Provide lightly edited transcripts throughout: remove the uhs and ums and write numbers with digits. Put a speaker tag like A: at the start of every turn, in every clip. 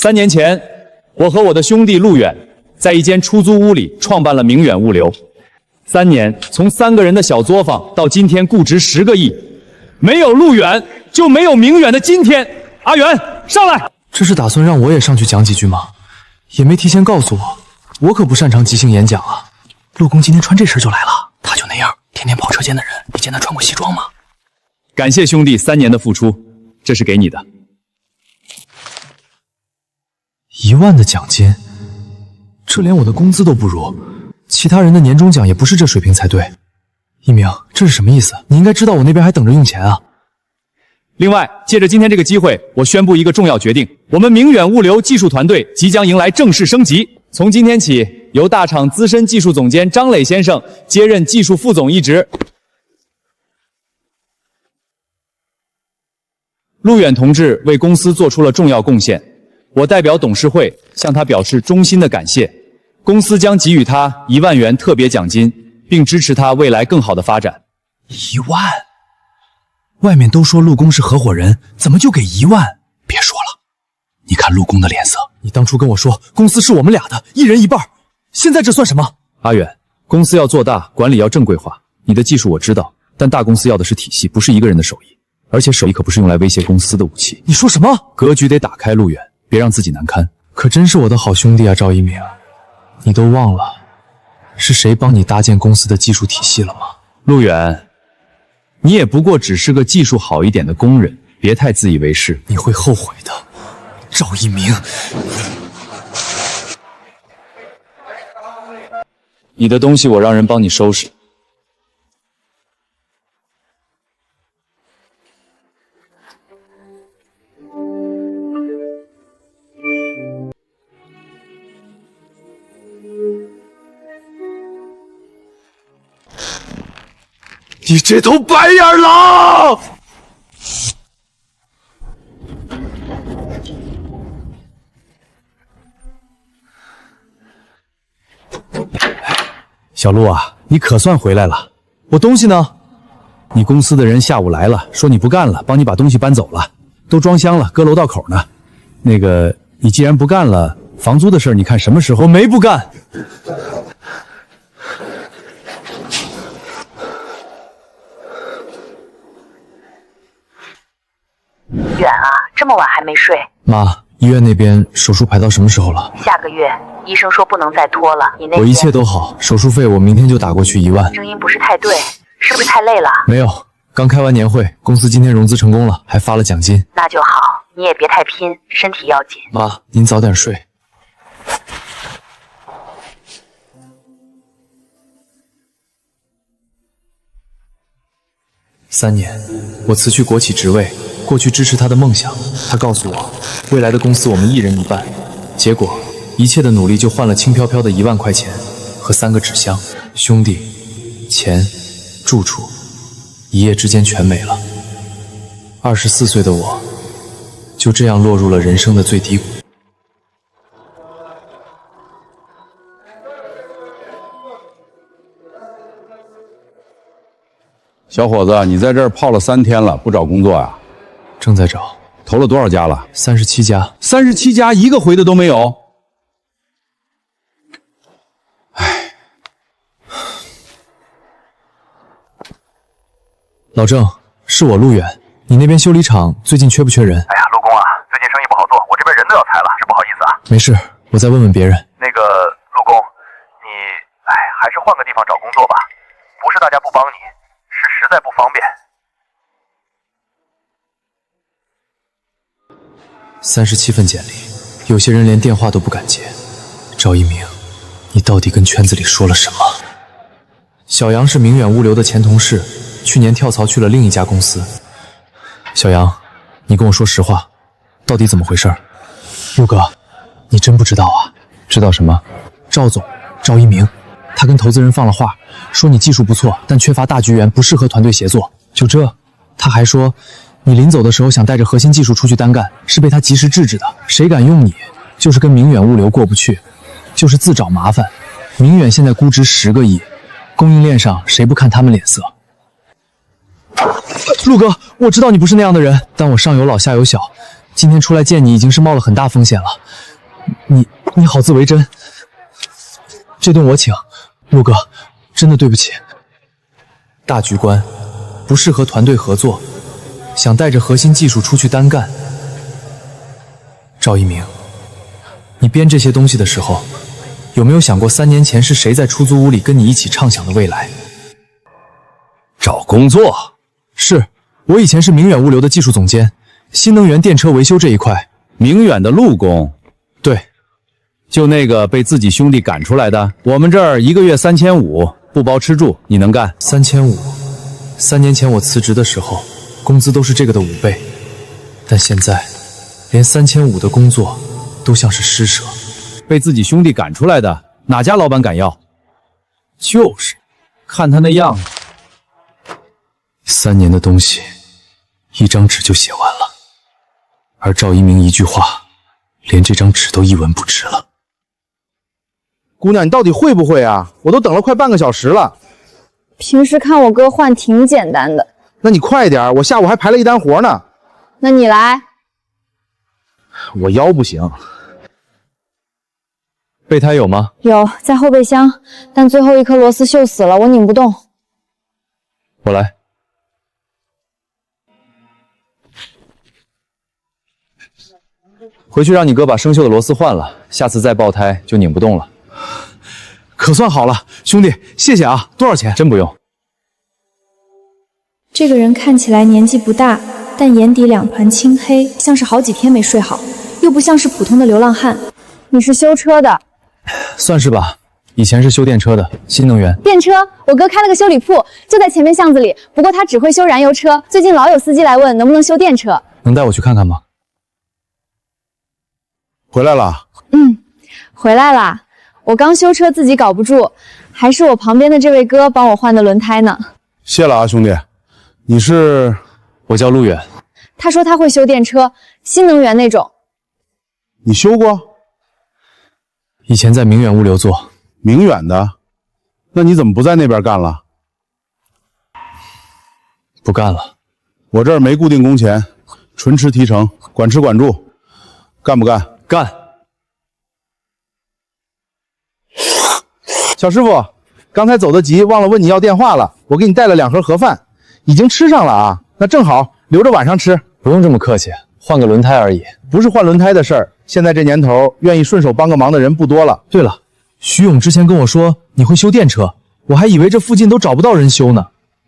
A: 3年前，我和我的兄弟陆远在一间出租屋里创办了明远物流。3年，从3个人的小作坊到今天估值10个亿，没有陆远就没有明远的今天。阿远，上来！
B: 这是打算让我也上去讲几句吗？也没提前告诉我，我可不擅长即兴演讲啊。陆公今天穿这身就来了，他就那样，天天跑车间的人，你见他穿过西装吗？
A: 感谢兄弟3年的付出，这是给你的。
B: 1万的奖金，这连我的工资都不如，其他人的年终奖也不是这水平才对。一鸣，这是什么意思？你应该知道我那边还等着用钱啊。
A: 另外，借着今天这个机会，我宣布一个重要决定：我们明远物流技术团队即将迎来正式升级。从今天起，由大厂资深技术总监张磊先生接任技术副总一职。陆远同志为公司做出了重要贡献，我代表董事会向他表示衷心的感谢。公司将给予他1万元特别奖金，并支持他未来更好的发展。
B: 1万？外面都说陆公是合伙人，怎么就给1万？别说了，你看陆公的脸色。你当初跟我说公司是我们俩的，一人一半，现在这算什么？
A: 阿远，公司要做大，管理要正规化。你的技术我知道，但大公司要的是体系，不是一个人的手艺。而且手艺可不是用来威胁公司的武器。
B: 你说什么？
A: 格局得打开，陆远，别让自己难堪。
B: 可真是我的好兄弟啊，赵一鸣，你都忘了是谁帮你搭建公司的技术体系了吗？
A: 陆远，你也不过只是个技术好一点的工人，别太自以为是。
B: 你会后悔的，赵一鸣。
A: 你的东西我让人帮你收拾。
B: 你这头白眼狼！
A: 小陆啊，你可算回来了。我东西呢？你公司的人下午来了，说你不干了，帮你把东西搬走了，都装箱了，搁楼道口呢。那个，你既然不干了，房租的事你看什么时候？
B: 我没不干。
C: 远啊，这么晚还没睡？
B: 妈，医院那边手术排到什么时候了？
C: 下个月，医生说不能再拖了。你那边？
B: 我一切都好，手术费我明天就打过去1万。
C: 声音不是太对，是不是太累了？
B: 没有，刚开完年会，公司今天融资成功了，还发了奖金。
C: 那就好，你也别太拼，身体要紧。
B: 妈，您早点睡。3年，我辞去国企职位，过去支持他的梦想。他告诉我，未来的公司我们一人一半。结果，一切的努力就换了轻飘飘的1万块钱和3个纸箱。兄弟、钱、住处，一夜之间全没了。24岁的我，就这样落入了人生的最低谷。
D: 小伙子，你在这儿泡了3天了，不找工作呀？
B: 正在找，
D: 投了多少家了
B: ？37家。
D: 37家，一个回的都没有。唉，
B: 老郑，是我陆远，你那边修理厂最近缺不缺人？
E: 哎呀，陆工啊，最近生意不好做，我这边人都要裁了，是不好意思啊。
B: 没事，我再问问别人。
E: 那个陆工，你还是换个地方找工作吧，不是大家不帮你，是实在不方便。
B: 37份简历，有些人连电话都不敢接。赵一鸣，你到底跟圈子里说了什么？小杨是明远物流的前同事，去年跳槽去了另一家公司。小杨，你跟我说实话，到底怎么回事？陆哥，你真不知道啊？
A: 知道什么？
B: 赵总，赵一鸣，他跟投资人放了话，说你技术不错，但缺乏大局员，不适合团队协作。就这，他还说你临走的时候想带着核心技术出去单干，是被他及时制止的。谁敢用你，就是跟明远物流过不去，就是自找麻烦。明远现在估值10个亿，供应链上谁不看他们脸色？陆哥，我知道你不是那样的人，但我上有老下有小，今天出来见你已经是冒了很大风险了。你好自为之。这顿我请，陆哥，真的对不起。大局观，不适合团队合作，想带着核心技术出去单干。赵一鸣，你编这些东西的时候，有没有想过3年前是谁在出租屋里跟你一起畅想的未来？
A: 找工作？
B: 是，我以前是明远物流的技术总监，新能源电车维修这一块。
A: 明远的陆工？
B: 对，
A: 就那个被自己兄弟赶出来的。我们这儿1个月3500，不包吃住，你能干
B: ？3500，3年前我辞职的时候，工资都是这个的5倍，但现在连3500的工作都像是施舍。
A: 被自己兄弟赶出来的，哪家老板敢要？就是，看他那样子。
B: 3年的东西，一张纸就写完了，而赵一鸣一句话，连这张纸都一文不值了。
F: 姑娘，你到底会不会啊？我都等了快半个小时了。
G: 平时看我哥换挺简单的。
F: 那你快点，我下午还排了一单活呢。
G: 那你来。
F: 我腰不行。
B: 备胎有吗？
G: 有，在后备箱，但最后一颗螺丝锈死了，我拧不动。
B: 我来。回去让你哥把生锈的螺丝换了，下次再爆胎就拧不动了。
F: 可算好了，兄弟，谢谢啊！多少钱？
B: 真不用。
H: 这个人看起来年纪不大，但眼底2团青黑，像是好几天没睡好，又不像是普通的流浪汉。
G: 你是修车的？
B: 算是吧，以前是修电车的，新能源。
G: 电车，我哥开了个修理铺，就在前面巷子里。不过他只会修燃油车，最近老有司机来问能不能修电车。
B: 能带我去看看吗？
F: 回来了。
G: 回来啦。我刚修车自己搞不住，还是我旁边的这位哥帮我换的轮胎呢。
F: 谢了啊，兄弟。你是？
B: 我叫陆远。
G: 他说他会修电车，新能源那种。
F: 你修过？
B: 以前在明远物流做。
F: 明远的？那你怎么不在那边干了？
B: 不干了。
F: 我这儿没固定工钱，纯吃提成，管吃管住。干不干？
B: 干。
F: 小师傅，刚才走得急，忘了问你要电话了。我给你带了2盒盒饭，已经吃上了啊。那正好留着晚上吃。
B: 不用这么客气，换个轮胎而已。
F: 不是换轮胎的事儿，现在这年头，愿意顺手帮个忙的人不多了。
B: 对了，徐勇之前跟我说你会修电车，我还以为这附近都找不到人修呢。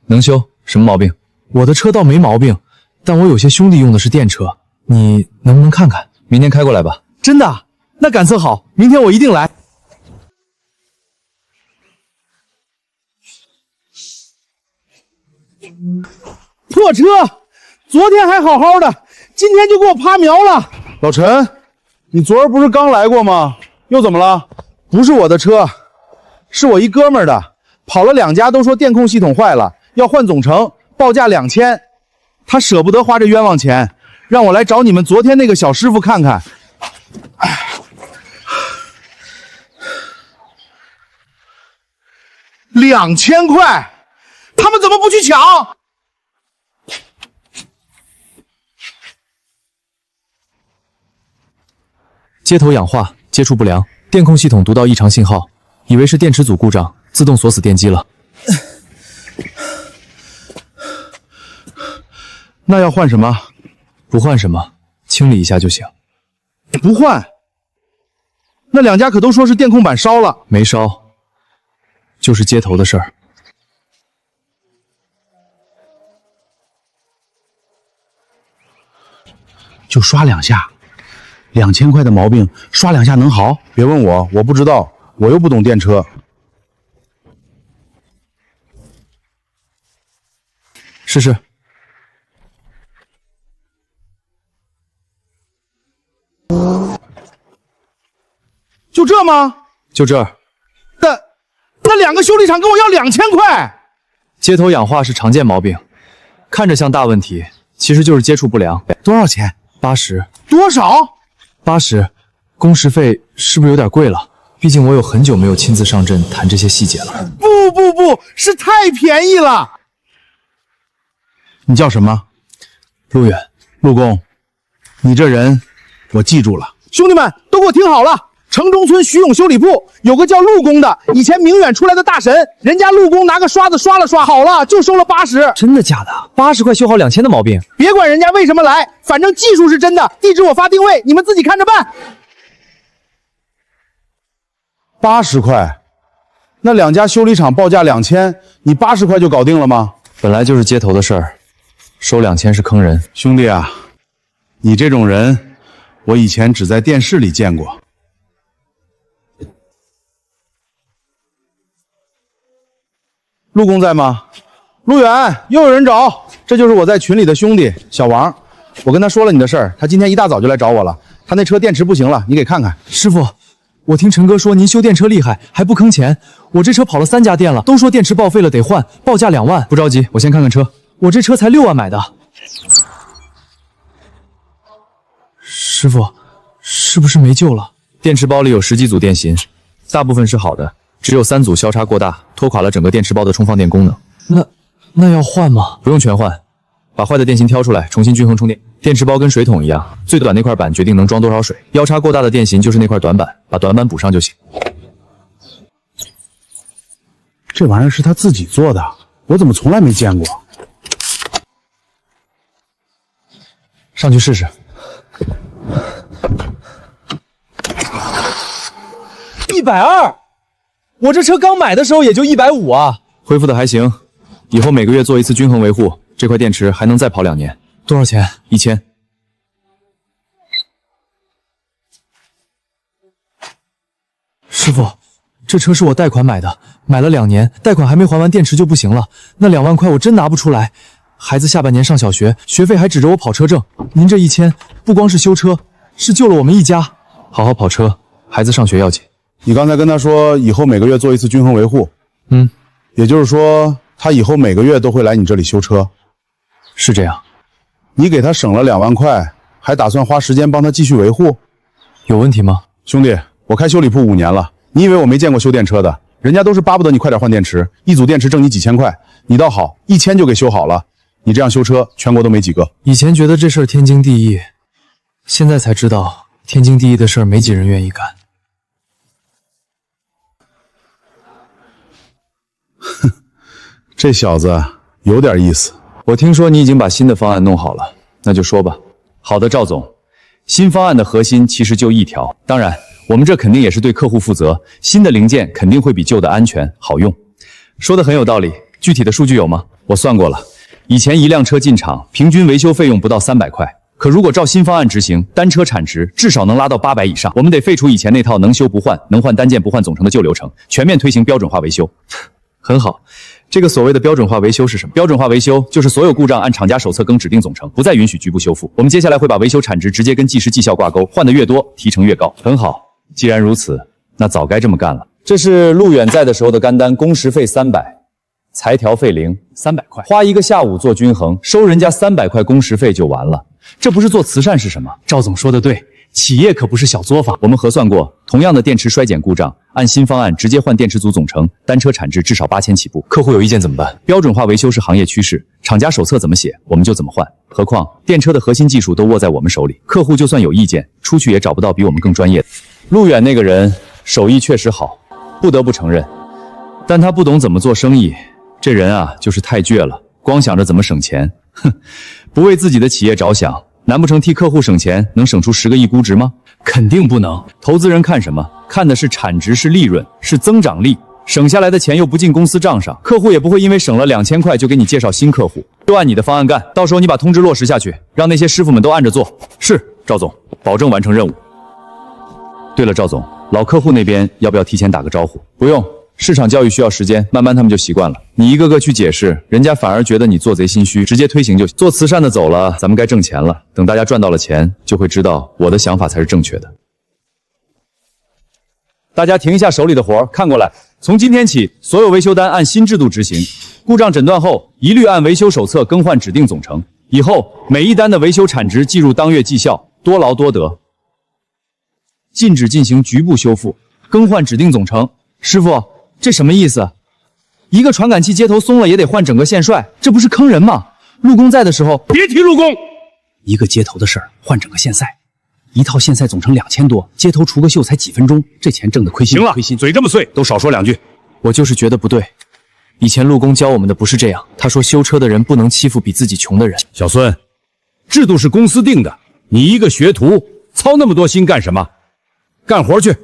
B: 能修，什么毛病？我的车倒没毛病，但我有些兄弟用的是电车，你能不能看看？明天开过来吧。
F: 真的？那感色好，明天我一定来。破车，昨天还好好的，今天就给我趴苗了。老陈，你昨儿不是刚来过吗？又怎么了？不是我的车，是我一哥们儿的，跑了2家都说电控系统坏了，要换总成，报价2000，他舍不得花这冤枉钱，让我来找你们昨天那个小师傅看看。2000块，他们怎么不去抢？
B: 接头氧化，接触不良，电控系统读到异常信号，以为是电池组故障，自动锁死电机了。
F: 那要换什么？
B: 不换什么，清理一下就行。
F: 不换？那2家可都说是电控板烧了。
B: 没烧，就是接头的事儿。
F: 就刷2下，2000块的毛病刷2下能好？别问我，我不知道，我又不懂电车。
B: 试试。
F: 就这吗？
B: 就这儿。
F: 那2个修理厂跟我要2000块。
B: 接头氧化是常见毛病，看着像大问题，其实就是接触不良。
F: 多少钱
B: ？80。
F: 多少
B: ？80。工时费是不是有点贵了？毕竟我有很久没有亲自上阵谈这些细节了。
F: 不，是太便宜了。你叫什么？
B: 陆远。
F: 陆工，你这人，我记住了。兄弟们，都给我听好了！城中村徐勇修理铺有个叫陆公的，以前明远出来的大神，人家陆公拿个刷子刷了刷，好了就收了80。
B: 真的假的？80块修好2000的毛病？
F: 别管人家为什么来，反正技术是真的，地址我发定位，你们自己看着办。80块，那2家修理厂报价2000，你80块就搞定了吗？
B: 本来就是接头的事儿，收2000是坑人。
F: 兄弟啊，你这种人，我以前只在电视里见过。陆公在吗？陆远，又有人找，这就是我在群里的兄弟小王。我跟他说了你的事儿，他今天一大早就来找我了。他那车电池不行了，你给看看。
B: 师傅，我听陈哥说您修电车厉害，还不坑钱。我这车跑了3家店了，都说电池报废了得换，报价2万。不着急，我先看看车。我这车才6万买的。师傅，是不是没救了？电池包里有10几组电芯，大部分是好的，只有3组消差过大，拖垮了整个电池包的充放电功能。那要换吗？不用全换，把坏的电芯挑出来，重新均衡充电。电池包跟水桶一样，最短那块板决定能装多少水，腰差过大的电芯就是那块短板，把短板补上就行。
F: 这玩意儿是他自己做的，我怎么从来没见过？
B: 上去试试。120，我这车刚买的时候也就150啊，恢复的还行。以后每个月做一次均衡维护，这块电池还能再跑2年。多少钱？1000。师傅，这车是我贷款买的，买了2年，贷款还没还完，电池就不行了。那2万块我真拿不出来。孩子下半年上小学，学费还指着我跑车证。您这1000，不光是修车，是救了我们一家。好好跑车，孩子上学要紧。
F: 你刚才跟他说以后每个月做一次均衡维护，也就是说他以后每个月都会来你这里修车。
B: 是这样。
F: 你给他省了2万块，还打算花时间帮他继续维护？
B: 有问题吗？
F: 兄弟，我开修理铺5年了，你以为我没见过修电车的？人家都是巴不得你快点换电池，一组电池挣你几千块，你倒好，1000就给修好了。你这样修车，全国都没几个。
B: 以前觉得这事儿天经地义，现在才知道天经地义的事儿没几人愿意干。
F: 哼，这小子有点意思。
A: 我听说你已经把新的方案弄好了，那就说吧。好的，赵总，新方案的核心其实就一条，当然，我们这肯定也是对客户负责，新的零件肯定会比旧的安全好用。说的很有道理，具体的数据有吗？我算过了，以前一辆车进厂，平均维修费用不到300块，可如果照新方案执行，单车产值至少能拉到800以上。我们得废除以前那套能修不换、能换单件不换总成的旧流程，全面推行标准化维修。
B: 很好。这个所谓的标准化维修是什么？
A: 标准化维修就是所有故障按厂家手册更指定总成，不再允许局部修复。我们接下来会把维修产值直接跟技师绩效挂钩，换的越多，提成越高。很好，既然如此，那早该这么干了。这是陆远在的时候的干单，工时费300，裁调费0，300块，花1个下午做均衡，收人家300块工时费就完了。这不是做慈善是什么？
B: 赵总说的对，企业可不是小作坊。
A: 我们核算过，同样的电池衰减故障，按新方案直接换电池组总成，单车产值至少8000起步。
B: 客户有意见怎么办？
A: 标准化维修是行业趋势，厂家手册怎么写，我们就怎么换。何况电车的核心技术都握在我们手里，客户就算有意见，出去也找不到比我们更专业的。陆远那个人手艺确实好，不得不承认，但他不懂怎么做生意。这人啊，就是太倔了，光想着怎么省钱，哼，不为自己的企业着想。难不成替客户省钱能省出10个亿估值吗？
B: 肯定不能。
A: 投资人看什么？看的是产值，是利润，是增长力。省下来的钱又不进公司账上，客户也不会因为省了2000块就给你介绍新客户。就按你的方案干，到时候你把通知落实下去，让那些师傅们都按着做。是，赵总，保证完成任务。对了，赵总，老客户那边要不要提前打个招呼？不用。市场教育需要时间，慢慢他们就习惯了。你一个个去解释，人家反而觉得你做贼心虚，直接推行就行。做慈善的走了，咱们该挣钱了。等大家赚到了钱，就会知道我的想法才是正确的。大家停一下手里的活，看过来。从今天起，所有维修单按新制度执行，故障诊断后一律按维修手册更换指定总成。以后每一单的维修产值计入当月绩效，多劳多得。禁止进行局部修复，更换指定总成。师傅，这什么意思？一个传感器接头松了也得换整个线帅，这不是坑人吗？陆工在的时候，
F: 别提陆工，
A: 一个接头的事儿换整个线赛，一套线赛总成2000多，接头除个秀才几分钟，这钱挣的亏心不亏心？
D: 嘴这么碎，都少说2句。
B: 我就是觉得不对。以前陆公教我们的不是这样，他说修车的人不能欺负比自己穷的人。
D: 小孙，制度是公司定的，你一个学徒操那么多心干什么？干活去。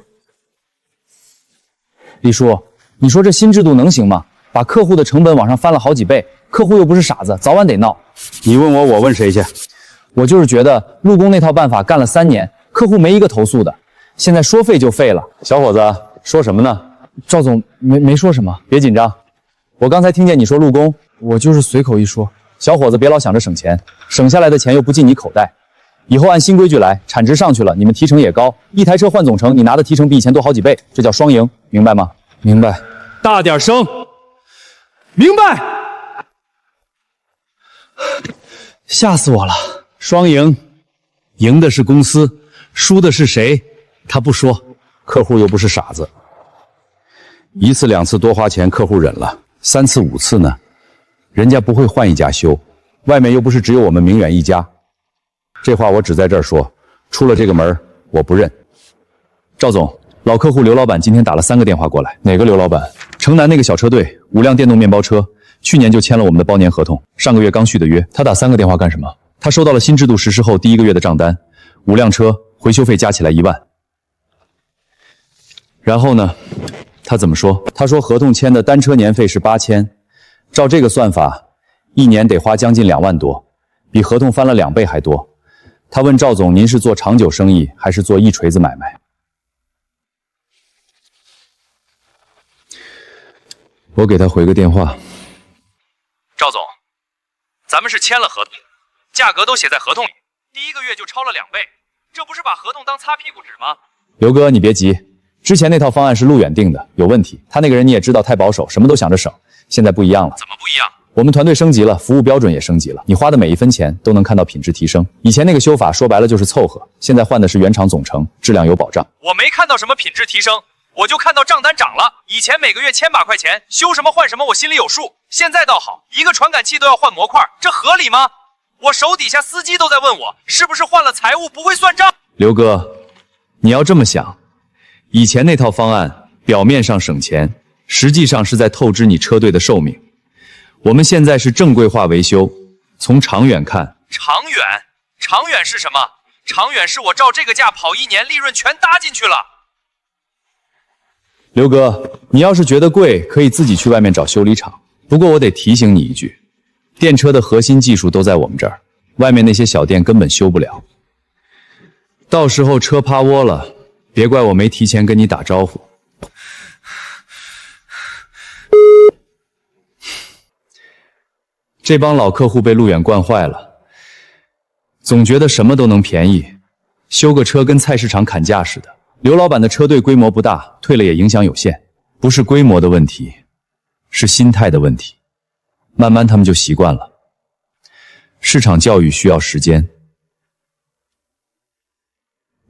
A: 李叔，你说这新制度能行吗？把客户的成本往上翻了好几倍，客户又不是傻子，早晚得闹。
D: 你问我，我问谁去？
A: 我就是觉得陆公那套办法干了3年，客户没一个投诉的，现在说废就废了。
D: 小伙子，说什么呢？
A: 赵总没说什么，别紧张。我刚才听见你说陆公，我就是随口一说。小伙子，别老想着省钱，省下来的钱又不进你口袋。以后按新规矩来，产值上去了，你们提成也高，一台车换总成，你拿的提成比以前多好几倍，这叫双赢，明白吗？
B: 明白。
A: 大点声。明白。吓死我了。双赢，赢的是公司，输的是谁？他不说，
D: 客户又不是傻子，一次两次多花钱，客户忍了，3次5次呢，人家不会换一家修，外面又不是只有我们明远一家。这话我只在这儿说，出了这个门我不认。
A: 赵总，老客户刘老板今天打了3个电话过来。
B: 哪个刘老板？
A: 城南那个小车队，5辆电动面包车，去年就签了我们的包年合同，上个月刚续的约。
B: 他打3个电话干什么？
A: 他收到了新制度实施后第1个月的账单，5辆车回修费加起来1万。然后呢，他怎么说？他说合同签的单车年费是8000，照这个算法，1年得花将近2万多，比合同翻了2倍还多。他问赵总，您是做长久生意还是做一锤子买卖？
B: 我给他回个电话。
A: 赵总，咱们是签了合同，价格都写在合同里，第1个月就超了2倍，这不是把合同当擦屁股纸吗？刘哥，你别急，之前那套方案是陆远定的，有问题。他那个人你也知道太保守，什么都想着省，现在不一样了。怎么不一样？我们团队升级了，服务标准也升级了，你花的每一分钱都能看到品质提升。以前那个修法说白了就是凑合，现在换的是原厂总成，质量有保障。我没看到什么品质提升，我就看到账单涨了。以前每个月1000把块钱，修什么换什么我心里有数，现在倒好，一个传感器都要换模块，这合理吗？我手底下司机都在问我，是不是换了财务不会算账？刘哥，你要这么想，以前那套方案表面上省钱，实际上是在透支你车队的寿命。我们现在是正规化维修，从长远看，长远是什么？长远是我照这个价跑1年，利润全搭进去了。刘哥，你要是觉得贵，可以自己去外面找修理厂。不过我得提醒你一句，电车的核心技术都在我们这儿，外面那些小店根本修不了。到时候车趴窝了，别怪我没提前跟你打招呼。这帮老客户被陆远惯坏了，总觉得什么都能便宜，修个车跟菜市场砍价似的。刘老板的车队规模不大，退了也影响有限，不是规模的问题，是心态的问题。慢慢他们就习惯了。市场教育需要时间。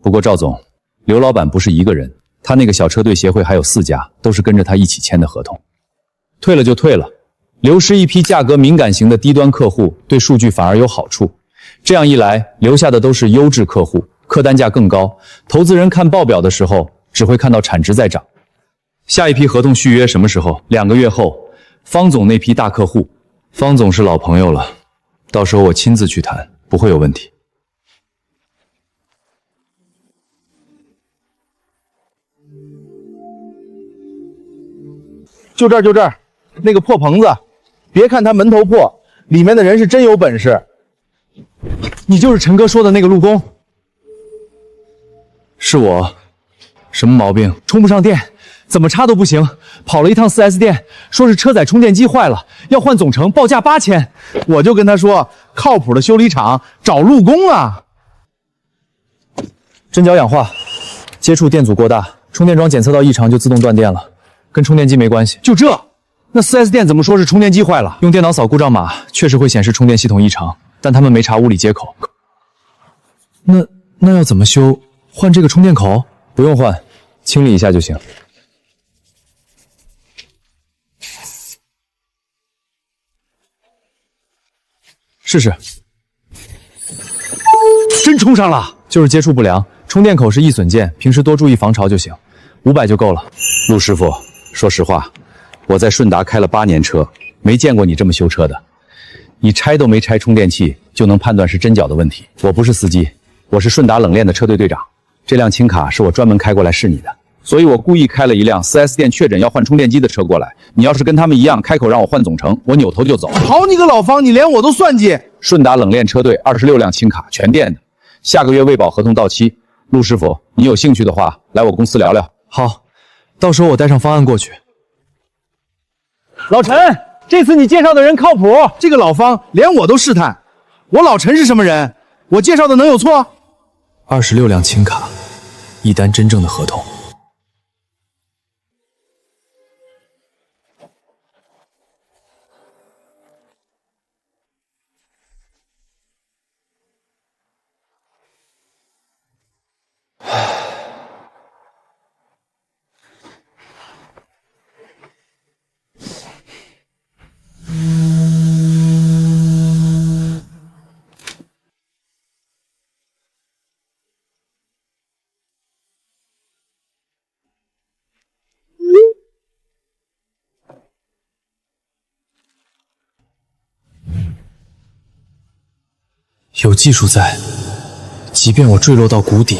A: 不过赵总，刘老板不是一个人，他那个小车队协会还有4家，都是跟着他一起签的合同。退了就退了。流失一批价格敏感型的低端客户，对数据反而有好处。这样一来，留下的都是优质客户，客单价更高。投资人看报表的时候，只会看到产值在涨。下一批合同续约什么时候？2个月后，方总那批大客户。方总是老朋友了，到时候我亲自去谈，不会有问题。
F: 就这儿，就这儿，那个破棚子。别看它门头破，里面的人是真有本事。
A: 你就是陈哥说的那个陆工？是我。什么毛病？充不上电，怎么插都不行。跑了一趟4S店，说是车载充电机坏了，要换总成，报价8000。
F: 我就跟他说，靠谱的修理厂找陆工啊。
A: 针脚氧化，接触电阻过大，充电桩检测到异常就自动断电了，跟充电机没关系。就这？那 4S 店怎么说是充电机坏了？用电脑扫故障码，确实会显示充电系统异常，但他们没查物理接口。那要怎么修？换这个充电口？不用换，清理一下就行。试试。
F: 真充上了？
B: 就是接触不良，充电口是易损件，平时多注意防潮就行，500就够了。
D: 陆师傅，说实话，我在顺达开了8年车，没见过你这么修车的。你拆都没拆充电器，就能判断是真假的问题。我不是司机，我是顺达冷链的车队队长。这辆轻卡是我专门开过来试你的，所以我故意开了一辆 4S 店确诊要换充电机的车过来。你要是跟他们一样开口让我换总成，我扭头就走。
F: 好你个老方，你连我都算计！
D: 顺达冷链车队26辆轻卡全电的，下个月卫保合同到期。陆师傅，你有兴趣的话，来我公司聊聊。
B: 好，到时候我带上方案过去。
A: 老陈，这次你介绍的人靠谱。
F: 这个老方连我都试探，我老陈是什么人？我介绍的能有错
B: ？26辆轻卡，一单真正的合同。有技术在，即便我坠落到谷底，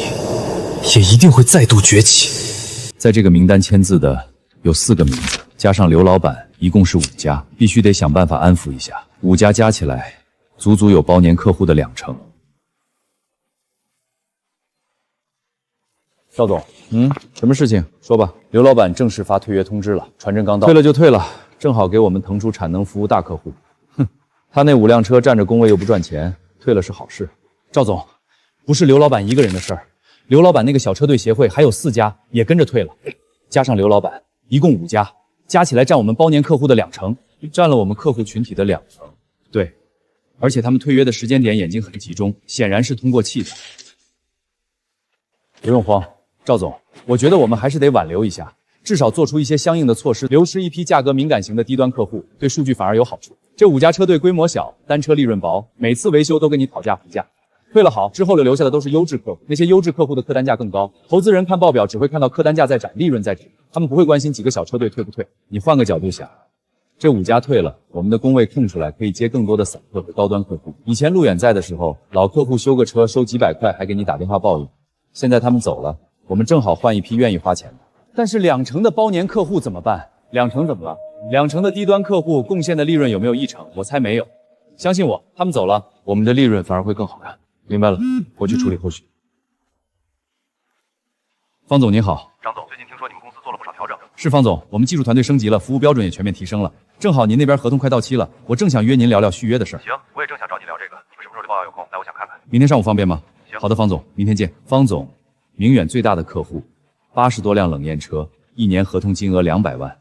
B: 也一定会再度崛起。
D: 在这个名单签字的有4个名字，加上刘老板，一共是5家，必须得想办法安抚一下。5家加起来，足足有包年客户的20%。赵总，什么事情？说吧。刘老板正式发退约通知了，传真刚到，退了就退了，正好给我们腾出产能服务大客户。哼，他那5辆车占着工位又不赚钱。退了是好事。
A: 赵总，不是刘老板一个人的事儿，刘老板那个小车队协会还有4家也跟着退了，加上刘老板，一共5家，加起来占我们包年客户的20%，
D: 占了我们客户群体的20%。
A: 对，而且他们退约的时间点眼睛很集中，显然是通过气的。不用慌，赵总，我觉得我们还是得挽留一下，至少做出一些相应的措施，流失一批价格敏感型的低端客户，对数据反而有好处。这5家车队规模小，单车利润薄，每次维修都跟你讨价还价。退了好之后留下的都是优质客户，那些优质客户的客单价更高。投资人看报表只会看到客单价在涨，利润在涨，他们不会关心几个小车队退不退。你换个角度想，这5家退了，我们的工位空出来，可以接更多的散客和高端客户。以前路远在的时候，老客户修个车收几百块还给你打电话抱怨，现在他们走了，我们正好换一批愿意花钱的。但是20%的包年客户怎么办？20%怎么了？20%的低端客户贡献的利润有没有1成？我猜没有。相信我，他们走了，我们的利润反而会更好看。明白了，我去处理后续。方总您好，
E: 张总，最近听说你们公司做了不少调整。
A: 是方总，我们技术团队升级了，服务标准也全面提升了。正好您那边合同快到期了，我正想约您聊聊续约的事儿。
E: 行，我也正想找你聊这个。你们什么时候对报告有空？来，我想看看。
A: 明天上午方便吗？
E: 行。
A: 好的，方总，明天见。方总，明远最大的客户，80多辆冷验车，1年合同金额200万。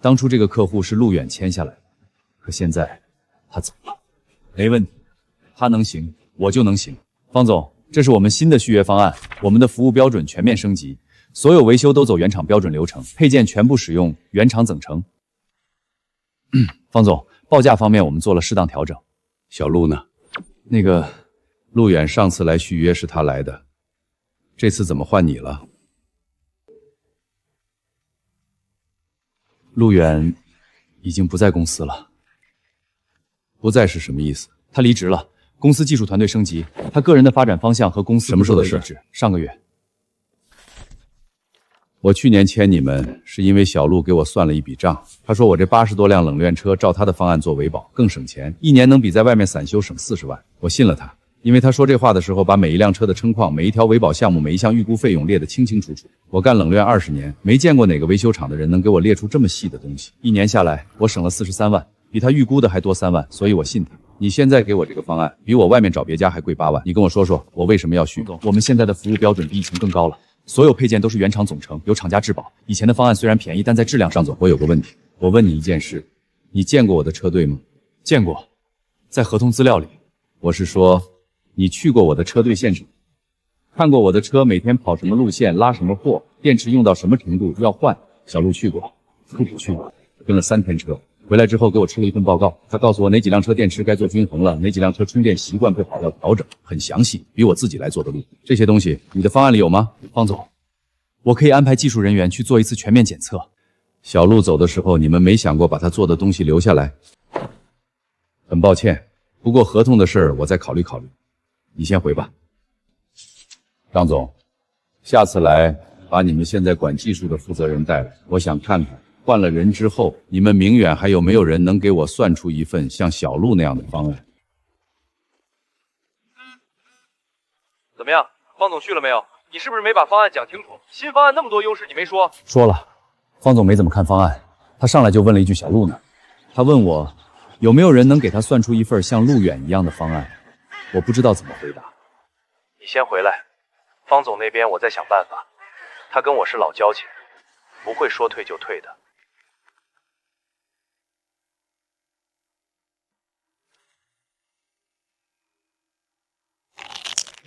A: 当初这个客户是路远签下来的，可现在他走了。没问题，他能行，我就能行。方总，这是我们新的续约方案，我们的服务标准全面升级，所有维修都走原厂标准流程，配件全部使用原厂增程。方总，报价方面我们做了适当调整。
D: 小陆呢？那个路远上次来续约是他来的，这次怎么换你了？
A: 路远已经不在公司了。
D: 不在是什么意思？
A: 他离职了，公司技术团队升级，他个人的发展方向和公司
D: 什么时候的事？
A: 上个月。
D: 我去年签你们是因为小陆给我算了一笔账，他说我这80多辆冷链车照他的方案做维保更省钱，1年能比在外面散修省40万。我信了他，因为他说这话的时候把每一辆车的车况、每一条维保项目、每一项预估费用列得清清楚楚。我干冷链20年，没见过哪个维修厂的人能给我列出这么细的东西。1年下来，我省了43万，比他预估的还多3万，所以我信他。你现在给我这个方案，比我外面找别家还贵8万。你跟我说说，我为什么要续？
A: 我们现在的服务标准比以前更高了，所有配件都是原厂总成，有厂家质保。以前的方案虽然便宜，但在质量上。
D: 张总，我有个问题，我问你一件事，你见过我的车队吗？
A: 见过，在合同资料里。
D: 我是说，你去过我的车队现场，看过我的车每天跑什么路线，拉什么货，电池用到什么程度要换。小陆去过，不去过，跟了3天车，回来之后给我吃了一份报告，他告诉我哪几辆车电池该做均衡了，哪几辆车充电习惯不好要调整，很详细，比我自己来做的路。这些东西你的方案里有吗？
B: 方总，我可以安排技术人员去做一次全面检测。
D: 小陆走的时候，你们没想过把他做的东西留下来？很抱歉，不过合同的事儿我再考虑考虑。你先回吧。张总，下次来把你们现在管技术的负责人带来，我想看看换了人之后，你们明远还有没有人能给我算出一份像小陆那样的方案？
B: 怎么样，方总去了没有？你是不是没把方案讲清楚？新方案那么多优势，你没说。
A: 说了，方总没怎么看方案，他上来就问了一句小陆呢。他问我有没有人能给他算出一份像陆远一样的方案，我不知道怎么回答。
B: 你先回来，方总那边我再想办法。他跟我是老交情，不会说退就退的。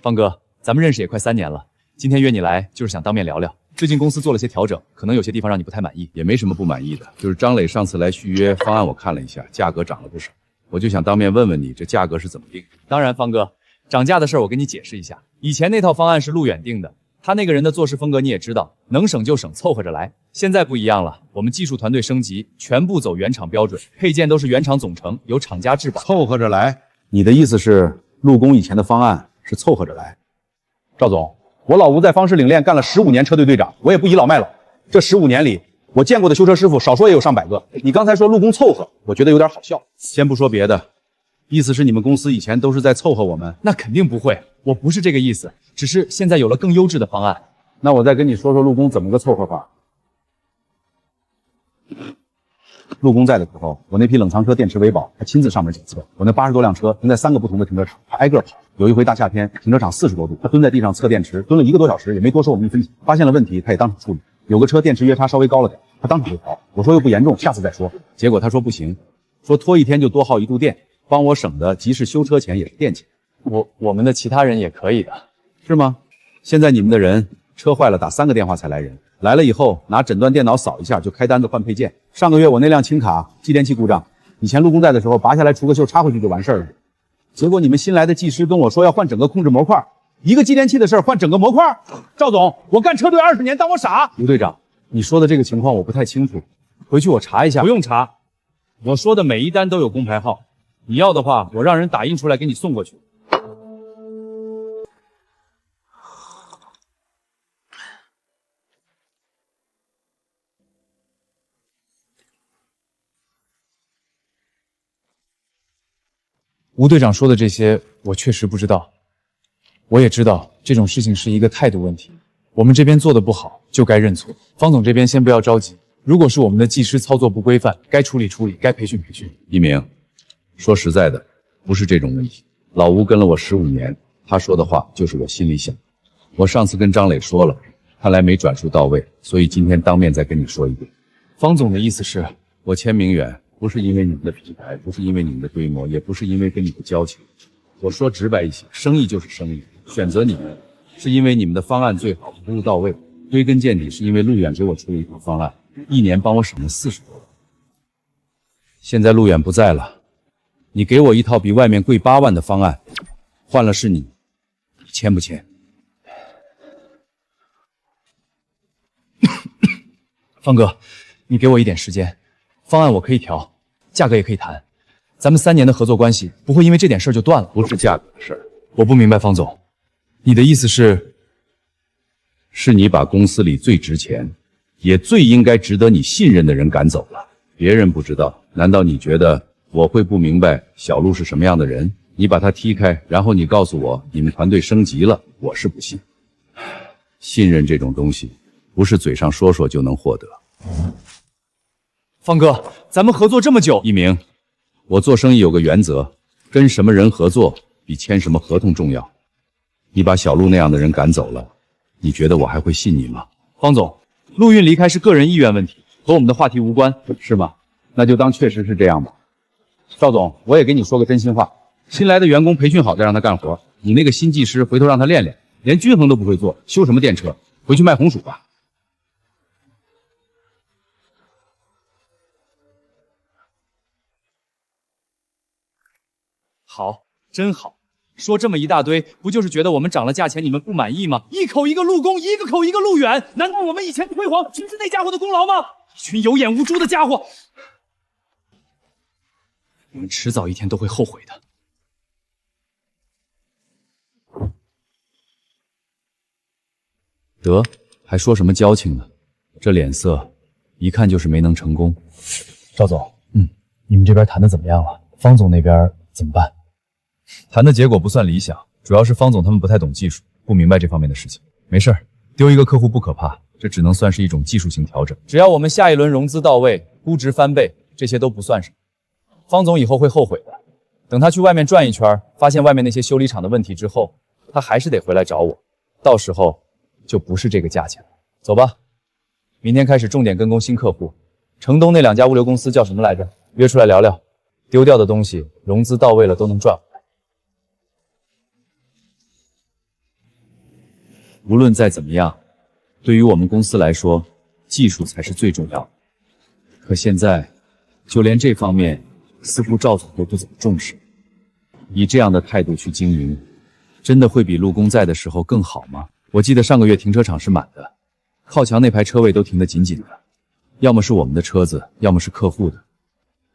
A: 方哥，咱们认识也快3年了，今天约你来就是想当面聊聊。最近公司做了些调整，可能有些地方让你不太满意。
D: 也没什么不满意的，就是张磊上次来续约方案，我看了一下，价格涨了不少，我就想当面问问你，这价格是怎么定的？
A: 当然，方哥，涨价的事儿我跟你解释一下。以前那套方案是陆远定的，他那个人的做事风格你也知道，能省就省，凑合着来。现在不一样了，我们技术团队升级，全部走原厂标准，配件都是原厂总成，由厂家质保。
D: 凑合着来？你的意思是陆工以前的方案是凑合着来？
F: 赵总，我老吴在方氏领链干了15年车队队长，我也不倚老卖老。这15年里，我见过的修车师傅少说也有上百个。你刚才说陆工凑合，我觉得有点好笑。
D: 先不说别的，意思是你们公司以前都是在凑合我们？
A: 那肯定不会，我不是这个意思，只是现在有了更优质的方案。
F: 那我再跟你说说陆工怎么个凑合法。陆工在的时候，我那批冷藏车电池维保，他亲自上门检测。我那80多辆车停在3个不同的停车场，他挨个跑。有一回大夏天，停车场40多度，他蹲在地上测电池，蹲了1个多小时，也没多收我们1分钱。发现了问题，他也当场处理。有个车电池约差稍微高了点，他当场就调。我说又不严重，下次再说。结果他说不行，说拖1天就多耗1度电，帮我省的即使修车钱也是电钱。
A: 我们的其他人也可以的，
D: 是吗？现在你们的人车坏了打3个电话才来人，来了以后拿诊断电脑扫一下就开单子换配件。上个月我那辆轻卡继电器故障，以前陆工在的时候拔下来除个锈插回去就完事儿了。结果你们新来的技师跟我说要换整个控制模块，一个继电器的事儿换整个模块。赵总，我干车队20年，当我傻？
A: 刘队长，你说的这个情况我不太清楚，回去我查一下。
F: 不用查，我说的每一单都有工牌号，你要的话我让人打印出来给你送过去。
B: 吴队长说的这些，我确实不知道。我也知道这种事情是一个态度问题，我们这边做的不好就该认错。方总这边先不要着急，如果是我们的技师操作不规范，该处理处理，该培训培训。
D: 一鸣，说实在的，不是这种问题。老吴跟了我15年，他说的话就是我心里想。我上次跟张磊说了，看来没转述到位，所以今天当面再跟你说一遍。
B: 方总的意思是，
D: 我签明远不是因为你们的品牌，不是因为你们的规模，也不是因为跟你的交情。我说直白一些，生意就是生意，选择你们是因为你们的方案最好，服务到位。归根见底是因为陆远给我出了一套方案，1年帮我省了40多万。现在陆远不在了，你给我一套比外面贵8万的方案，换了是你，你签不签？
B: 方哥，你给我一点时间，方案我可以调，价格也可以谈，咱们3年的合作关系不会因为这点事儿就断了。
D: 不是价格的事儿。
B: 我不明白，方总，你的意思
D: 是你把公司里最值钱，也最应该值得你信任的人赶走了。别人不知道，难道你觉得我会不明白小陆是什么样的人？你把他踢开，然后你告诉我你们团队升级了，我是不信。信任这种东西，不是嘴上说说就能获得。
B: 方哥，咱们合作这么久，
D: 一鸣，我做生意有个原则，跟什么人合作比签什么合同重要。你把小陆那样的人赶走了，你觉得我还会信你吗？
A: 方总，陆运离开是个人意愿问题，和我们的话题无关，
F: 是吗？那就当确实是这样吧。赵总，我也给你说个真心话，新来的员工培训好再让他干活，你那个新技师回头让他练练，连均衡都不会做，修什么电车？回去卖红薯吧。
A: 好，真好。说这么一大堆，不就是觉得我们涨了价钱你们不满意吗？一口一个陆公，一个口一个陆远，难道我们以前辉煌全是那家伙的功劳吗？一群有眼无珠的家伙，你们迟早一天都会后悔的。
D: 得，还说什么交情呢？这脸色，一看就是没能成功。
B: 赵总，你们这边谈的怎么样了？方总那边怎么办？
D: 谈的结果不算理想，主要是方总他们不太懂技术，不明白这方面的事情。没事儿，丢一个客户不可怕，这只能算是一种技术性调整。
A: 只要我们下一轮融资到位，估值翻倍，这些都不算什么。方总以后会后悔的。等他去外面转一圈，发现外面那些修理厂的问题之后，他还是得回来找我，到时候就不是这个价钱了。走吧，明天开始重点跟工新客户。城东那2家物流公司叫什么来着？约出来聊聊，丢掉的东西融资到位了都能赚回来。
D: 无论再怎么样，对于我们公司来说，技术才是最重要的。可现在，就连这方面，似乎赵总都不怎么重视。以这样的态度去经营，真的会比陆工在的时候更好吗？我记得上个月停车场是满的，靠墙那排车位都停得紧紧的，要么是我们的车子，要么是客户的。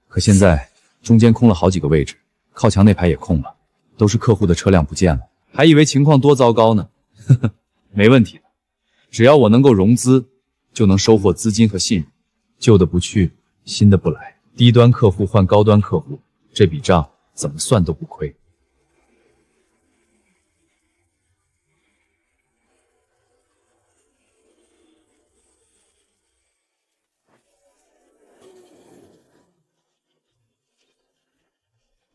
D: 可现在中间空了好几个位置，靠墙那排也空了，都是客户的车辆不见了，还以为情况多糟糕呢。呵呵，没问题的，只要我能够融资，就能收获资金和信任，旧的不去，新的不来，低端客户换高端客户，这笔账怎么算都不亏。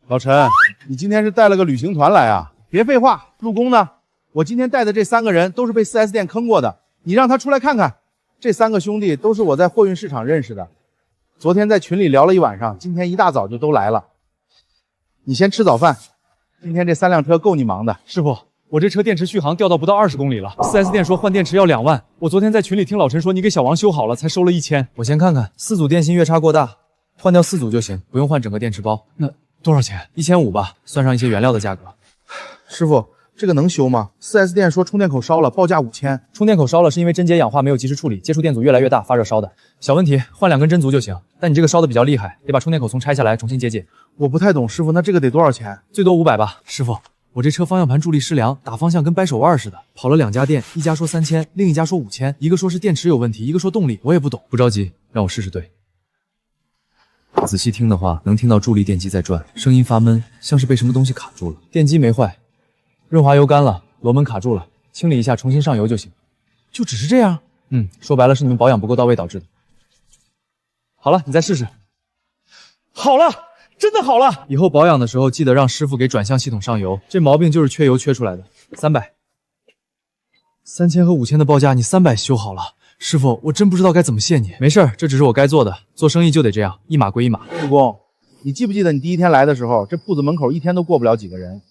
F: 老陈，你今天是带了个旅行团来啊？别废话，陆工呢？我今天带的这3个人都是被 4S 店坑过的，你让他出来看看。这3个兄弟都是我在货运市场认识的，昨天在群里聊了一晚上，今天一大早就都来了。你先吃早饭，今天这3辆车够你忙的。
A: 师傅，我这车电池续航掉到不到20公里了，4S 店说换电池要2万。我昨天在群里听老陈说你给小王修好了，才收了1000。
B: 我先看看，4组电芯越差过大，换掉4组就行，不用换整个电池包。
A: 那多少钱？1500吧，算上一些原料的价格。
F: 师傅，这个能修吗？4S 店说充电口烧了，报价5000。
A: 充电口烧了是因为针节氧化没有及时处理，接触电阻越来越大，发热烧的。小问题，换2根针足就行。但你这个烧的比较厉害，得把充电口从拆下来重新接界。
F: 我不太懂，师傅，那这个得多少钱？
A: 最多500吧。师傅，我这车方向盘助力失良，打方向跟掰手腕似的，跑了2家店，一家说3000，另一家说5000，一个说是电池有问题，一个说动力，我也不懂。
B: 不着急，让我试试对。仔细听的话，能听到助力电机在转，声音发闷，像是被什么东西卡住了。
A: 电机没坏，润滑油干了，螺门卡住了，清理一下，重新上油就行。就只是这样？说白了是你们保养不够到位导致的。好了，你再试试。好了，真的好了。以后保养的时候记得让师傅给转向系统上油，这毛病就是缺油缺出来的。300，3000和5000的报价，你300修好了。师傅，我真不知道该怎么谢你。没事儿，这只是我该做的，做生意就得这样，一码归一码。
F: 陆工，你记不记得你第一天来的时候，这铺子门口一天都过不了几个人？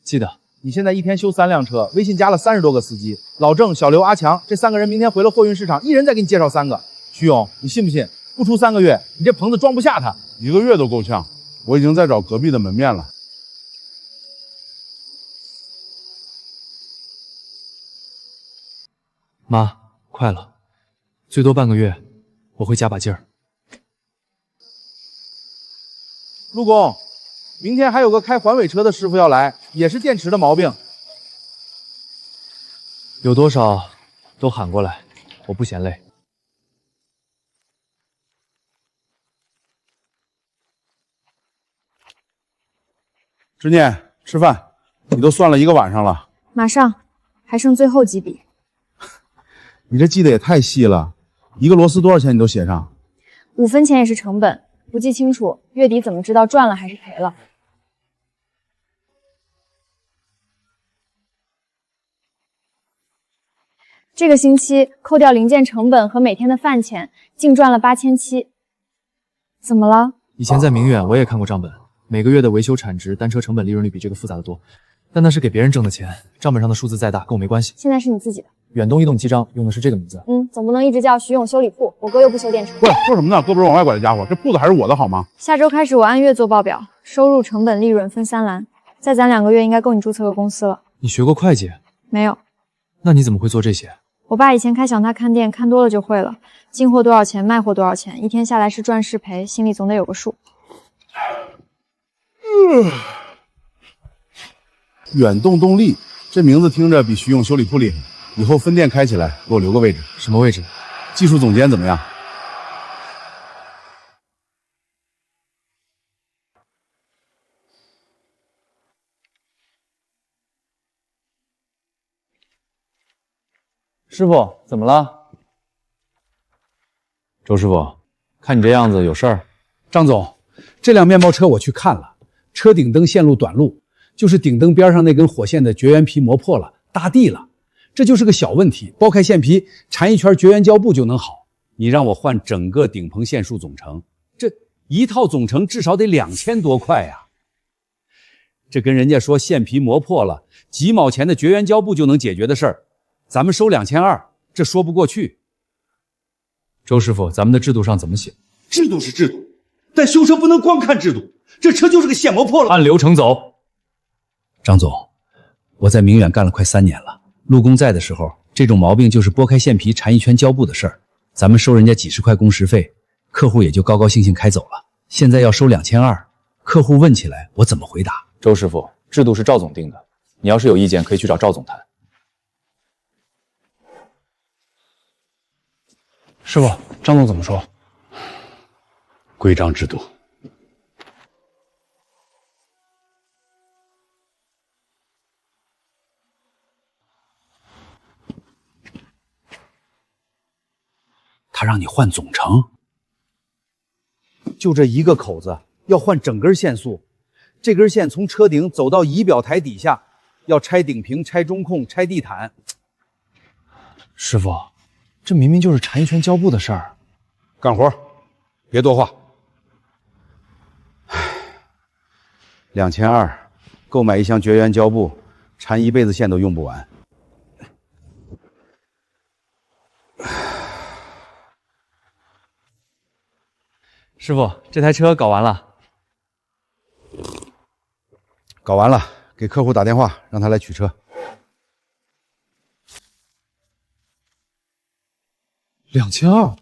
A: 记得。
F: 你现在一天修3辆车，微信加了30多个司机，老郑、小刘、阿强这3个人明天回了货运市场，一人再给你介绍3个。徐勇，你信不信？不出3个月，你这棚子装不下他。
I: 1个月都够呛，我已经在找隔壁的门面了。
B: 妈，快了，最多半个月，我会加把劲儿。
F: 陆工，明天还有个开环尾车的师傅要来，也是电池的毛病。
B: 有多少都喊过来，我不嫌累。
F: 执念，吃饭，你都算了1个晚上了。
G: 马上，还剩最后几笔。
F: 你这记得也太细了，一个螺丝多少钱你都写上。
G: 5分钱也是成本，不记清楚，月底怎么知道赚了还是赔了？这个星期扣掉零件成本和每天的饭钱，净赚了8700。怎么了？
B: 以前在明远我也看过账本，每个月的维修产值、单车成本利润率比这个复杂的多，但那是给别人挣的钱，账本上的数字再大跟我没关系。
G: 现在是你自己的。
B: 远东移动记账用的是这个名字。
G: 总不能一直叫徐勇修理铺，我哥又不修电池。
I: 喂，说什么呢？胳膊肘往外拐的家伙，这铺子还是我的好吗？
G: 下周开始我按月做报表，收入、成本、利润分3栏，再攒2个月应该够你注册个公司了。
B: 你学过会计？
G: 没有，
B: 那你怎么会做这些？
G: 我爸以前开小摊看店，看多了就会了。进货多少钱，卖货多少钱，一天下来是赚是赔，心里总得有个数。
I: 远动动力这名字听着比徐勇修理铺厉害，以后分店开起来，给我留个位置。
B: 什么位置？
I: 技术总监怎么样？
A: 师傅，怎么了？周师傅，看你这样子有事儿。
F: 张总，这辆面包车我去看了，车顶灯线路短路，就是顶灯边上那根火线的绝缘皮磨破了，搭地了，这就是个小问题，剥开线皮缠一圈绝缘胶布就能好。你让我换整个顶棚线束总成，这一套总成至少得2000多块呀。这跟人家说线皮磨破了，几毛钱的绝缘胶布就能解决的事儿，咱们收2200，这说不过去。
B: 周师傅，咱们的制度上怎么写？
F: 制度是制度，但修车不能光看制度，这车就是个线磨破了。
B: 按流程走。
F: 张总，我在明远干了快3年了，陆工在的时候，这种毛病就是剥开线皮缠一圈胶布的事儿，咱们收人家几10块工时费，客户也就高高兴兴开走了。现在要收2200，客户问起来，我怎么回答？
B: 周师傅，制度是赵总定的，你要是有意见，可以去找赵总谈。
J: 师傅，张总怎么说？
I: 规章制度。
F: 他让你换总成，就这一个口子，要换整根线束。这根线从车顶走到仪表台底下，要拆顶屏、拆中控、拆地毯。
J: 师傅，这明明就是缠一圈胶布的事儿。
I: 干活，别多话。
F: 2200，购买一箱绝缘胶布，缠一辈子线都用不完。
B: 师傅，这台车搞完了。
F: 搞完了，给客户打电话，让他来取车。
B: 2200，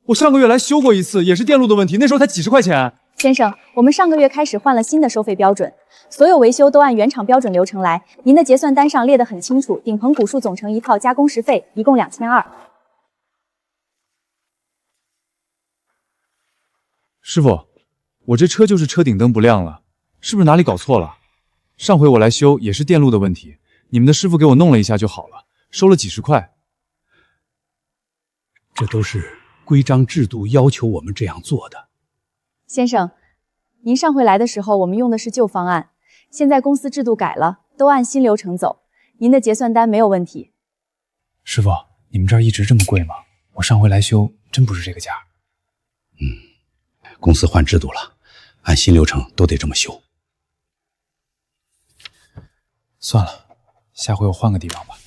B: 我上个月来修过一次，也是电路的问题，那时候才几10块钱。
H: 先生，我们上个月开始换了新的收费标准，所有维修都按原厂标准流程来。您的结算单上列得很清楚，顶棚骨束总成一套加工时费一共2200。
B: 师傅，我这车就是车顶灯不亮了，是不是哪里搞错了？上回我来修也是电路的问题，你们的师傅给我弄了一下就好了，收了几10块。
F: 这都是规章制度要求我们这样做的。
H: 先生，您上回来的时候我们用的是旧方案，现在公司制度改了，都按新流程走，您的结算单没有问题。
J: 师傅，你们这儿一直这么贵吗？我上回来修真不是这个价。
F: 公司换制度了，按新流程都得这么修。
J: 算了，下回我换个地方吧。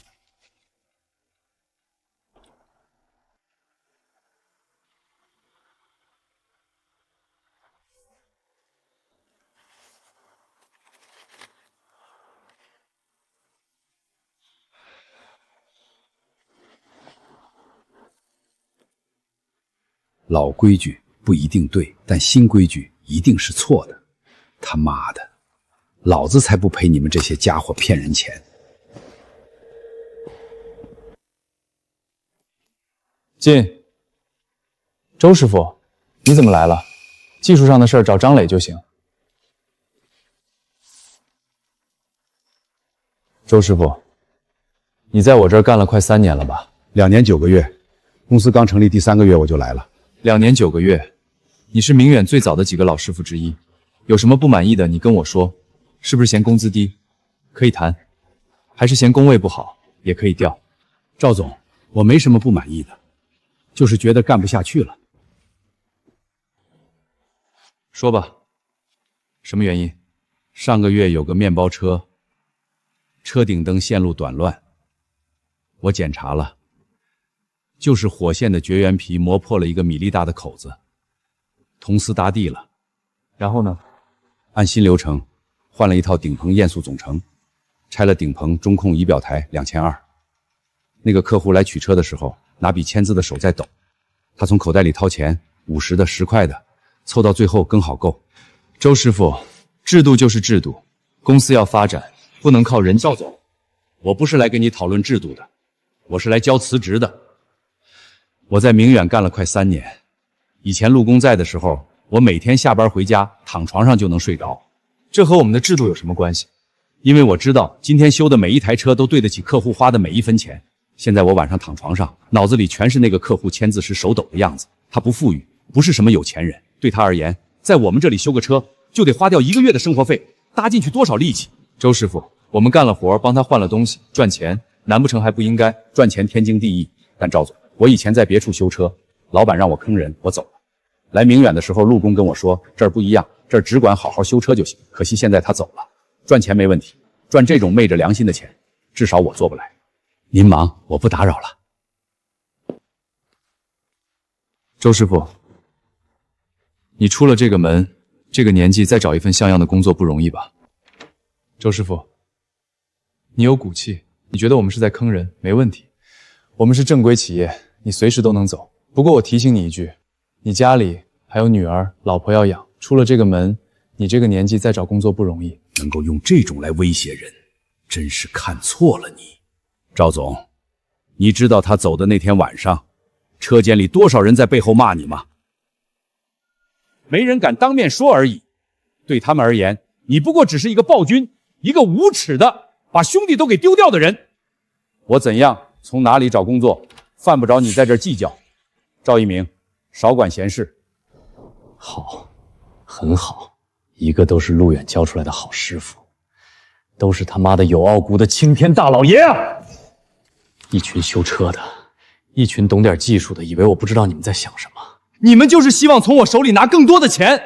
F: 老规矩不一定对，但新规矩一定是错的。他妈的，老子才不赔你们这些家伙骗人钱！
B: 进。周师傅，你怎么来了？技术上的事儿找张磊就行。周师傅，你在我这儿干了快3年了吧
F: ？2年9个月，公司刚成立第3个月我就来了。
B: 2年9个月，你是明远最早的几个老师傅之一，有什么不满意的你跟我说，是不是嫌工资低？可以谈，还是嫌工位不好也可以调。
F: 赵总，我没什么不满意的，就是觉得干不下去了。
B: 说吧，什么原因？
F: 上个月有个面包车，车顶灯线路短乱，我检查了，就是火线的绝缘皮磨破了一个米粒大的口子，铜丝搭地了。
B: 然后呢？
F: 按新流程，
D: 换了一套顶棚验速总成，拆了顶棚中控仪表台2200。那个客户来取车的时候，拿笔签字的手在抖，他从口袋里掏钱，50的、10块的，凑到最后刚好够。
B: 周师傅，制度就是制度，公司要发展，不能靠人。
D: 赵总，我不是来跟你讨论制度的，我是来交辞职的。我在明远干了快3年，以前陆工在的时候，我每天下班回家躺床上就能睡着。
B: 这和我们的制度有什么关系？
D: 因为我知道今天修的每一台车都对得起客户花的每一分钱。现在我晚上躺床上，脑子里全是那个客户签字时手抖的样子。他不富裕，不是什么有钱人，对他而言，在我们这里修个车就得花掉1个月的生活费，搭进去多少力气？
B: 周师傅，我们干了活，帮他换了东西，赚钱，难不成还不应该？
D: 赚钱天经地义，但赵总，我以前在别处修车，老板让我坑人，我走了。来明远的时候，陆工跟我说这儿不一样，这儿只管好好修车就行。可惜现在他走了，赚钱没问题，赚这种昧着良心的钱，至少我做不来。您忙，我不打扰了。
B: 周师傅，你出了这个门，这个年纪再找一份像样的工作不容易吧？周师傅，你有骨气，你觉得我们是在坑人，没问题。我们是正规企业，你随时都能走。不过我提醒你一句，你家里还有女儿、老婆要养，出了这个门，你这个年纪再找工作不容易。
D: 能够用这种来威胁人，真是看错了你。赵总，你知道他走的那天晚上，车间里多少人在背后骂你吗？没人敢当面说而已。对他们而言，你不过只是一个暴君，一个无耻的把兄弟都给丢掉的人。我怎样，从哪里找工作，犯不着你在这儿计较。赵一鸣，少管闲事。
K: 好，很好，一个都是陆远教出来的好师傅，都是他妈的有傲骨的青天大老爷啊！一群修车的，一群懂点技术的，以为我不知道你们在想什么。
B: 你们就是希望从我手里拿更多的钱。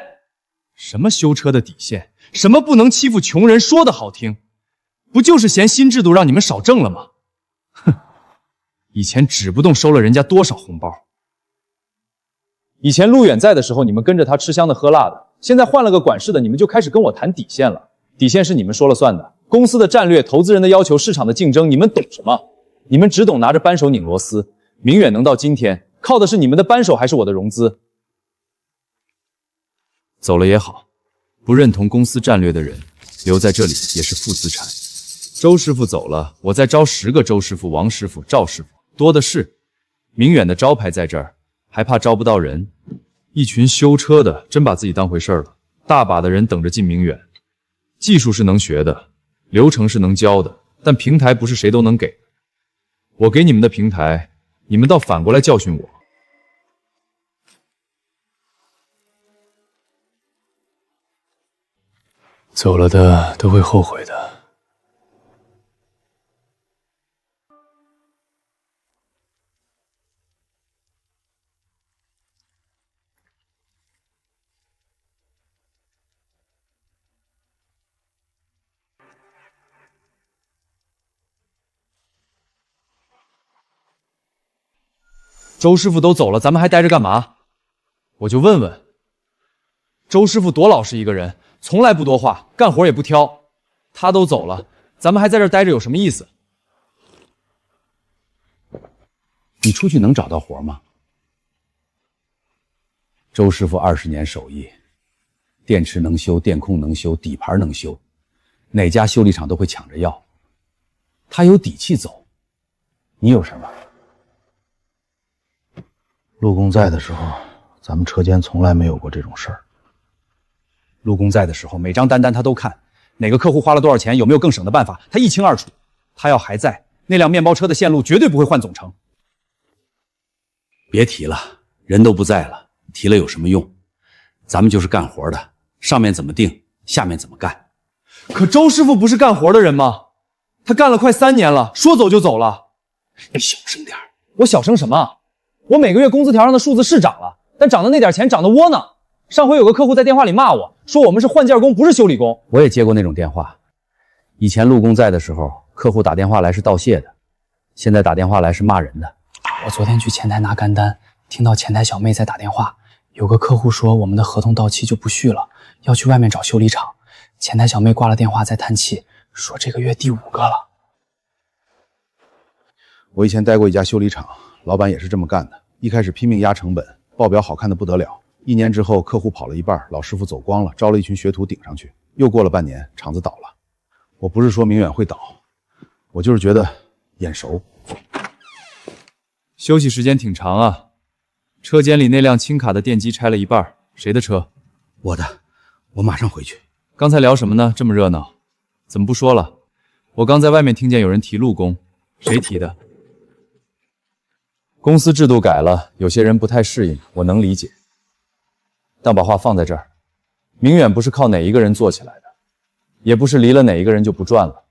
B: 什么修车的底线，什么不能欺负穷人，说的好听，不就是嫌新制度让你们少挣了吗？哼，以前指不动收了人家多少红包。以前陆远在的时候，你们跟着他吃香的喝辣的，现在换了个管事的，你们就开始跟我谈底线了。底线是你们说了算的，公司的战略、投资人的要求、市场的竞争，你们懂什么？你们只懂拿着扳手拧螺丝。明远能到今天，靠的是你们的扳手还是我的融资？走了也好，不认同公司战略的人留在这里也是负资产。周师傅走了，我再招10个周师傅、王师傅、赵师傅，多的是。明远的招牌在这儿，还怕招不到人？一群修车的真把自己当回事了，大把的人等着进明远。技术是能学的，流程是能教的，但平台不是谁都能给。我给你们的平台，你们倒反过来教训我。
K: 走了的都会后悔的。
B: 周师傅都走了，咱们还待着干嘛？我就问问，周师傅多老实一个人，从来不多话，干活也不挑。他都走了，咱们还在这待着有什么意思？
D: 你出去能找到活吗？周师傅20年手艺，电池能修，电控能修，底盘能修，哪家修理厂都会抢着要。他有底气走，你有什么？
L: 陆工在的时候，咱们车间从来没有过这种事儿。
A: 陆工在的时候，每张单他都看，哪个客户花了多少钱，有没有更省的办法，他一清二楚。他要还在，那辆面包车的线路绝对不会换总成。
D: 别提了，人都不在了，提了有什么用？咱们就是干活的，上面怎么定，下面怎么干。
B: 可周师傅不是干活的人吗？他干了快3年了，说走就走了。
D: 你小声点。
B: 我小声什么？我每个月工资条上的数字是涨了，但涨的那点钱涨得窝囊。上回有个客户在电话里骂我，说我们是换件工，不是修理工。
D: 我也接过那种电话。以前陆工在的时候，客户打电话来是道谢的，现在打电话来是骂人的。
K: 我昨天去前台拿干单，听到前台小妹在打电话，有个客户说我们的合同到期就不续了，要去外面找修理厂。
J: 前台小妹挂了电话在叹气，说这个月第5个了。
I: 我以前待过一家修理厂，老板也是这么干的。一开始拼命压成本，报表好看的不得了。1年之后，客户跑了一半，老师傅走光了，招了一群学徒顶上去。又过了半年，厂子倒了。我不是说明远会倒，我就是觉得眼熟。
A: 休息时间挺长啊。车间里那辆轻卡的电机拆了一半，谁的车？
M: 我的，我马上回去。
A: 刚才聊什么呢？这么热闹，怎么不说了？我刚在外面听见有人提陆工，谁提的？公司制度改了，有些人不太适应，我能理解。但把话放在这儿，明远不是靠哪一个人做起来的，也不是离了哪一个人就不转了。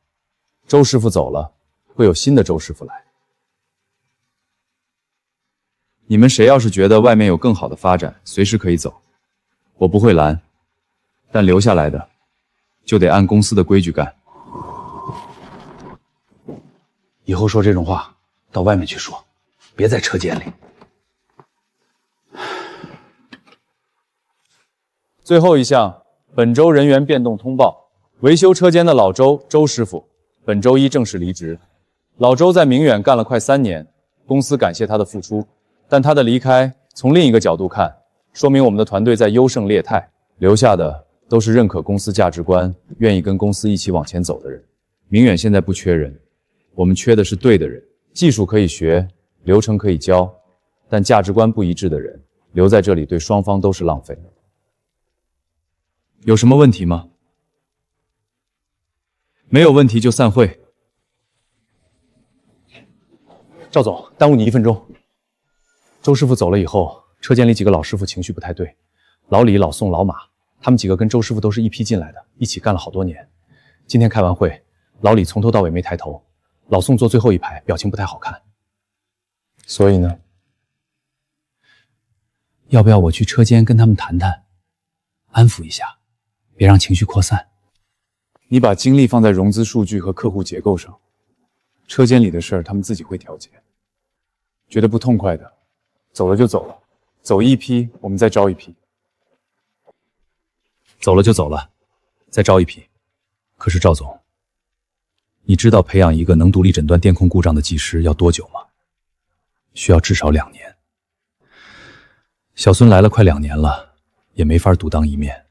A: 周师傅走了，会有新的周师傅来。你们谁要是觉得外面有更好的发展，随时可以走，我不会拦。但留下来的，就得按公司的规矩干。
M: 以后说这种话，到外面去说，别在车间里。
A: 最后一项，本周人员变动通报：维修车间的老周师傅，本周一正式离职。老周在明远干了快3年，公司感谢他的付出，但他的离开，从另一个角度看，说明我们的团队在优胜劣汰，留下的都是认可公司价值观、愿意跟公司一起往前走的人。明远现在不缺人，我们缺的是对的人。技术可以学，流程可以教，但价值观不一致的人留在这里对双方都是浪费。有什么问题吗？没有问题就散会。
K: 赵总，耽误你1分钟。周师傅走了以后，车间里几个老师傅情绪不太对，老李、老宋、老马，他们几个跟周师傅都是一批进来的，一起干了好多年。今天开完会，老李从头到尾没抬头，老宋坐最后一排，表情不太好看。
J: 所以呢，要不要我去车间跟他们谈谈，安抚一下，别让情绪扩散？
A: 你把精力放在融资数据和客户结构上，车间里的事儿他们自己会调节。觉得不痛快的，走了就走了，走一批我们再招一批。
B: 走了就走了，再招一批。可是赵总，你知道培养一个能独立诊断电控故障的技师要多久吗？需要至少2年。小孙来了快2年了，也没法独当一面。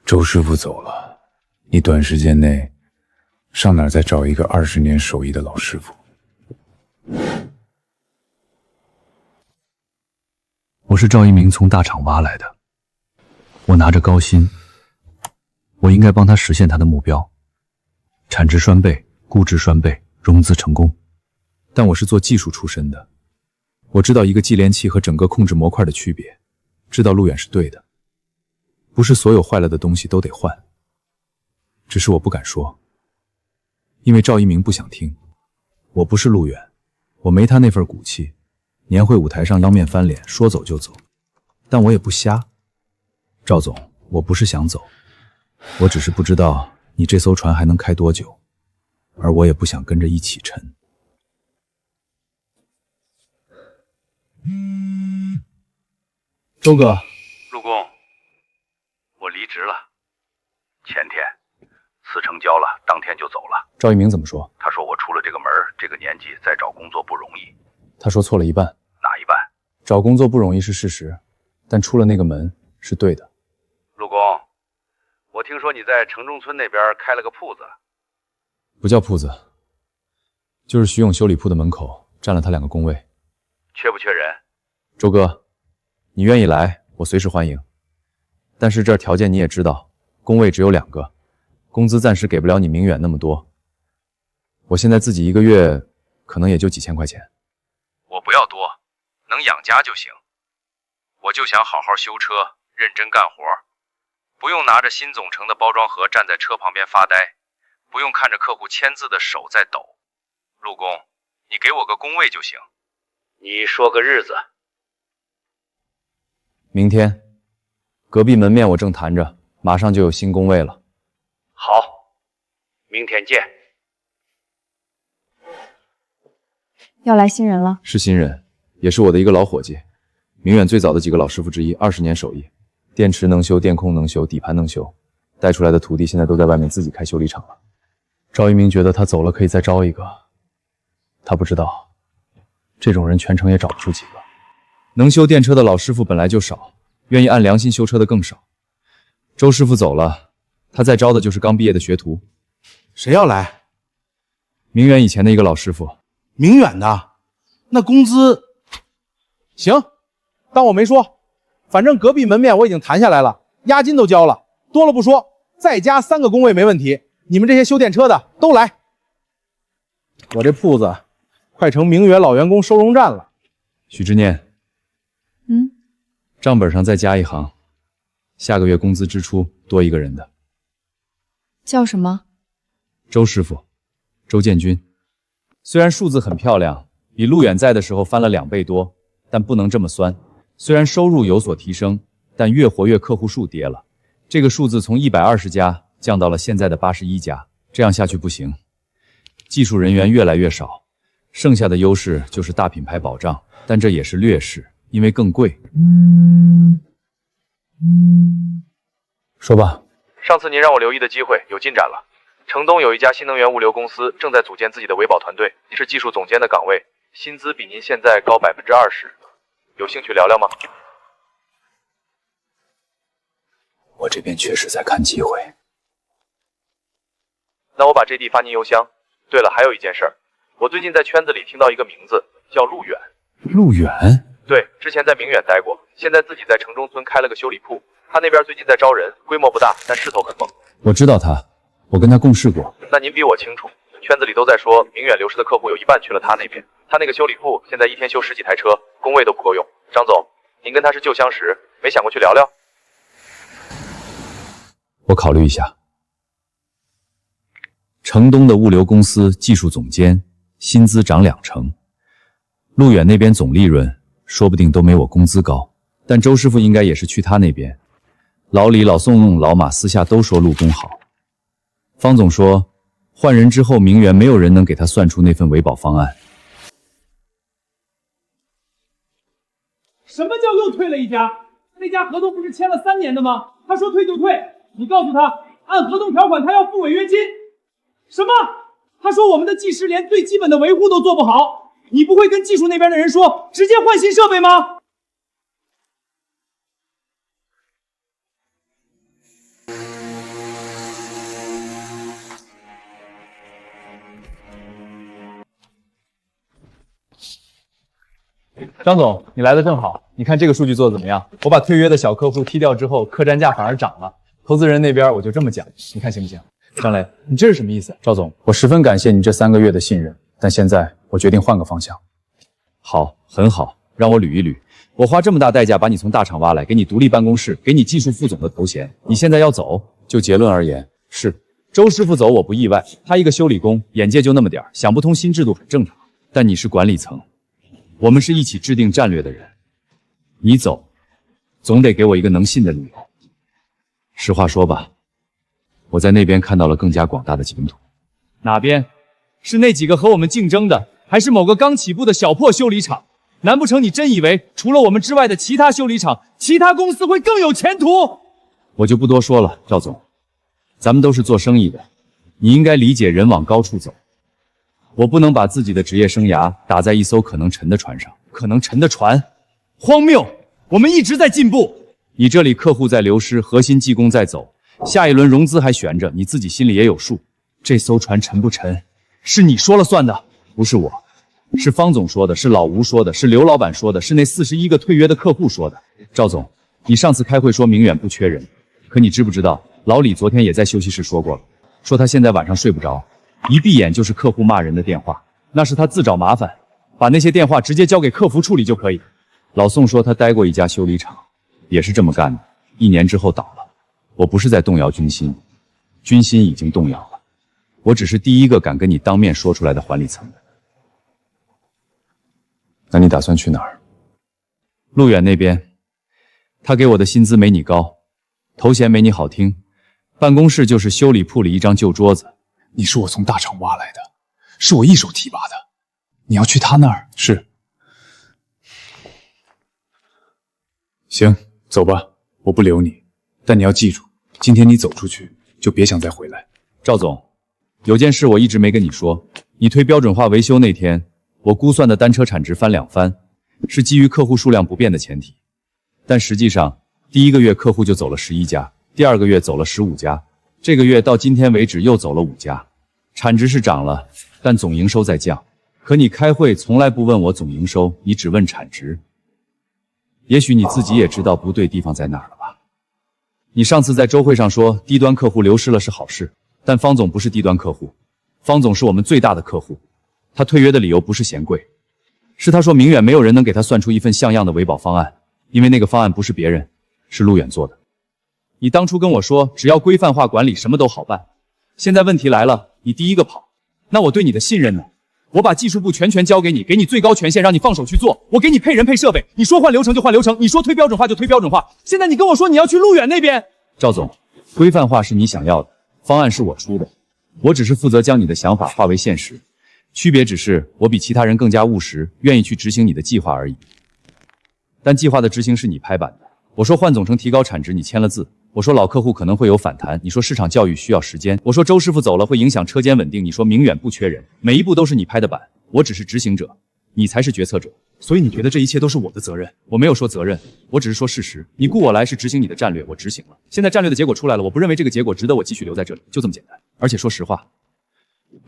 N: 周师傅走了，你短时间内上哪儿再找一个20年手艺的老师傅？
B: 我是赵一鸣从大厂挖来的，我拿着高薪，我应该帮他实现他的目标，产值双倍，估值双倍，融资成功。但我是做技术出身的，我知道一个继联器和整个控制模块的区别，知道路远是对的，不是所有坏了的东西都得换。只是我不敢说，因为赵一鸣不想听。我不是路远，我没他那份骨气，年会舞台上妖面翻脸，说走就走。但我也不瞎。赵总，我不是想走，我只是不知道你这艘船还能开多久，而我也不想跟着一起沉。
F: 周哥，
E: 陆工，我离职了，前天辞呈交了，当天就走了。
B: 赵一鸣怎么说？
E: 他说我出了这个门，这个年纪再找工作不容易。
B: 他说错了一半。
E: 哪一半？
B: 找工作不容易是事实，但出了那个门是对的。
E: 陆工，我听说你在城中村那边开了个铺子。
B: 不叫铺子，就是徐勇修理铺的门口占了他2个工位。
E: 缺不缺人？
B: 周哥，你愿意来，我随时欢迎。但是这儿条件你也知道，工位只有2个，工资暂时给不了你明远那么多。我现在自己1个月可能也就几千块钱。
E: 我不要多，能养家就行。我就想好好修车，认真干活，不用拿着新总成的包装盒站在车旁边发呆，不用看着客户签字的手在抖。陆工，你给我个工位就行。你说个日子。
A: 明天，隔壁门面我正谈着，马上就有新工位了。
E: 好，明天见。
G: 要来新人了？
A: 是新人，也是我的一个老伙计，明远最早的几个老师傅之一，20年手艺，电池能修，电控能修，底盘能修，
B: 带出来的徒弟现在都在外面自己开修理厂了。赵一鸣觉得他走了可以再招一个，他不知道，这种人全城也找不出几个。
A: 能修电车的老师傅本来就少，愿意按良心修车的更少。周师傅走了，他再招的就是刚毕业的学徒。
F: 谁要来？
A: 明远以前的一个老师傅。
F: 明远的？那工资……行，当我没说。反正隔壁门面我已经谈下来了，押金都交了，多了不说，再加3个工位没问题。你们这些修电车的都来。我这铺子快成明远老员工收容站了。
A: 许之念，账本上再加一行，下个月工资支出多一个人的。
G: 叫什么？
A: 周师傅，周建军。虽然数字很漂亮，比陆远在的时候翻了2倍多，但不能这么酸。虽然收入有所提升，但月活跃客户数跌了，这个数字从120家降到了现在的81家，这样下去不行。技术人员越来越少，剩下的优势就是大品牌保障，但这也是劣势，因为更贵。
B: 说吧。
E: 上次您让我留意的机会有进展了。城东有一家新能源物流公司正在组建自己的维保团队，是技术总监的岗位，薪资比您现在高20%，有兴趣聊聊吗？
J: 我这边确实在看机会。
E: 那我把这地发您邮箱。对了，还有一件事儿，我最近在圈子里听到一个名字，叫陆远。
A: 陆远？
E: 对，之前在明远待过，现在自己在城中村开了个修理铺。他那边最近在招人，规模不大，但势头很猛。
A: 我知道他，我跟他共事过。
E: 那您比我清楚，圈子里都在说明远流失的客户有一半去了他那边。他那个修理铺现在一天修10几台车，工位都不够用。张总，您跟他是旧相识，没想过去聊聊？
A: 我考虑一下。城东的物流公司技术总监，薪资涨2成。陆远那边总利润说不定都没我工资高，但周师傅应该也是去他那边。老李、老宋、老马私下都说陆工好。方总说，换人之后明远没有人能给他算出那份维保方案。
O: 什么叫又退了一家？那家合同不是签了3年的吗？他说退就退，你告诉他，按合同条款他要付违约金。什么？他说我们的技师连最基本的维护都做不好，你不会跟技术那边的人说直接换新设备吗？
A: 张总，你来的正好，你看这个数据做的怎么样？我把退约的小客户踢掉之后，客单价反而涨了。投资人那边我就这么讲，你看行不行？张雷，你这是什么意思？
B: 赵总，我十分感谢你这3个月的信任，但现在我决定换个方向。
A: 好，很好，让我捋一捋。我花这么大代价把你从大厂挖来，给你独立办公室，给你技术副总的头衔，你现在要走？就结论而言，是周师傅走我不意外，他一个修理工，眼界就那么点，想不通新制度很正常。但你是管理层，我们是一起制定战略的人，你走，总得给我一个能信的理由。实话说吧，我在那边看到了更加广大的前途。哪边？是那几个和我们竞争的，还是某个刚起步的小破修理厂？难不成你真以为除了我们之外的其他修理厂、其他公司会更有前途？我就不多说了，赵总，咱们都是做生意的，你应该理解人往高处走。我不能把自己的职业生涯打在一艘可能沉的船上。可能沉的船，荒谬！我们一直在进步。你这里客户在流失，核心技工在走，下一轮融资还悬着，你自己心里也有数。这艘船沉不沉，是你说了算的，不是我。是方总说的，是老吴说的，是刘老板说的，是那41个退约的客户说的。赵总，你上次开会说明远不缺人，可你知不知道，老李昨天也在休息室说过了，说他现在晚上睡不着，一闭眼就是客户骂人的电话，那是他自找麻烦，把那些电话直接交给客服处理就可以。老宋说他待过一家修理厂，也是这么干的，1年之后倒了。我不是在动摇军心，军心已经动摇了，我只是第一个敢跟你当面说出来的管理层。
B: 那你打算去哪儿？
A: 陆远那边，他给我的薪资没你高，头衔没你好听，办公室就是修理铺里一张旧桌子。
J: 你是我从大厂挖来的，是我一手提拔的，你要去他那儿？
B: 是。行，走吧，我不留你，但你要记住，
N: 今天你走出去，就别想再回来。
A: 赵总，有件事我一直没跟你说，你推标准化维修那天，我估算的单车产值翻2番，是基于客户数量不变的前提。但实际上，第1个月客户就走了11家，第2个月走了15家，这个月到今天为止又走了5家，产值是涨了，但总营收在降。可你开会从来不问我总营收，你只问产值。也许你自己也知道不对地方在哪儿了吧？你上次在周会上说低端客户流失了是好事，但方总不是低端客户，方总是我们最大的客户。他退约的理由不是嫌贵，是他说明远没有人能给他算出一份像样的维保方案，因为那个方案不是别人，是路远做的。你当初跟我说只要规范化管理什么都好办，现在问题来了，你第一个跑，那我对你的信任呢？我把技术部全权交给你，给你最高权限让你放手去做，我给你配人配设备，你说换流程就换流程，你说推标准化就推标准化，现在你跟我说你要去路远那边。赵总，规范化是你想要的，方案是我出的，我只是负责将你的想法化为现实，区别只是我比其他人更加务实，愿意去执行你的计划而已。但计划的执行是你拍板的，我说换总成提高产值，你签了字，我说老客户可能会有反弹，你说市场教育需要时间，我说周师傅走了会影响车间稳定，你说明远不缺人，每一步都是你拍的板，我只是执行者，你才是决策者。所以你觉得这一切都是我的责任？我没有说责任，我只是说事实。你雇我来是执行你的战略，我执行了，现在战略的结果出来了，我不认为这个结果值得我继续留在这里，就这么简单。而且说实话，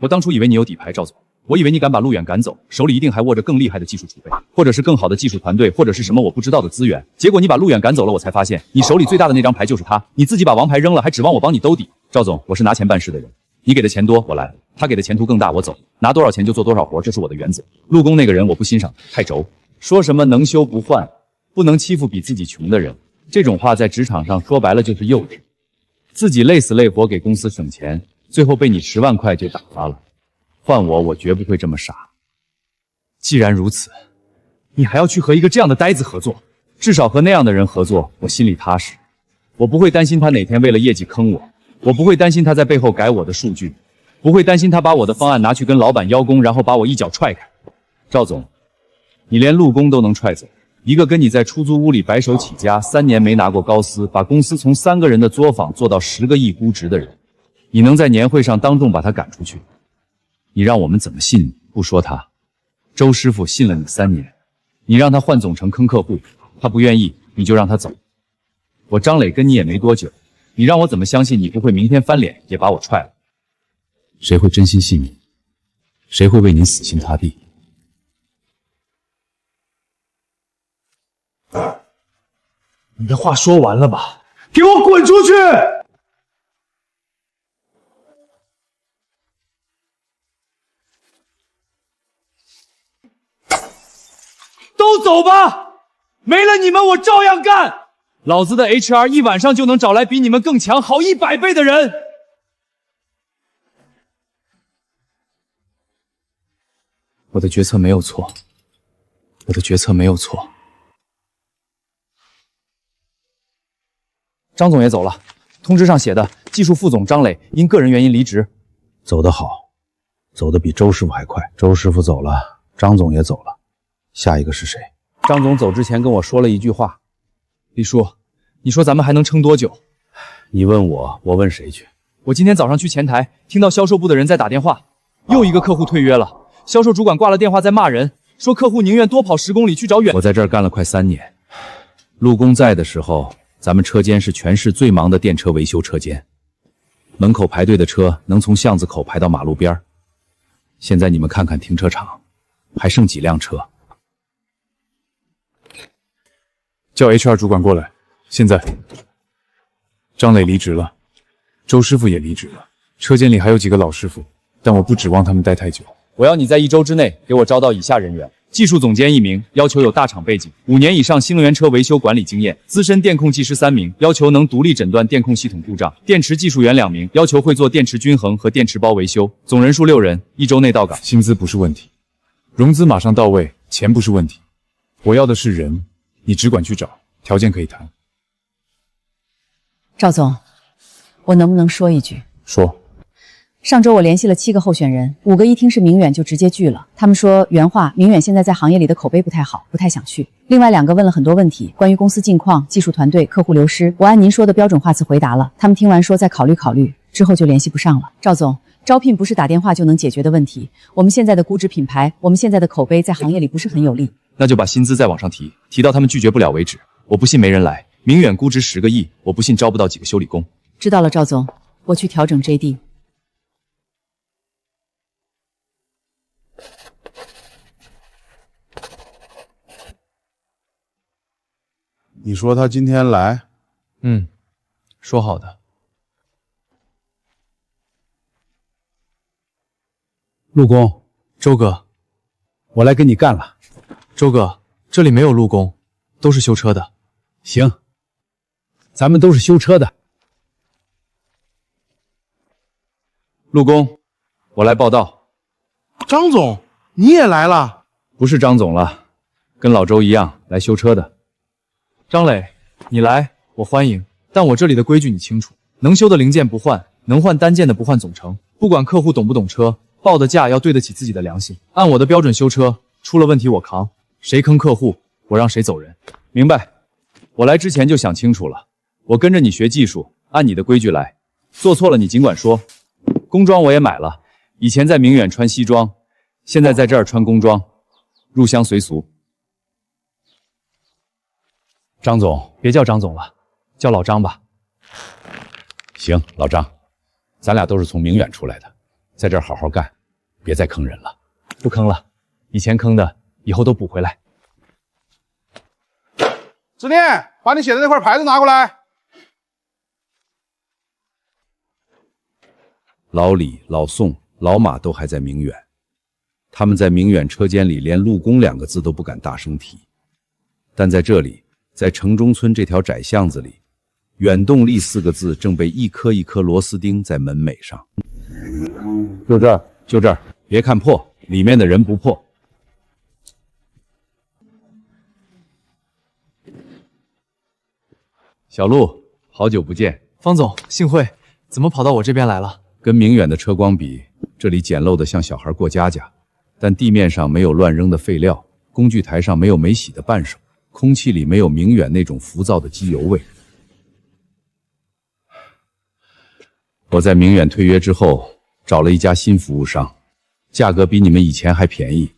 A: 我当初以为你有底牌，赵总，我以为你敢把路远赶走，手里一定还握着更厉害的技术储备，或者是更好的技术团队，或者是什么我不知道的资源。结果你把路远赶走了，我才发现你手里最大的那张牌就是他，你自己把王牌扔了，还指望我帮你兜底。赵总，我是拿钱办事的人，你给的钱多我来，他给的前途更大我走，拿多少钱就做多少活，这是我的原则。陆工那个人我不欣赏，太轴，说什么能修不换，不能欺负比自己穷的人，这种话在职场上说白了就是幼稚。自己累死累活给公司省钱，最后被你10万块就打发了。换我绝不会这么傻。既然如此，你还要去和一个这样的呆子合作，至少和那样的人合作，我心里踏实。我不会担心他哪天为了业绩坑我，我不会担心他在背后改我的数据，不会担心他把我的方案拿去跟老板邀功，然后把我一脚踹开。赵总，你连陆工都能踹走，一个跟你在出租屋里白手起家3年没拿过高丝，把公司从3个人的作坊做到10个亿估值的人，你能在年会上当众把他赶出去？你让我们怎么信你？不说他，周师傅信了你3年，你让他换总成坑客户，他不愿意，你就让他走。我张磊跟你也没多久，你让我怎么相信你不会明天翻脸也把我踹了？谁会真心信你？谁会为您死心塌地？
O: 你的话说完了吧？给我滚出去！都走吧，没了你们我照样干。老子的 HR 一晚上就能找来比你们更强好100倍的人。
B: 我的决策没有错，我的决策没有错。
A: 张总也走了，通知上写的技术副总张磊因个人原因离职。
L: 走得好，走得比周师傅还快。周师傅走了，张总也走了，下一个是谁？
A: 张总走之前跟我说了一句话，李叔，你说咱们还能撑多久？
L: 你问我，我问谁去？
A: 我今天早上去前台，听到销售部的人在打电话，又一个客户退约了。销售主管挂了电话在骂人，说客户宁愿多跑10公里去找远。
D: 我在这儿干了快3年，陆工在的时候，咱们车间是全市最忙的电车维修车间，门口排队的车能从巷子口排到马路边。现在你们看看停车场，还剩几辆车？
N: 叫 HR 主管过来。现在，张磊离职了，周师傅也离职了，车间里还有几个老师傅，但我不指望他们待太久。
A: 我要你在1周之内给我招到以下人员：技术总监1名，要求有大厂背景，5年以上新能源车维修管理经验；资深电控技师3名，要求能独立诊断电控系统故障；电池技术员2名，要求会做电池均衡和电池包维修。总人数6人，1周内到岗。
N: 薪资不是问题，融资马上到位，钱不是问题。我要的是人，你只管去找，条件可以谈。
P: 赵总，我能不能说一句？
N: 说。
H: 上周我联系了7个候选人，5个一听是明远就直接拒了。他们说原话，明远现在在行业里的口碑不太好，不太想去。另外2个问了很多问题，关于公司近况、技术团队、客户流失，我按您说的标准话词回答了。他们听完说再考虑考虑，之后就联系不上了。赵总，招聘不是打电话就能解决的问题。我们现在的估值品牌，我们现在的口碑在行业里不是很有利。
B: 那就把薪资再往上提，提到他们拒绝不了为止。我不信没人来。明远估值10个亿，我不信招不到几个修理工。
H: 知道了，赵总，我去调整 JD。
I: 你说他今天来？
B: 说好的。
F: 陆工，
B: 周哥，
F: 我来跟你干了。
B: 周哥，这里没有陆工，都是修车的。
F: 行，咱们都是修车的。
B: 陆工，我来报道。
F: 张总，你也来了？
B: 不是张总了，跟老周一样来修车的。张磊，你来，我欢迎。但我这里的规矩你清楚，能修的零件不换，能换单件的不换总成。不管客户懂不懂车，报的价要对得起自己的良心。按我的标准修车，出了问题我扛，谁坑客户，我让谁走人。明白？我来之前就想清楚了，我跟着你学技术，按你的规矩来。做错了你尽管说。工装我也买了，以前在明远穿西装，现在在这儿穿工装，入乡随俗。
F: 张总，
B: 别叫张总了，叫老张吧。
D: 行，老张，咱俩都是从明远出来的，在这儿好好干，别再坑人了。
B: 不坑了，以前坑的，以后都补回来。
F: 执念，把你写的那块牌子拿过来。
D: 老李、老宋、老马都还在明远，他们在明远车间里连陆工2个字都不敢大声提，但在这里，在城中村这条窄巷子里，远动力4个字正被一颗一颗螺丝钉在门楣上。就这儿，就这儿，别看破，里面的人不破。小陆，好久不见。
B: 方总，幸会，怎么跑到我这边来了？
D: 跟明远的车光比，这里简陋的像小孩过家家，但地面上没有乱扔的废料，工具台上没有没洗的扳手，空气里没有明远那种浮躁的机油味。我在明远退约之后，找了一家新服务商，价格比你们以前还便宜，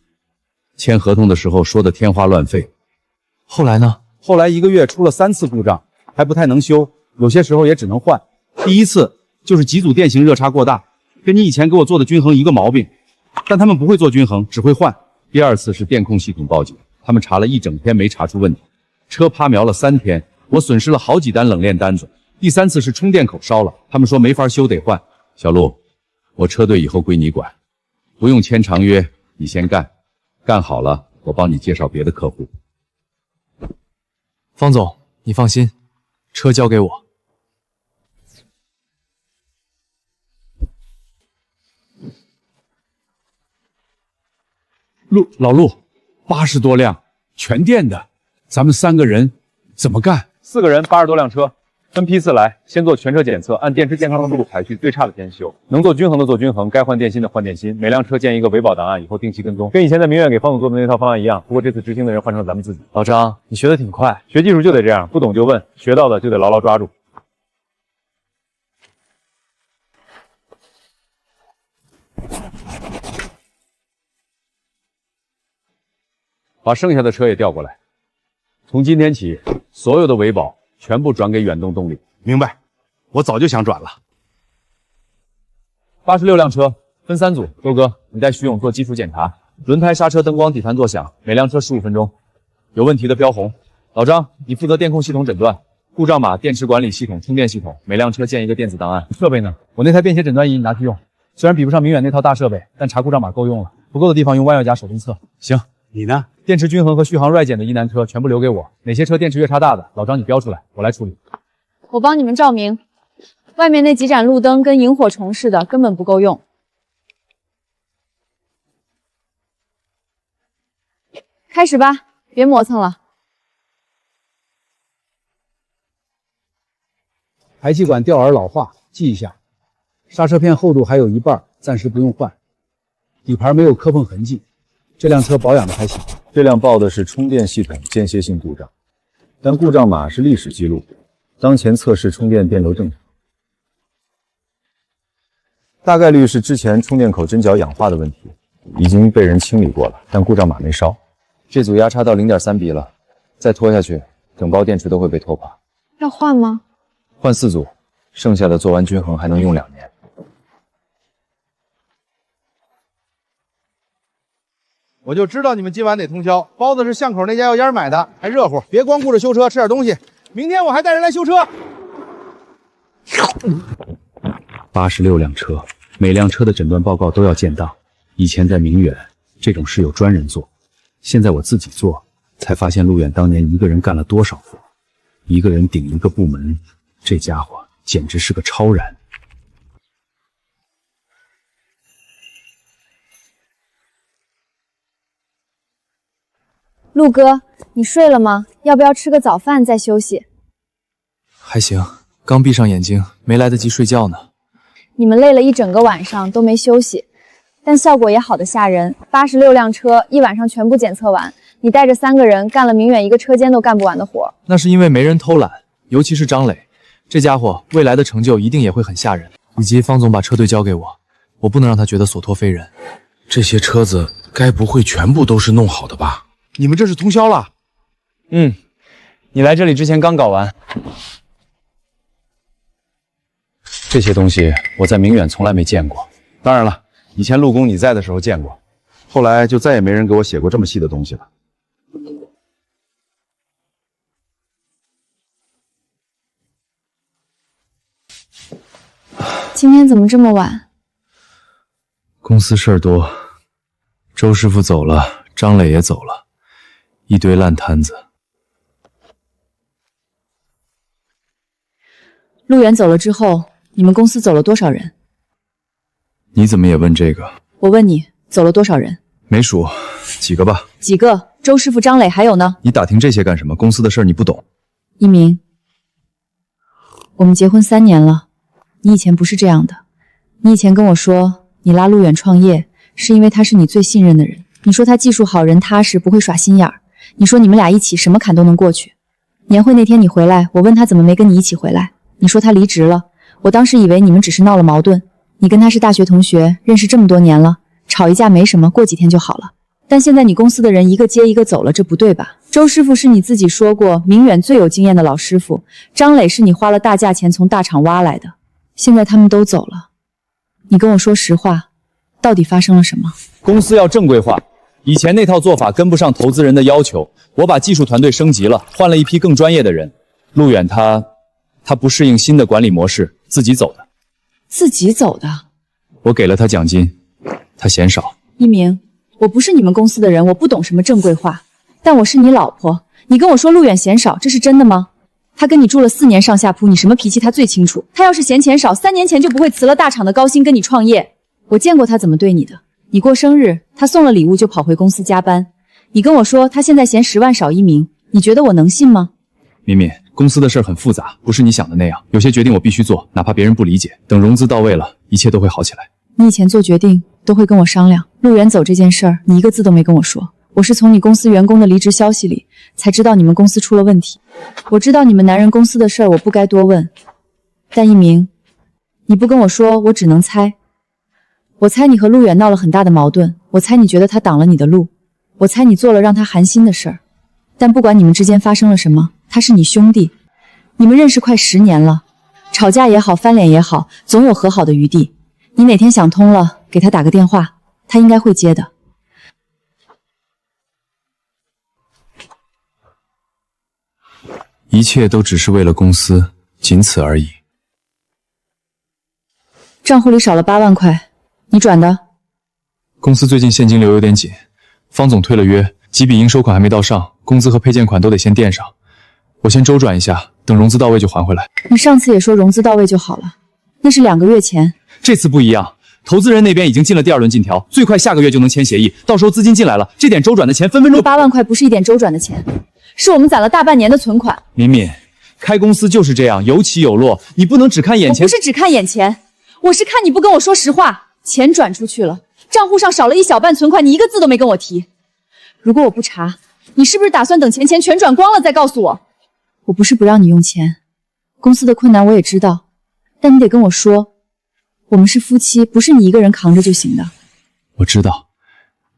D: 签合同的时候说的天花乱坠。
B: 后来呢？
F: 后来1个月出了3次故障，还不太能修，有些时候也只能换。第一次就是几组电型热差过大，跟你以前给我做的均衡一个毛病，但他们不会做均衡，只会换。
D: 第2次是电控系统报警，他们查了一整天没查出问题，车趴苗了3天，我损失了好几单冷链单子。第3次是充电口烧了，他们说没法修得换。小陆，我车队以后归你管，不用签长约，你先干，干好了我帮你介绍别的客户。
B: 方总，你放心，车交给我。
F: 老陆，80多辆，全电的，咱们3个人怎么干
N: ？4个人80多辆车，分批次来，先做全车检测，按电池健康程度排序，最差的先修，能做均衡的做均衡，该换电芯的换电芯。每辆车建一个维保档案，以后定期跟踪，跟以前在明远给方总做的那套方案一样。不过这次执行的人换成了咱们自己。
B: 老张，你学得挺快，
N: 学技术就得这样，不懂就问，学到的就得牢牢抓住。
D: 把剩下的车也调过来，从今天起，所有的维保全部转给远动动力。
F: 明白，我早就想转了。
B: 86辆车，分3组。周哥，你带徐勇做基础检查，轮胎、刹车、灯光、底盘作响，每辆车15分钟，有问题的标红。老张，你负责电控系统诊断，故障码、电池管理系统、充电系统，每辆车建一个电子档案。设备呢？我那台便携诊断仪你拿去用，虽然比不上明远那套大设备，但查故障码够用了。不够的地方用弯腰夹手动测。行，
F: 你呢？
B: 电池均衡和续航 right 检的疑难车全部留给我，哪些车电池越差大的，老张你标出来，我来处理。
G: 我帮你们照明，外面那几盏路灯跟萤火虫似的，根本不够用。开始吧，别磨蹭了。
F: 排气管吊耳老化，记一下。刹车片厚度还有一半，暂时不用换。底盘没有磕碰痕迹，这辆车保养的还行。
N: 这辆报的是充电系统间歇性故障，但故障码是历史记录，当前测试充电电流正常。大概率是之前充电口针脚氧化的问题，已经被人清理过了，但故障码没烧。
B: 这组压差到 0.3 比了，再拖下去，整包电池都会被拖垮。
G: 要换吗？
B: 换4组，剩下的做完均衡还能用2年。
I: 我就知道你们今晚得通宵。包子是巷口那家药烟买的，还热乎，别光顾着修车，吃点东西。明天我还带人来修车。
J: 86辆车，每辆车的诊断报告都要建档。以前在明远，这种事有专人做，现在我自己做，才发现陆远当年一个人干了多少活，一个人顶一个部门，这家伙简直是个超然。
G: 陆哥，你睡了吗？要不要吃个早饭再休息？
B: 还行，刚闭上眼睛，没来得及睡觉呢。
G: 你们累了一整个晚上都没休息，但效果也好得吓人。86辆车，一晚上全部检测完，你带着3个人干了明远一个车间都干不完的活。
B: 那是因为没人偷懒，尤其是张磊，这家伙未来的成就一定也会很吓人。以及方总把车队交给我，我不能让他觉得所托非人。
P: 这些车子该不会全部都是弄好的吧？
I: 你们这是通宵了？
B: 你来这里之前刚搞完。
J: 这些东西我在明远从来没见过。
I: 当然了，以前陆工你在的时候见过，后来就再也没人给我写过这么细的东西了。
G: 今天怎么这么晚？
B: 公司事儿多，周师傅走了，张磊也走了，一堆烂摊子。
H: 陆远走了之后，你们公司走了多少人？
B: 你怎么也问这个？
H: 我问你，走了多少人？
B: 没数，几个吧。
H: 几个？周师傅、张磊还有呢？
B: 你打听这些干什么？公司的事儿你不懂。
H: 一鸣，我们结婚3年了，你以前不是这样的。你以前跟我说，你拉陆远创业是因为他是你最信任的人。你说他技术好，人踏实，不会耍心眼儿。你说你们俩一起什么坎都能过去。年会那天你回来，我问他怎么没跟你一起回来，你说他离职了。我当时以为你们只是闹了矛盾，你跟他是大学同学，认识这么多年了，吵一架没什么，过几天就好了。但现在你公司的人一个接一个走了，这不对吧？周师傅是你自己说过明远最有经验的老师傅，张磊是你花了大价钱从大厂挖来的，现在他们都走了，你跟我说实话，到底发生了什么？
A: 公司要正规化，以前那套做法跟不上投资人的要求，我把技术团队升级了，换了一批更专业的人。陆远他不适应新的管理模式，自己走的。
H: 自己走的？
B: 我给了他奖金，他嫌少。
H: 一鸣，我不是你们公司的人，我不懂什么正规化，但我是你老婆，你跟我说陆远嫌少，这是真的吗？他跟你住了4年上下铺，你什么脾气他最清楚。他要是嫌钱少，3年前就不会辞了大厂的高薪跟你创业。我见过他怎么对你的。你过生日，他送了礼物就跑回公司加班。你跟我说他现在嫌10万少一鸣，你觉得我能信吗？
B: 敏敏，公司的事很复杂，不是你想的那样。有些决定我必须做，哪怕别人不理解。等融资到位了，一切都会好起来。
H: 你以前做决定都会跟我商量。陆远走这件事儿，你一个字都没跟我说。我是从你公司员工的离职消息里才知道你们公司出了问题。我知道你们男人公司的事儿，我不该多问。但一鸣，你不跟我说，我只能猜。我猜你和陆远闹了很大的矛盾，我猜你觉得他挡了你的路，我猜你做了让他寒心的事儿。但不管你们之间发生了什么，他是你兄弟，你们认识快10年了，吵架也好，翻脸也好，总有和好的余地。你哪天想通了，给他打个电话，他应该会接的。
B: 一切都只是为了公司，仅此而已。
H: 账户里少了8万块，你转的？
B: 公司最近现金流有点紧，方总退了约，几笔应收款还没到上，工资和配件款都得先垫上。我先周转一下，等融资到位就还回来。
H: 你上次也说融资到位就好了，那是2个月前。
A: 这次不一样，投资人那边已经进了第2轮进条，最快下个月就能签协议，到时候资金进来了，这点周转的钱分分钟。
H: 8万块不是一点周转的钱，是我们攒了大半年的存款。
A: 敏敏，开公司就是这样，有起有落，你不能只看眼前。
H: 我不是只看眼前，我是看你不跟我说实话，钱转出去了，账户上少了一小半存款，你一个字都没跟我提。如果我不查，你是不是打算等钱全转光了再告诉我？我不是不让你用钱，公司的困难我也知道，但你得跟我说，我们是夫妻，不是你一个人扛着就行的。
B: 我知道，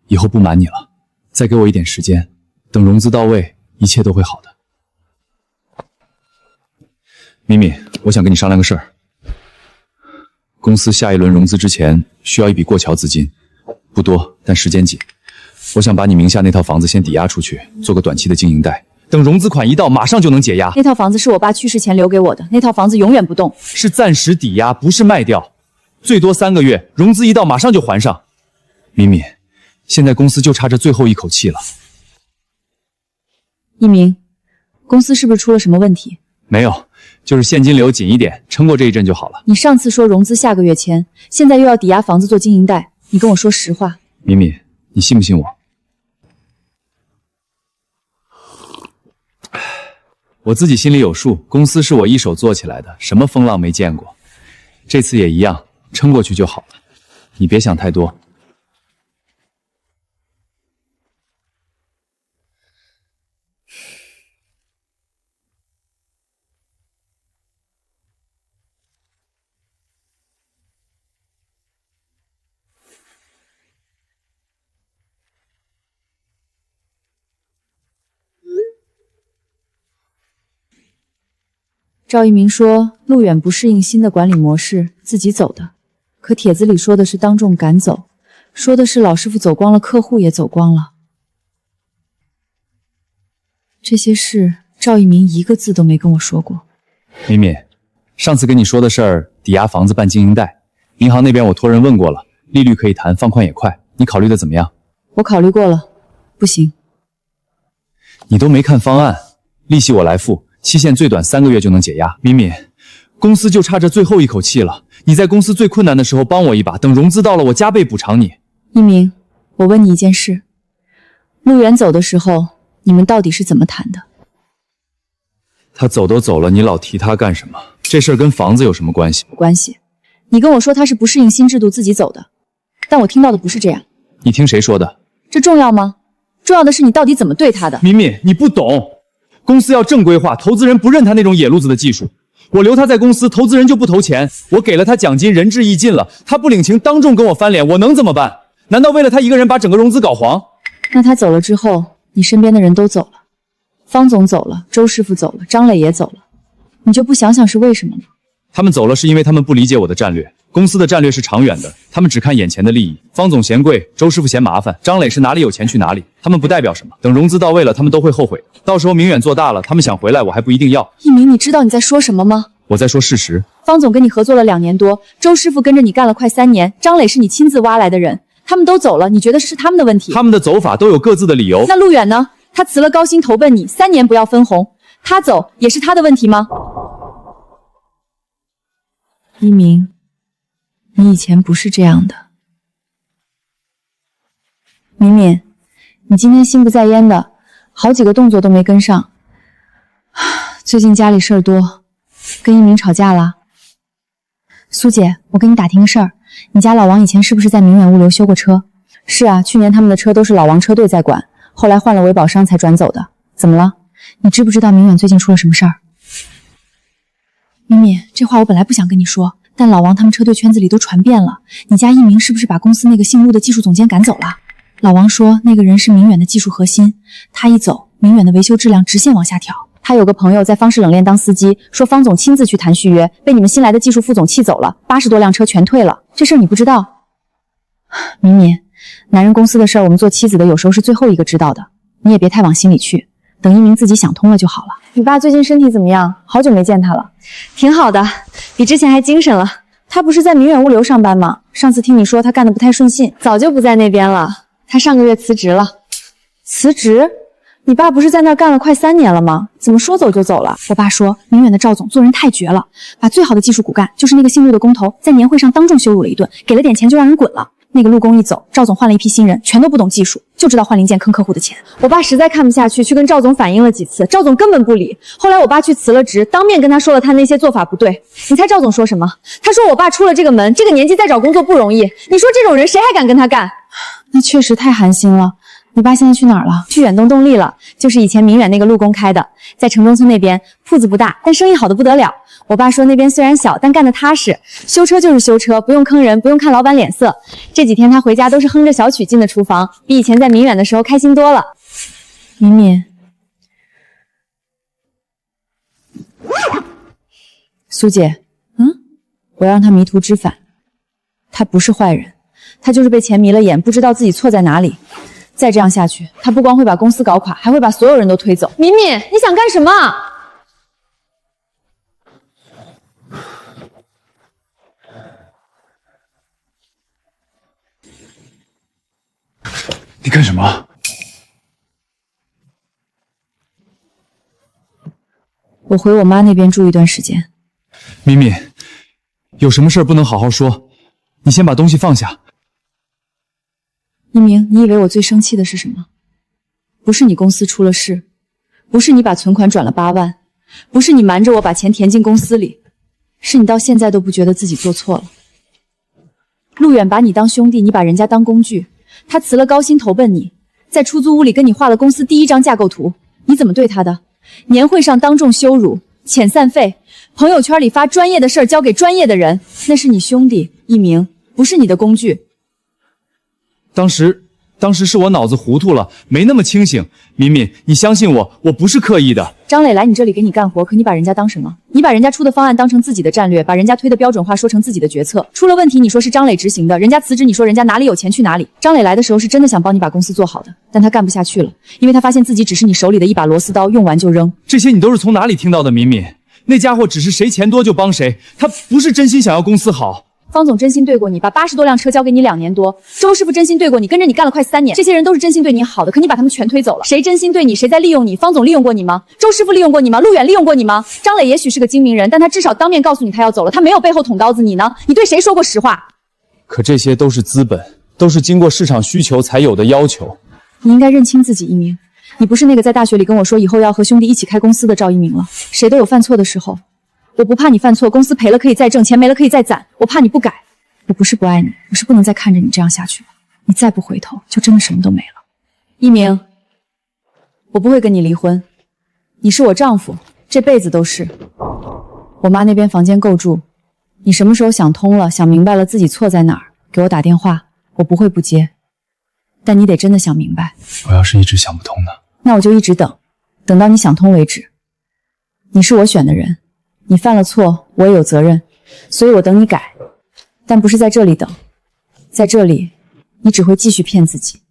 B: 以后不瞒你了，再给我一点时间，等融资到位，一切都会好的。敏敏，我想跟你商量个事儿。公司下一轮融资之前需要一笔过桥资金，不多，但时间紧。我想把你名下那套房子先抵押出去，做个短期的经营贷，等融资款一到，马上就能解押。
H: 那套房子是我爸去世前留给我的，那套房子永远不动。
A: 是暂时抵押，不是卖掉，最多3个月，融资一到马上就还上。
B: 敏敏，现在公司就差这最后一口气了。
H: 一鸣，公司是不是出了什么问题？
A: 没有，就是现金流紧一点，撑过这一阵就好了。
H: 你上次说融资下个月签，现在又要抵押房子做经营贷，你跟我说实话。
B: 敏敏，你信不信我？
A: 我自己心里有数，公司是我一手做起来的，什么风浪没见过。这次也一样，撑过去就好了。你别想太多。
H: 赵一鸣说，陆远不适应新的管理模式，自己走的。可帖子里说的是当众赶走，说的是老师傅走光了，客户也走光了。这些事，赵一鸣一个字都没跟我说过。
A: 敏敏，上次跟你说的事儿，抵押房子办经营贷，银行那边我托人问过了，利率可以谈，放宽也快，你考虑的怎么样？
H: 我考虑过了，不行。
A: 你都没看方案，利息我来付。期限最短3个月就能解押。敏敏，公司就差这最后一口气了，你在公司最困难的时候帮我一把，等融资到了我加倍补偿你。
H: 一鸣，我问你一件事，陆远走的时候，你们到底是怎么谈的？
A: 他走都走了，你老提他干什么？这事儿跟房子有什么关系？
H: 有关系。你跟我说他是不适应新制度自己走的，但我听到的不是这样。
A: 你听谁说的？
H: 这重要吗？重要的是你到底怎么对他的。
A: 敏敏，你不懂。公司要正规化，投资人不认他那种野路子的技术。我留他在公司，投资人就不投钱。我给了他奖金，仁至义尽了，他不领情，当众跟我翻脸，我能怎么办？难道为了他一个人把整个融资搞黄？
H: 那他走了之后，你身边的人都走了，方总走了，周师傅走了，张磊也走了，你就不想想是为什么吗？
A: 他们走了是因为他们不理解我的战略。公司的战略是长远的，他们只看眼前的利益。方总嫌贵，周师傅嫌麻烦，张磊是哪里有钱去哪里，他们不代表什么。等融资到位了，他们都会后悔。到时候明远做大了，他们想回来，我还不一定要。
H: 一鸣，你知道你在说什么吗？
A: 我在说事实。
H: 方总跟你合作了2年多，周师傅跟着你干了快3年，张磊是你亲自挖来的人，他们都走了，你觉得是他们的问题？
A: 他们的走法都有各自的理由。
H: 那陆远呢？他辞了高薪投奔你，3年不要分红，他走也是他的问题吗？一鸣，你以前不是这样的。敏敏，你今天心不在焉的，好几个动作都没跟上。最近家里事儿多，跟一鸣吵架了？苏姐，我跟你打听个事儿，你家老王以前是不是在明远物流修过车？是啊，去年他们的车都是老王车队在管，后来换了维保商才转走的。怎么了？你知不知道明远最近出了什么事儿？敏敏，这话我本来不想跟你说，但老王他们车队圈子里都传遍了，你家一鸣是不是把公司那个姓陆的技术总监赶走了？老王说那个人是明远的技术核心，他一走，明远的维修质量直线往下调。他有个朋友在方氏冷链当司机，说方总亲自去谈续约，被你们新来的技术副总气走了，80多辆车全退了。这事儿你不知道？敏敏，男人公司的事儿，我们做妻子的有时候是最后一个知道的，你也别太往心里去，等一鸣自己想通了就好了。你爸最近身体怎么样？好久没见他了。挺好的，比之前还精神了。他不是在明远物流上班吗？上次听你说他干得不太顺心，早就不在那边了。他上个月辞职了。辞职？你爸不是在那儿干了快3年了吗？怎么说走就走了？我爸说明远的赵总做人太绝了，把最好的技术骨干，就是那个姓陆的工头，在年会上当众羞辱了一顿，给了点钱就让人滚了。那个陆工一走，赵总换了一批新人，全都不懂技术，就知道换零件坑客户的钱。
G: 我爸实在看不下去，去跟赵总反映了几次，赵总根本不理。后来我爸去辞了职，当面跟他说了他那些做法不对。你猜赵总说什么？他说我爸出了这个门，这个年纪再找工作不容易。你说这种人谁还敢跟他干？
H: 那确实太寒心了。你爸现在去哪儿了？
G: 去远东动力了，就是以前明远那个陆工开的，在城中村那边，铺子不大，但生意好的不得了。我爸说那边虽然小，但干得踏实，修车就是修车，不用坑人，不用看老板脸色。这几天他回家都是哼着小曲进的厨房，比以前在明远的时候开心多了。
H: 敏敏，苏姐，我让他迷途知返，他不是坏人，他就是被钱迷了眼，不知道自己错在哪里。再这样下去，他不光会把公司搞垮，还会把所有人都推走。
G: 敏敏，你想干什么？
B: 你干什么？
H: 我回我妈那边住一段时间。
B: 敏敏，有什么事不能好好说？你先把东西放下。
H: 一鸣，你以为我最生气的是什么？不是你公司出了事，不是你把存款转了8万，不是你瞒着我把钱填进公司里，是你到现在都不觉得自己做错了。陆远把你当兄弟，你把人家当工具。他辞了高薪投奔你，在出租屋里跟你画了公司第1张架构图，你怎么对他的？年会上当众羞辱，遣散费，朋友圈里发专业的事儿交给专业的人，那是你兄弟一鸣，不是你的工具。
A: 当时是我脑子糊涂了，没那么清醒。敏敏，你相信我，我不是刻意的。
H: 张磊来你这里给你干活，可你把人家当什么？你把人家出的方案当成自己的战略，把人家推的标准化说成自己的决策。出了问题你说是张磊执行的，人家辞职你说人家哪里有钱去哪里。张磊来的时候是真的想帮你把公司做好的，但他干不下去了，因为他发现自己只是你手里的一把螺丝刀，用完就扔。
A: 这些你都是从哪里听到的？敏敏，那家伙只是谁钱多就帮谁，他不是真心想要公司好。
H: 方总真心对过你，把80多辆车交给你2年多。周师傅真心对过你，跟着你干了快3年。这些人都是真心对你好的，可你把他们全推走了。谁真心对你，谁在利用你？方总利用过你吗？周师傅利用过你吗？陆远利用过你吗？张磊也许是个精明人，但他至少当面告诉你他要走了，他没有背后捅刀子。你呢？你对谁说过实话？
A: 可这些都是资本，都是经过市场需求才有的要求。
H: 你应该认清自己，一鸣。你不是那个在大学里跟我说以后要和兄弟一起开公司的赵一鸣了。谁都有犯错的时候。我不怕你犯错，公司赔了可以再挣，钱没了可以再攒。我怕你不改。我不是不爱你，我是不能再看着你这样下去了。你再不回头，就真的什么都没了。一鸣，我不会跟你离婚，你是我丈夫，这辈子都是。我妈那边房间够住，你什么时候想通了，想明白了自己错在哪儿，给我打电话，我不会不接。但你得真的想明白。
B: 我要是一直想不通呢？
H: 那我就一直等，等到你想通为止。你是我选的人，你犯了错，我也有责任，所以我等你改。但不是在这里等，在这里，你只会继续骗自己。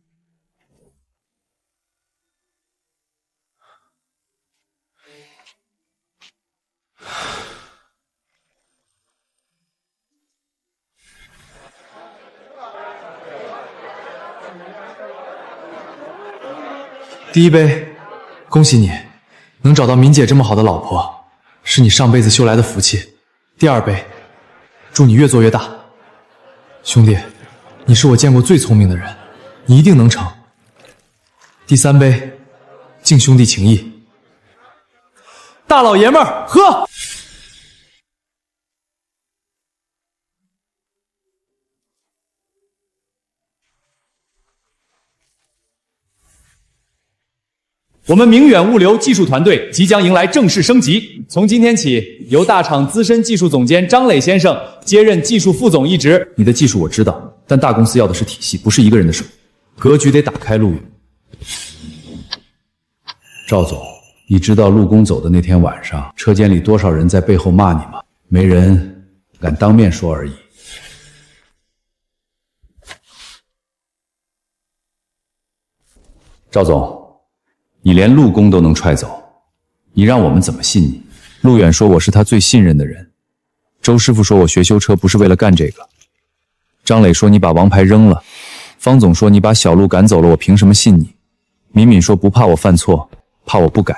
B: 第一杯，恭喜你，能找到敏姐这么好的老婆，是你上辈子修来的福气。第二杯，祝你越做越大。兄弟，你是我见过最聪明的人，你一定能成。第三杯，敬兄弟情谊。大老爷们儿，喝！
A: 我们明远物流技术团队即将迎来正式升级，从今天起，由大厂资深技术总监张磊先生接任技术副总一职。
B: 你的技术我知道，但大公司要的是体系，不是一个人的手。格局得打开，陆远。
D: 赵总，你知道陆工走的那天晚上，车间里多少人在背后骂你吗？没人敢当面说而已。赵总。你连陆工都能踹走，你让我们怎么信你？陆远说我是他最信任的人，周师傅说我学修车不是为了干这个，张磊说你把王牌扔了，方总说你把小陆赶走了，我凭什么信你？敏敏说不怕我犯错，怕我不改。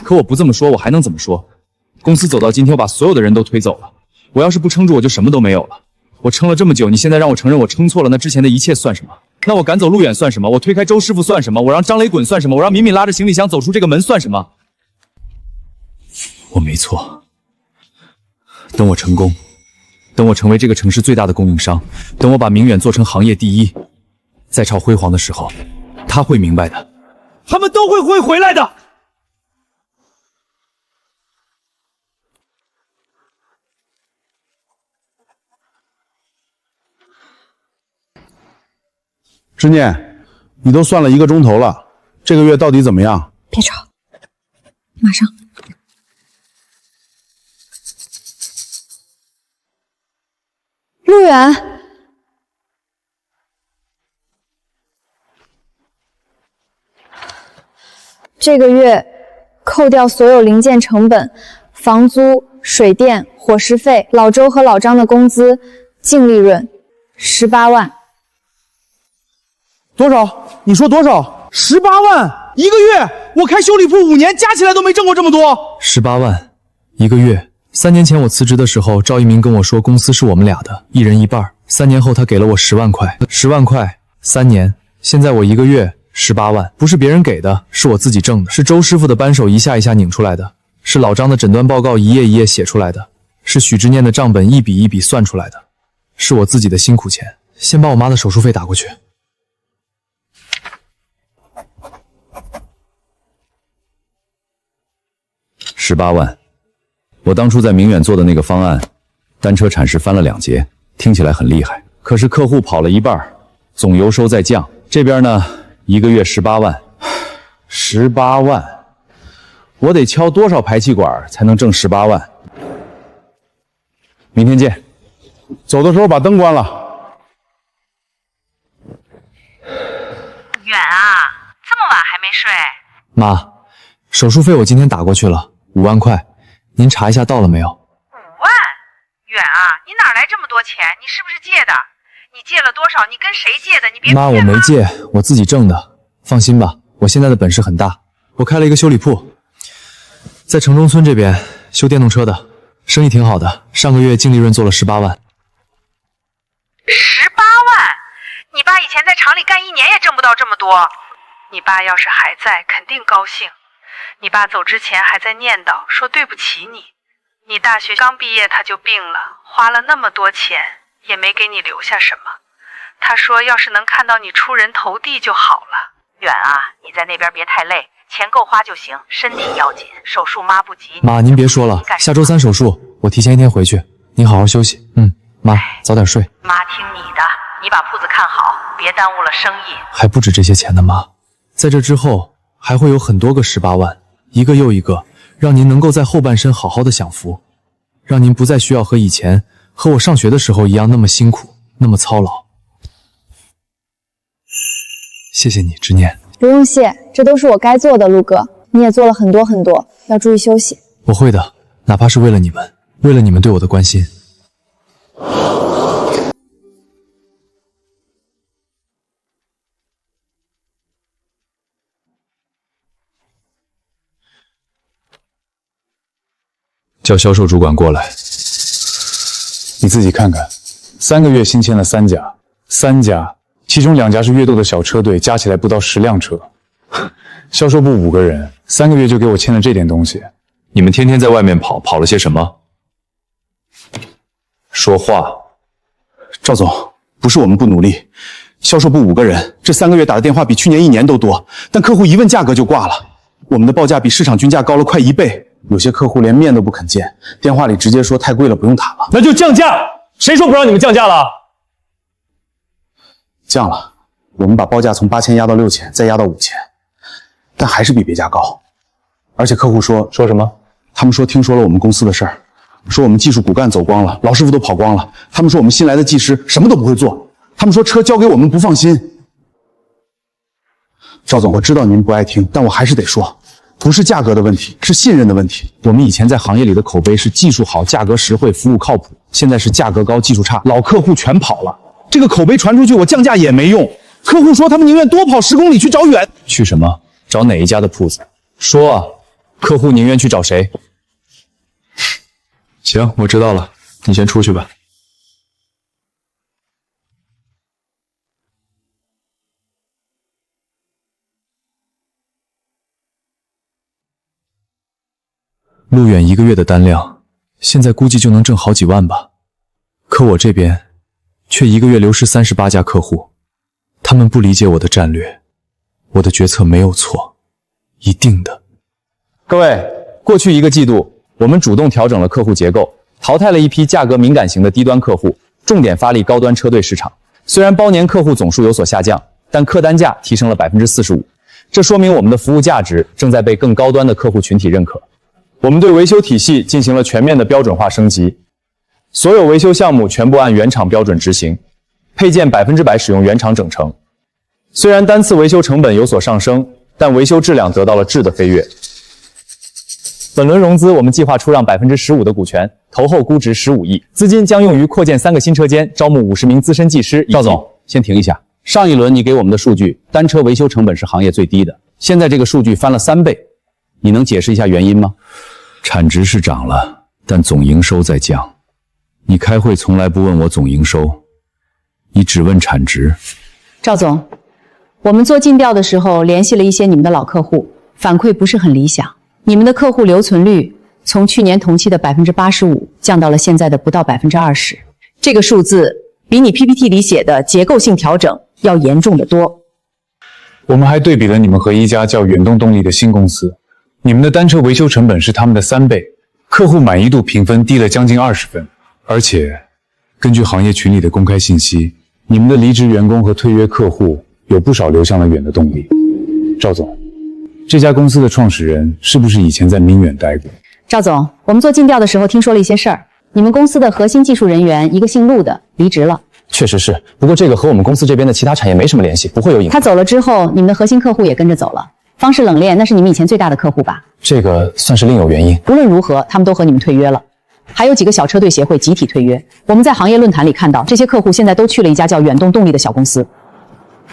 A: 可我不这么说，我还能怎么说？公司走到今天，我把所有的人都推走了，我要是不撑住，我就什么都没有了。我撑了这么久，你现在让我承认我撑错了，那之前的一切算什么？那我赶走陆远算什么？我推开周师傅算什么？我让张雷滚算什么？我让敏敏拉着行李箱走出这个门算什么？我没错。等我成功，等我成为这个城市最大的供应商，等我把明远做成行业第一，在超辉煌的时候，他会明白的。他们都会回来的。
I: 执念，你都算了1个钟头了，这个月到底怎么样？
G: 别吵，马上。陆远，这个月扣掉所有零件成本、房租、水电、伙食费、老周和老张的工资，净利润18万。
F: 多少？你说多少？18万1个月？我开修理铺5年，加起来都没挣过这么多。
B: 18万1个月。3年前我辞职的时候，赵一鸣跟我说公司是我们俩的，一人一半。3年后他给了我10万块，10万块3年。现在我1个月18万，不是别人给的，是我自己挣的，是周师傅的扳手一下一下拧出来的，是老张的诊断报告一页一页写出来的，是许之念的账本一笔一笔算出来的，是我自己的辛苦钱。先把我妈的手术费打过去。
D: 18万。我当初在明远做的那个方案，单车产时翻了2节，听起来很厉害。可是客户跑了一半，总油收在降。这边呢，1个月18万，18万，我得敲多少排气管才能挣18万？明天见。
I: 走的时候把灯关了。
C: 远啊，这么晚还没睡？
B: 妈，手术费我今天打过去了，5万块，您查一下到了没有？5
C: 万？远啊，你哪来这么多钱？你是不是借的？你借了多少？你跟谁借的？你别
B: 妈，我没借，我自己挣的。放心吧，我现在的本事很大，我开了一个修理铺，在城中村这边修电动车的，生意挺好的，上个月净利润做了18万。
C: 18万？你爸以前在厂里干1年也挣不到这么多。你爸要是还在，肯定高兴。你爸走之前还在念叨，说对不起你。你大学刚毕业他就病了，花了那么多钱，也没给你留下什么。他说要是能看到你出人头地就好了。远啊，你在那边别太累，钱够花就行，身体要紧。手术妈不急。
B: 妈，您别说了，下周3手术，我提前1天回去，您好好休息。妈，早点睡。
C: 妈听你的，你把铺子看好，别耽误了生意。
B: 还不止这些钱呢，妈，在这之后还会有很多个18万，一个又一个，让您能够在后半生好好的享福，让您不再需要和以前和我上学的时候一样那么辛苦，那么操劳。谢谢你，执念。
G: 不用谢，这都是我该做的，陆哥，你也做了很多很多，要注意休息。
B: 我会的，哪怕是为了你们，为了你们对我的关心。
J: 叫销售主管过来。你自己看看，3个月新签了3家，3家，其中2家是悦动的小车队，加起来不到10辆车。销售部5个人，3个月就给我签了这点东西。
D: 你们天天在外面跑，跑了些什么？说话。
I: 赵总，不是我们不努力，销售部5个人，这3个月打的电话比去年1年都多，但客户一问价格就挂了。我们的报价比市场均价高了快1倍。有些客户连面都不肯见，电话里直接说太贵了，不用谈了。
N: 那就降价！谁说不让你们降价了？
I: 降了，我们把报价从8000压到6000，再压到5000，但还是比别家高。而且客户说什么？他们说听说了我们公司的事儿，说我们技术骨干走光了，老师傅都跑光了。他们说我们新来的技师什么都不会做，他们说车交给我们不放心。赵总，我知道您不爱听，但我还是得说。不是价格的问题，是信任的问题。我们以前在行业里的口碑是技术好、价格实惠、服务靠谱，现在是价格高、技术差，老客户全跑了。这个口碑传出去，我降价也没用。客户说他们宁愿多跑10公里去找远。
D: 去什么？找哪一家的铺子？说啊，客户宁愿去找谁？
B: 行，我知道了，你先出去吧。路远1个月的单量，现在估计就能挣好几万吧。可我这边却1个月流失38家客户，他们不理解我的战略，我的决策没有错，一定的。
A: 各位，过去1个季度，我们主动调整了客户结构，淘汰了一批价格敏感型的低端客户，重点发力高端车队市场。虽然包年客户总数有所下降，但客单价提升了45%，这说明我们的服务价值正在被更高端的客户群体认可。我们对维修体系进行了全面的标准化升级，所有维修项目全部按原厂标准执行，配件100%使用原厂整成。虽然单次维修成本有所上升，但维修质量得到了质的飞跃。本轮融资，我们计划出让15%的股权，投后估值15亿，资金将用于扩建3个新车间，招募50名资深技师。
D: 赵总，先停一下。上一轮你给我们的数据，单车维修成本是行业最低的，现在这个数据翻了3倍，你能解释一下原因吗？产值是涨了，但总营收在降。你开会从来不问我总营收，你只问产值。
H: 赵总，我们做尽调的时候联系了一些你们的老客户，反馈不是很理想。你们的客户留存率从去年同期的85%降到了现在的不到20%，这个数字比你 PPT 里写的结构性调整要严重得多。
J: 我们还对比了你们和一家叫远东动力的新公司，你们的单车维修成本是他们的3倍，客户满意度评分低了将近20分，而且根据行业群里的公开信息，你们的离职员工和退约客户有不少流向了远的动力。赵总，这家公司的创始人是不是以前在明远待过？
H: 赵总，我们做尽调的时候听说了一些事儿，你们公司的核心技术人员一个姓陆的离职了。
A: 确实是，不过这个和我们公司这边的其他产业没什么联系，不会有影响。
H: 他走了之后，你们的核心客户也跟着走了。方式冷链那是你们以前最大的客户吧？
A: 这个算是另有原因。
H: 无论如何，他们都和你们退约了。还有几个小车队协会集体退约。我们在行业论坛里看到，这些客户现在都去了一家叫远东动力的小公司。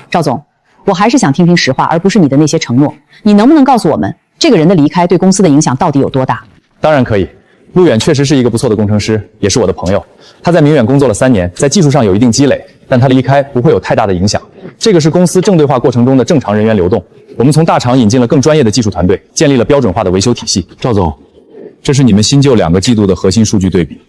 H: 赵总，我还是想听听实话，而不是你的那些承诺。你能不能告诉我们，这个人的离开对公司的影响到底有多大？
A: 当然可以。陆远确实是一个不错的工程师，也是我的朋友。他在明远工作了3年，在技术上有一定积累，但他离开不会有太大的影响。这个是公司正对化过程中的正常人员流动。我们从大厂引进了更专业的技术团队，建立了标准化的维修体系。
D: 赵总，这是你们新旧2个季度的核心数据对比，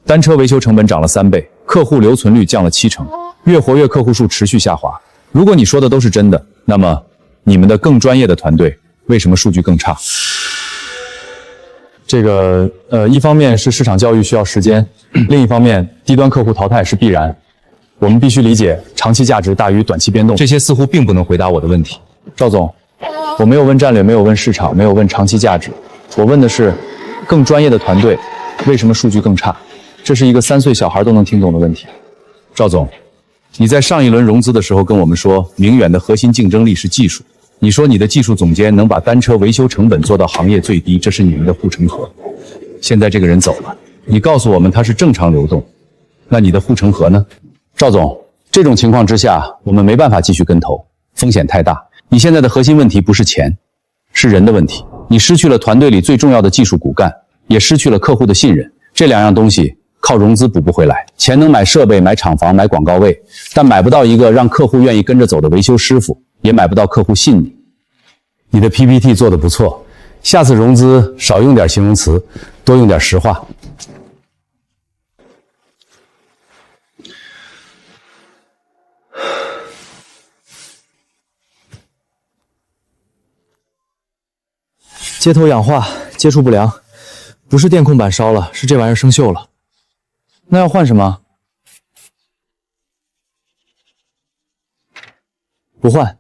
D: 单车维修成本涨了3倍，客户留存率降了70%，月活跃客户数持续下滑。如果你说的都是真的，那么你们的更专业的团队为什么数据更差？
A: 这个一方面是市场教育需要时间，另一方面低端客户淘汰是必然。我们必须理解长期价值大于短期变动。
D: 这些似乎并不能回答我的问题。
A: 赵总，我没有问战略，没有问市场，没有问长期价值，我问的是更专业的团队为什么数据更差？这是一个3岁小孩都能听懂的问题。
D: 赵总，你在上一轮融资的时候跟我们说，明远的核心竞争力是技术。你说你的技术总监能把单车维修成本做到行业最低，这是你们的护城河。现在这个人走了，你告诉我们他是正常流动，那你的护城河呢？赵总，这种情况之下，我们没办法继续跟投，风险太大。你现在的核心问题不是钱，是人的问题。你失去了团队里最重要的技术骨干，也失去了客户的信任。这2样东西靠融资补不回来。钱能买设备、买厂房、买广告位，但买不到一个让客户愿意跟着走的维修师傅，也买不到客户信你。你的 PPT 做得不错，下次融资少用点形容词，多用点实话。
B: 接头氧化，接触不良，不是电控板烧了，是这玩意儿生锈了。
A: 那要换什么？
B: 不换，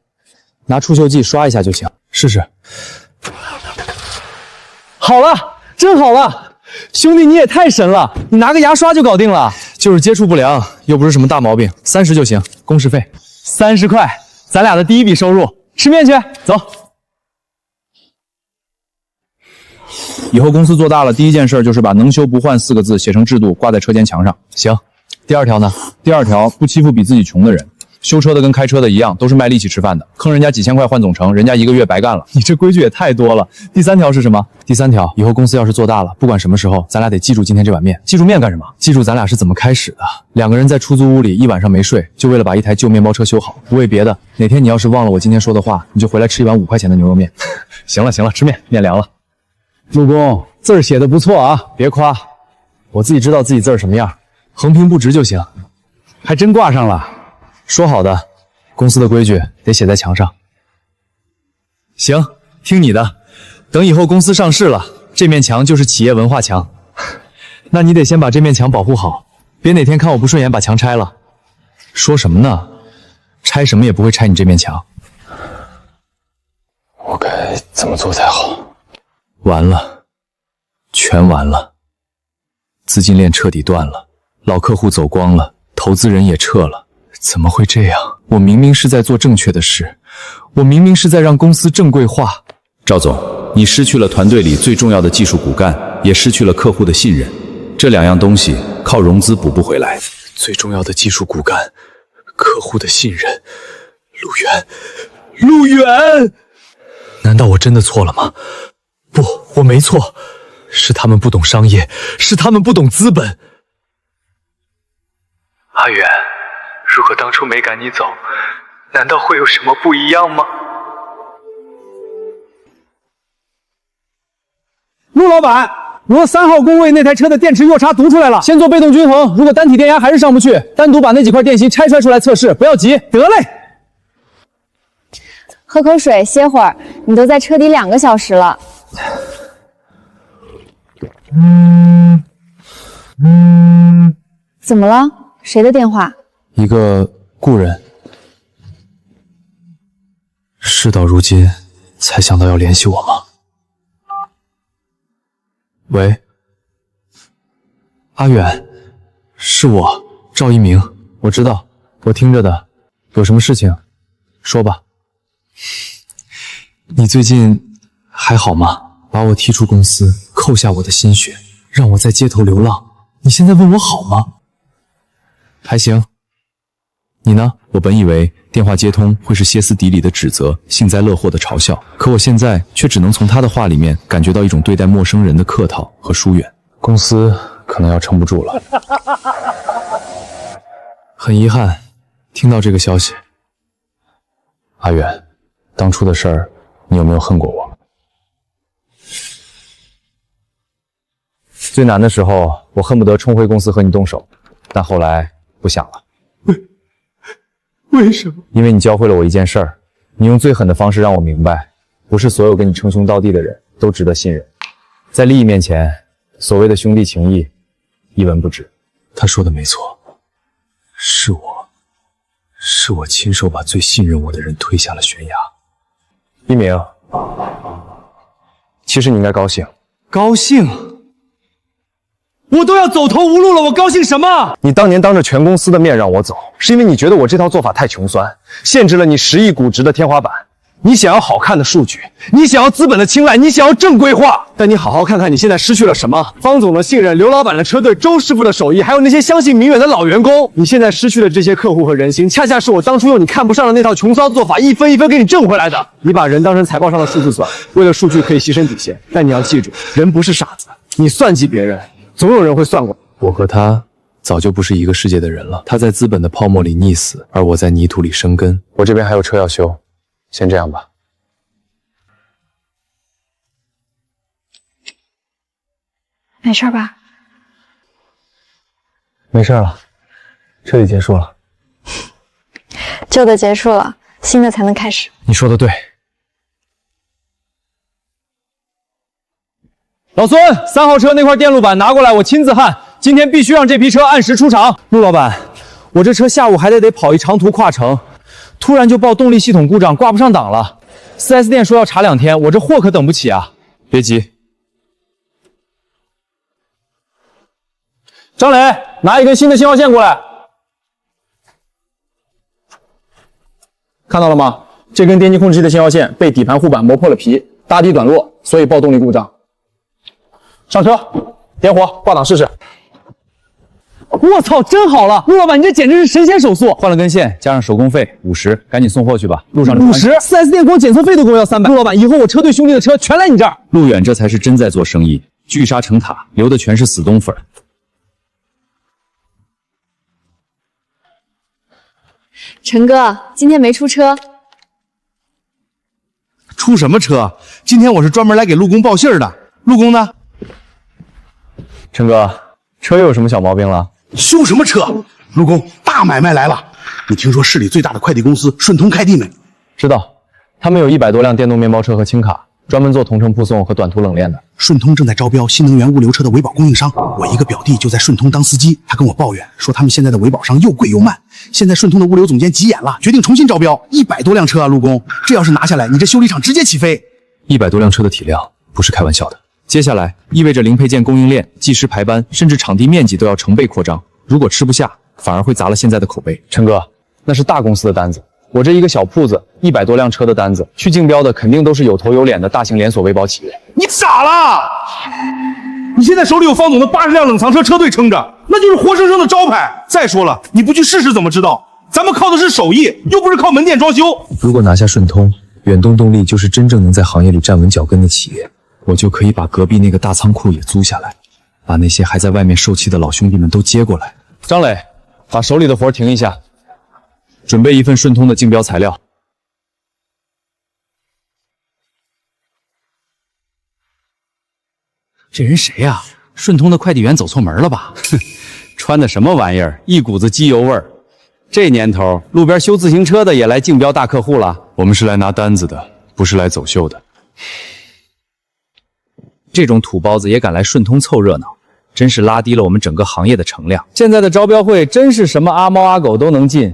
B: 拿除锈剂刷一下就行。试试。
A: 好了，真好了，兄弟你也太神了，你拿个牙刷就搞定了。
B: 就是接触不良，又不是什么大毛病，30就行，工时费
A: 30块，咱俩的第一笔收入。吃面去，走。
I: 以后公司做大了，第一件事就是把能修不换4个字写成制度，挂在车间墙上。
B: 行。第2条呢？
I: 第2条，不欺负比自己穷的人。修车的跟开车的一样，都是卖力气吃饭的，坑人家几千块换总成，人家1个月白干了。
A: 你这规矩也太多了。第3条是什么？
B: 第3条，以后公司要是做大了，不管什么时候，咱俩得记住今天这碗面。
A: 记住面干什么？
B: 记住咱俩是怎么开始的。2个人在出租屋里1晚上没睡，就为了把一台旧面包车修好，不为别的。哪天你要是忘了我今天说的话，你就回来吃一碗5块钱的牛肉面。
A: 行了行了，吃面，面凉了。
I: 陆工，
B: 字儿写的不错啊，别夸，我自己知道自己字儿什么样，横平不直就行。还真挂上了，说好的，公司的规矩得写在墙上。行，听你的。等以后公司上市了，这面墙就是企业文化墙。那你得先把这面墙保护好，别哪天看我不顺眼把墙拆了。说什么呢？拆什么也不会拆你这面墙。
K: 我该怎么做才好？
B: 完了，全完了。资金链彻底断了，老客户走光了，投资人也撤了。怎么会这样？我明明是在做正确的事，我明明是在让公司正规化。
D: 赵总，你失去了团队里最重要的技术骨干，也失去了客户的信任，这两样东西靠融资补不回来。
B: 最重要的技术骨干，客户的信任，陆远，难道我真的错了吗？不，我没错，是他们不懂商业，是他们不懂资本。
Q: 阿远，如果当初没赶你走，难道会有什么不一样吗？
O: 陆老板，我3号工位那台车的电池弱差读出来了，先做被动均衡，如果单体电压还是上不去，单独把那几块电芯拆出来测试，不要急。得嘞。
G: 喝口水，歇会儿。你都在车底2个小时了。怎么了？谁的电话？
B: 一个故人。事到如今，才想到要联系我吗？喂，阿远，是我，赵一鸣，我知道，我听着的，有什么事情，说吧。你最近还好吗？把我踢出公司，扣下我的心血，让我在街头流浪，你现在问我好吗？还行。你呢？我本以为电话接通会是歇斯底里的指责，幸灾乐祸的嘲笑，可我现在却只能从他的话里面感觉到一种对待陌生人的客套和疏远。公司可能要撑不住了。很遗憾听到这个消息。阿远，当初的事儿，你有没有恨过我？最难的时候，我恨不得冲回公司和你动手，但后来不想了。
O: 为什么？
B: 因为你教会了我一件事儿，你用最狠的方式让我明白，不是所有跟你称兄道弟的人都值得信任。在利益面前，所谓的兄弟情谊一文不值。他说的没错，是我亲手把最信任我的人推下了悬崖。一鸣，其实你应该高兴。
O: 高兴？我都要走投无路了，我高兴什么？
B: 你当年当着全公司的面让我走，是因为你觉得我这套做法太穷酸，限制了你10亿估值的天花板。你想要好看的数据，你想要资本的青睐，你想要正规化，但你好好看看你现在失去了什么？方总的信任，刘老板的车队，周师傅的手艺，还有那些相信明远的老员工。你现在失去的这些客户和人心，恰恰是我当初用你看不上的那套穷骚做法一分一分给你挣回来的。你把人当成财报上的数字算，为了数据可以牺牲底线，但你要记住，人不是傻子，你算计别人，总有人会算过。我和他早就不是一个世界的人了，他在资本的泡沫里溺死，而我在泥土里生根。我这边还有车要修，先这样吧。
G: 没事吧？
B: 没事了，彻底结束了。
G: 旧的结束了，新的才能开始。
B: 你说的对。
O: 老孙，3号车那块电路板拿过来，我亲自焊。今天必须让这批车按时出厂。陆老板，我这车下午还得跑一长途跨城，突然就报动力系统故障，挂不上档了。4S 店说要查2天，我这货可等不起啊！
B: 别急。
O: 张磊，拿一根新的信号线过来。看到了吗？这根电机控制器的信号线被底盘护板磨破了皮，大底短落，所以报动力故障。上车，点火，挂档试试。我操，真好了！陆老板，你这简直是神仙手速！
A: 换了根线，加上手工费50，赶紧送货去吧。路上
O: 50，4S 店光检测费都给我要300。陆老板，以后我车队兄弟的车全来你这儿。
A: 陆远这才是真在做生意，聚沙成塔，留的全是死忠粉。
G: 陈哥，今天没出车。
F: 出什么车？今天我是专门来给陆工报信儿的。陆工呢？
B: 陈哥，车又有什么小毛病了？
F: 修什么车？陆工，大买卖来了！你听说市里最大的快递公司顺通快递没？
B: 知道，他们有100多辆电动面包车和轻卡，专门做同城铺送和短途冷链的。
F: 顺通正在招标新能源物流车的维保供应商，我一个表弟就在顺通当司机，他跟我抱怨说他们现在的维保商又贵又慢。现在顺通的物流总监急眼了，决定重新招标，100多辆车啊，陆工，这要是拿下来，你这修理厂直接起飞。
B: 100多辆车的体量不是开玩笑的。接下来意味着零配件供应链、技师排班，甚至场地面积都要成倍扩张。如果吃不下，反而会砸了现在的口碑。陈哥，那是大公司的单子，我这一个小铺子100多辆车的单子，去竞标的肯定都是有头有脸的大型连锁维保企业。
F: 你傻了？你现在手里有方总的80辆冷藏车车队撑着，那就是活生生的招牌。再说了，你不去试试怎么知道？咱们靠的是手艺，又不是靠门店装修。
B: 如果拿下顺通，远东动力就是真正能在行业里站稳脚跟的企业，我就可以把隔壁那个大仓库也租下来，把那些还在外面受气的老兄弟们都接过来。张磊，把手里的活停一下，准备一份顺通的竞标材料。
A: 这人谁呀？顺通的快递员走错门了吧？哼，穿的什么玩意儿？一股子机油味儿。这年头，路边修自行车的也来竞标大客户了。
B: 我们是来拿单子的，不是来走秀的。
A: 这种土包子也敢来顺通凑热闹，真是拉低了我们整个行业的成量。现在的招标会真是什么阿猫阿狗都能进。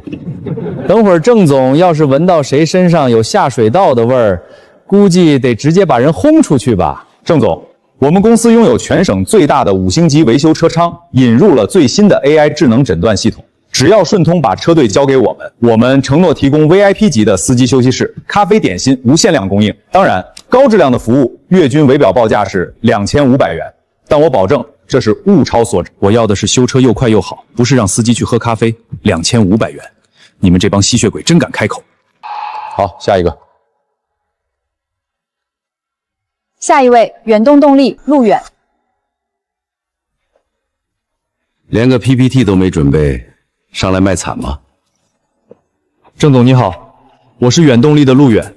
A: 等会儿郑总要是闻到谁身上有下水道的味儿，估计得直接把人轰出去吧。
N: 郑总，我们公司拥有全省最大的5星级维修车商，引入了最新的 AI 智能诊断系统。只要顺通把车队交给我们承诺提供 VIP 级的司机休息室、咖啡点心无限量供应。当然，高质量的服务，月均维保报价是2500元，但我保证这是物超所值。
B: 我要的是修车又快又好，不是让司机去喝咖啡。2500元，你们这帮吸血鬼真敢开口！
N: 好，下一个。
G: 下一位，远东动力陆远。
D: 连个 PPT 都没准备，上来卖惨吗？
B: 郑总你好，我是远动力的陆远，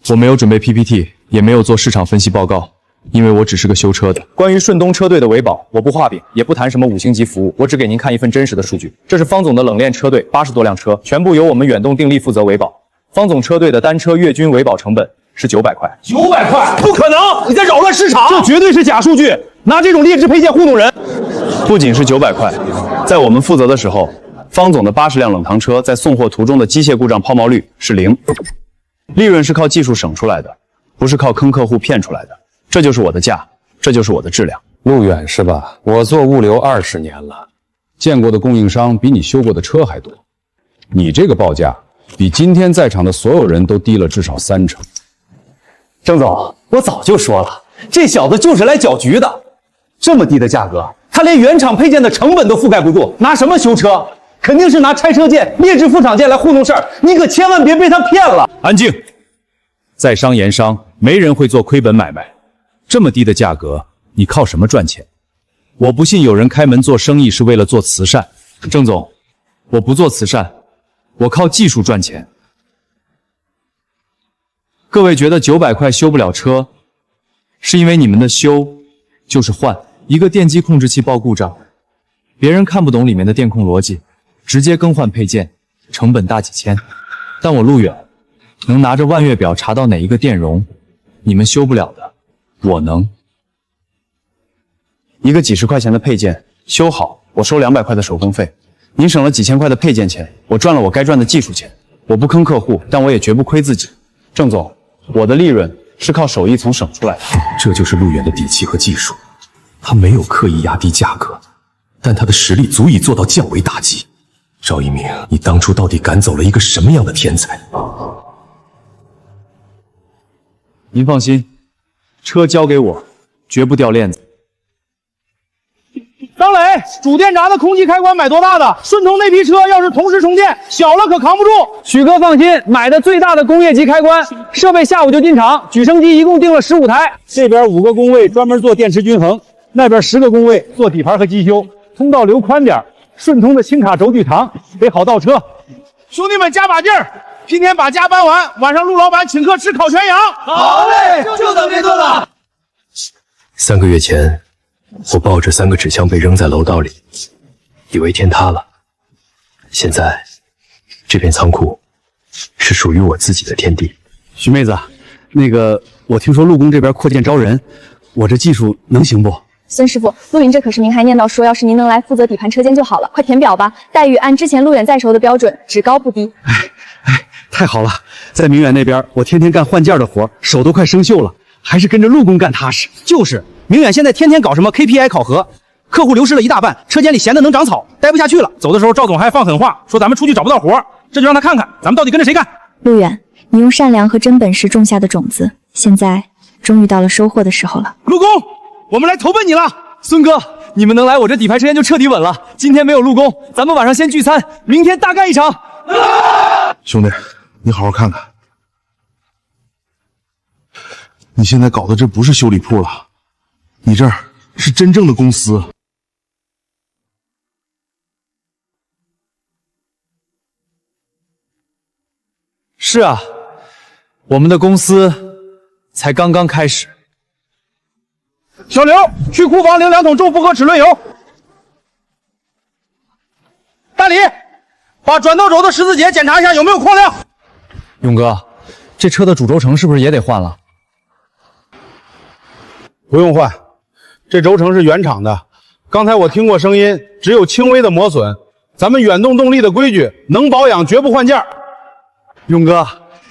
B: 我没有准备 PPT， 也没有做市场分析报告，因为我只是个修车的。
N: 关于顺东车队的维保，我不画饼，也不谈什么5星级服务，我只给您看一份真实的数据。这是方总的冷链车队，80多辆车，全部由我们远东定力负责维保。方总车队的单车月均维保成本是900块。
O: 900块？不可能！你在扰乱市场！
N: 这绝对是假数据，拿这种劣质配件糊弄人。
B: 不仅是900块，在我们负责的时候，方总的80辆冷藏车在送货途中的机械故障抛锚率是0%，利润是靠技术省出来的，不是靠坑客户骗出来的。这就是我的价，这就是我的质量。
D: 路远是吧？我做物流20年了，见过的供应商比你修过的车还多。你这个报价比今天在场的所有人都低了至少30%。
O: 郑总，我早就说了，这小子就是来搅局的。这么低的价格，他连原厂配件的成本都覆盖不住，拿什么修车？肯定是拿拆车件、劣质副厂件来糊弄事儿。你可千万别被他骗了。
B: 安静！在商言商，没人会做亏本买卖。这么低的价格，你靠什么赚钱？我不信有人开门做生意是为了做慈善。郑总，我不做慈善，我靠技术赚钱。各位觉得900块修不了车，是因为你们的修就是换一个电机控制器报故障，别人看不懂里面的电控逻辑，直接更换配件，成本大几千。但我路远，能拿着万月表查到哪一个电容，你们修不了的，我能。一个几十块钱的配件修好，我收200块的手工费，您省了几千块的配件钱，我赚了我该赚的技术钱。我不坑客户，但我也绝不亏自己。郑总，我的利润是靠手艺从省出来的。
P: 这就是路远的底气和技术，他没有刻意压低价格，但他的实力足以做到降维打击。赵一鸣，你当初到底赶走了一个什么样的天才？
B: 您放心，车交给我，绝不掉链子。
O: 张磊，主电闸的空气开关买多大的？顺通那批车要是同时充电，小了可扛不住。许哥放心，买的最大的工业级开关，设备下午就进场。举升机一共订了15台，这边5个工位专门做电池均衡，那边10个工位做底盘和机修，通道留宽点。顺通的轻卡轴距长，得好倒车。兄弟们加把劲儿，今天把家搬完，晚上陆老板请客吃烤全羊。好嘞，就等这顿了。
P: 3个月前，我抱着3个纸箱被扔在楼道里，以为天塌了。现在，这片仓库是属于我自己的天地。
F: 徐妹子，那个我听说陆工这边扩建招人，我这技术能行不？
G: 孙师傅，陆云这可是明还念叨说，要是您能来负责底盘车间就好了，快填表吧。待遇按之前陆远在时候的标准，只高不低。
F: 太好了，在明远那边，我天天干换件的活，手都快生锈了，还是跟着陆工干踏实。就是明远现在天天搞什么 KPI 考核，客户流失了一大半，车间里闲得能长草，待不下去了。走的时候，赵总还放狠话，说咱们出去找不到活，这就让他看看咱们到底跟着谁干。
G: 陆远，你用善良和真本事种下的种子，现在终于到了收获的时候了。
F: 陆工，我们来投奔你了。孙哥，你们能来我这底盘车间就彻底稳了。今天没有陆工，咱们晚上先聚餐，明天大干一场。
I: 兄弟，你好好看看，你现在搞的这不是修理铺了，你这儿是真正的公司。
B: 是啊，我们的公司才刚刚开始。
F: 小刘，去库房领2桶重复合齿轮油。大李，把转动轴的十字节检查一下有没有扩亮。
B: 勇哥，这车的主轴承是不是也得换了？
F: 不用换，这轴承是原厂的。刚才我听过声音，只有轻微的磨损。咱们远动动力的规矩，能保养绝不换件。勇哥，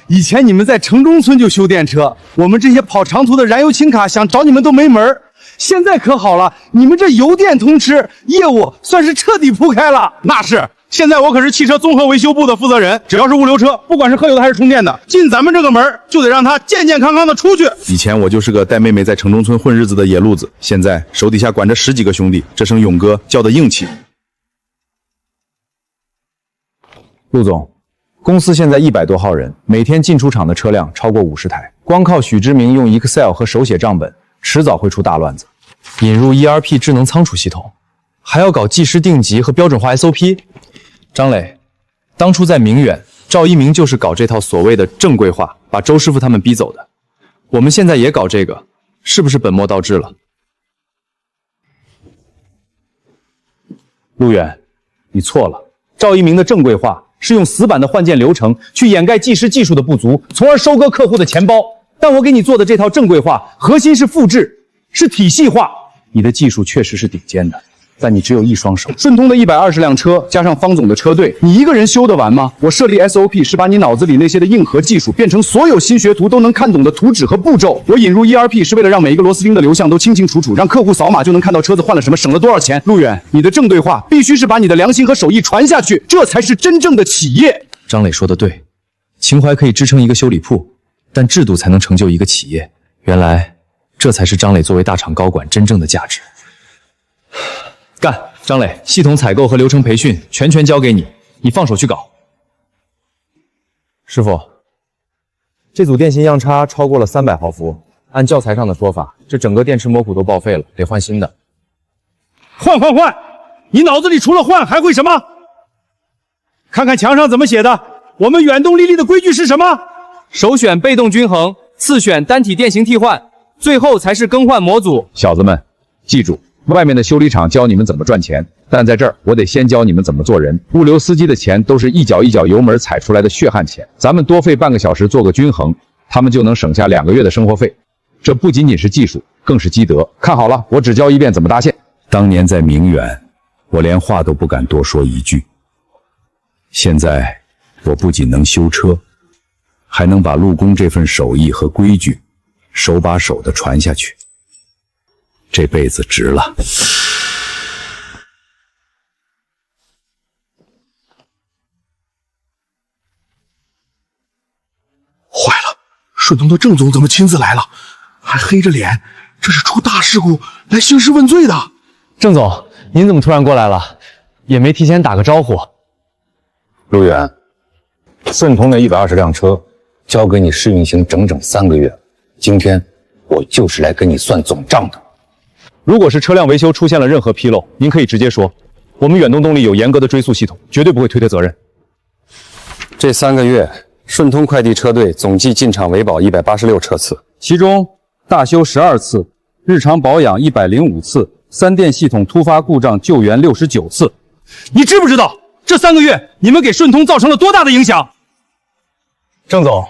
F: 以前你们在城中村就修电车，我们这些跑长途的燃油轻卡想找你们都没门。现在可好了，你们这油电通吃，业务算是彻底铺开了。那是，现在我可是汽车综合维修部的负责人，只要是物流车，不管是喝油的还是充电的，进咱们这个门就得让它健健康康的出去。
I: 以前我就是个带妹妹在城中村混日子的野路子，现在手底下管着10几个兄弟，这声勇哥叫的硬气。
A: 陆总，公司现在100多号人，每天进出厂的车辆超过50台，光靠许知明用 Excel 和手写账本，迟早会出大乱子。
B: 引入 ERP 智能仓储系统，还要搞技师定级和标准化 SOP。张磊，当初在明远，赵一鸣就是搞这套所谓的正规化，把周师傅他们逼走的。我们现在也搞这个，是不是本末倒置了？
A: 陆远，你错了。赵一鸣的正规化是用死板的换件流程去掩盖技师技术的不足，从而收割客户的钱包。但我给你做的这套正规化，核心是复制，是体系化。你的技术确实是顶尖的，但你只有一双手。顺通的120辆车加上方总的车队，你一个人修得完吗？我设立 SOP 是把你脑子里那些的硬核技术变成所有新学徒都能看懂的图纸和步骤。我引入 ERP 是为了让每一个螺丝钉的流向都清清楚楚，让客户扫码就能看到车子换了什么，省了多少钱。陆远，你的正对化必须是把你的良心和手艺传下去，这才是真正的企业。
B: 张磊说的对，情怀可以支撑一个修理铺，但制度才能成就一个企业。原来这才是张磊作为大厂高管真正的价值。干，张磊，系统采购和流程培训全权交给你，你放手去搞。
A: 师傅，这组电芯样差超过了300毫伏，按教材上的说法，这整个电池模组都报废了，得换新的。
F: 换！你脑子里除了换还会什么？看看墙上怎么写的。我们远动力力的规矩是什么？
B: 首选被动均衡，次选单体电型替换，最后才是更换模组。
D: 小子们，记住，外面的修理厂教你们怎么赚钱，但在这儿我得先教你们怎么做人。物流司机的钱都是一脚一脚油门踩出来的血汗钱，咱们多费半个小时做个均衡，他们就能省下2个月的生活费。这不仅仅是技术，更是积德。看好了，我只教一遍怎么搭线。当年在明远，我连话都不敢多说一句。现在我不仅能修车，还能把陆工这份手艺和规矩手把手的传下去，这辈子值了。
I: 坏了，顺通的郑总怎么亲自来了，还黑着脸，这是出大事故来兴师问罪的。
B: 郑总，您怎么突然过来了？也没提前打个招呼。
M: 陆远，顺通的120辆车交给你试运行整整3个月，今天我就是来跟你算总账的。
A: 如果是车辆维修出现了任何纰漏，您可以直接说，我们远东动力有严格的追溯系统，绝对不会推卸责任。
E: 这3个月，顺通快递车队总计进厂维保186车次，
A: 其中大修12次，日常保养105次，三电系统突发故障救援69次。你知不知道这3个月你们给顺通造成了多大的影响？
B: 郑总，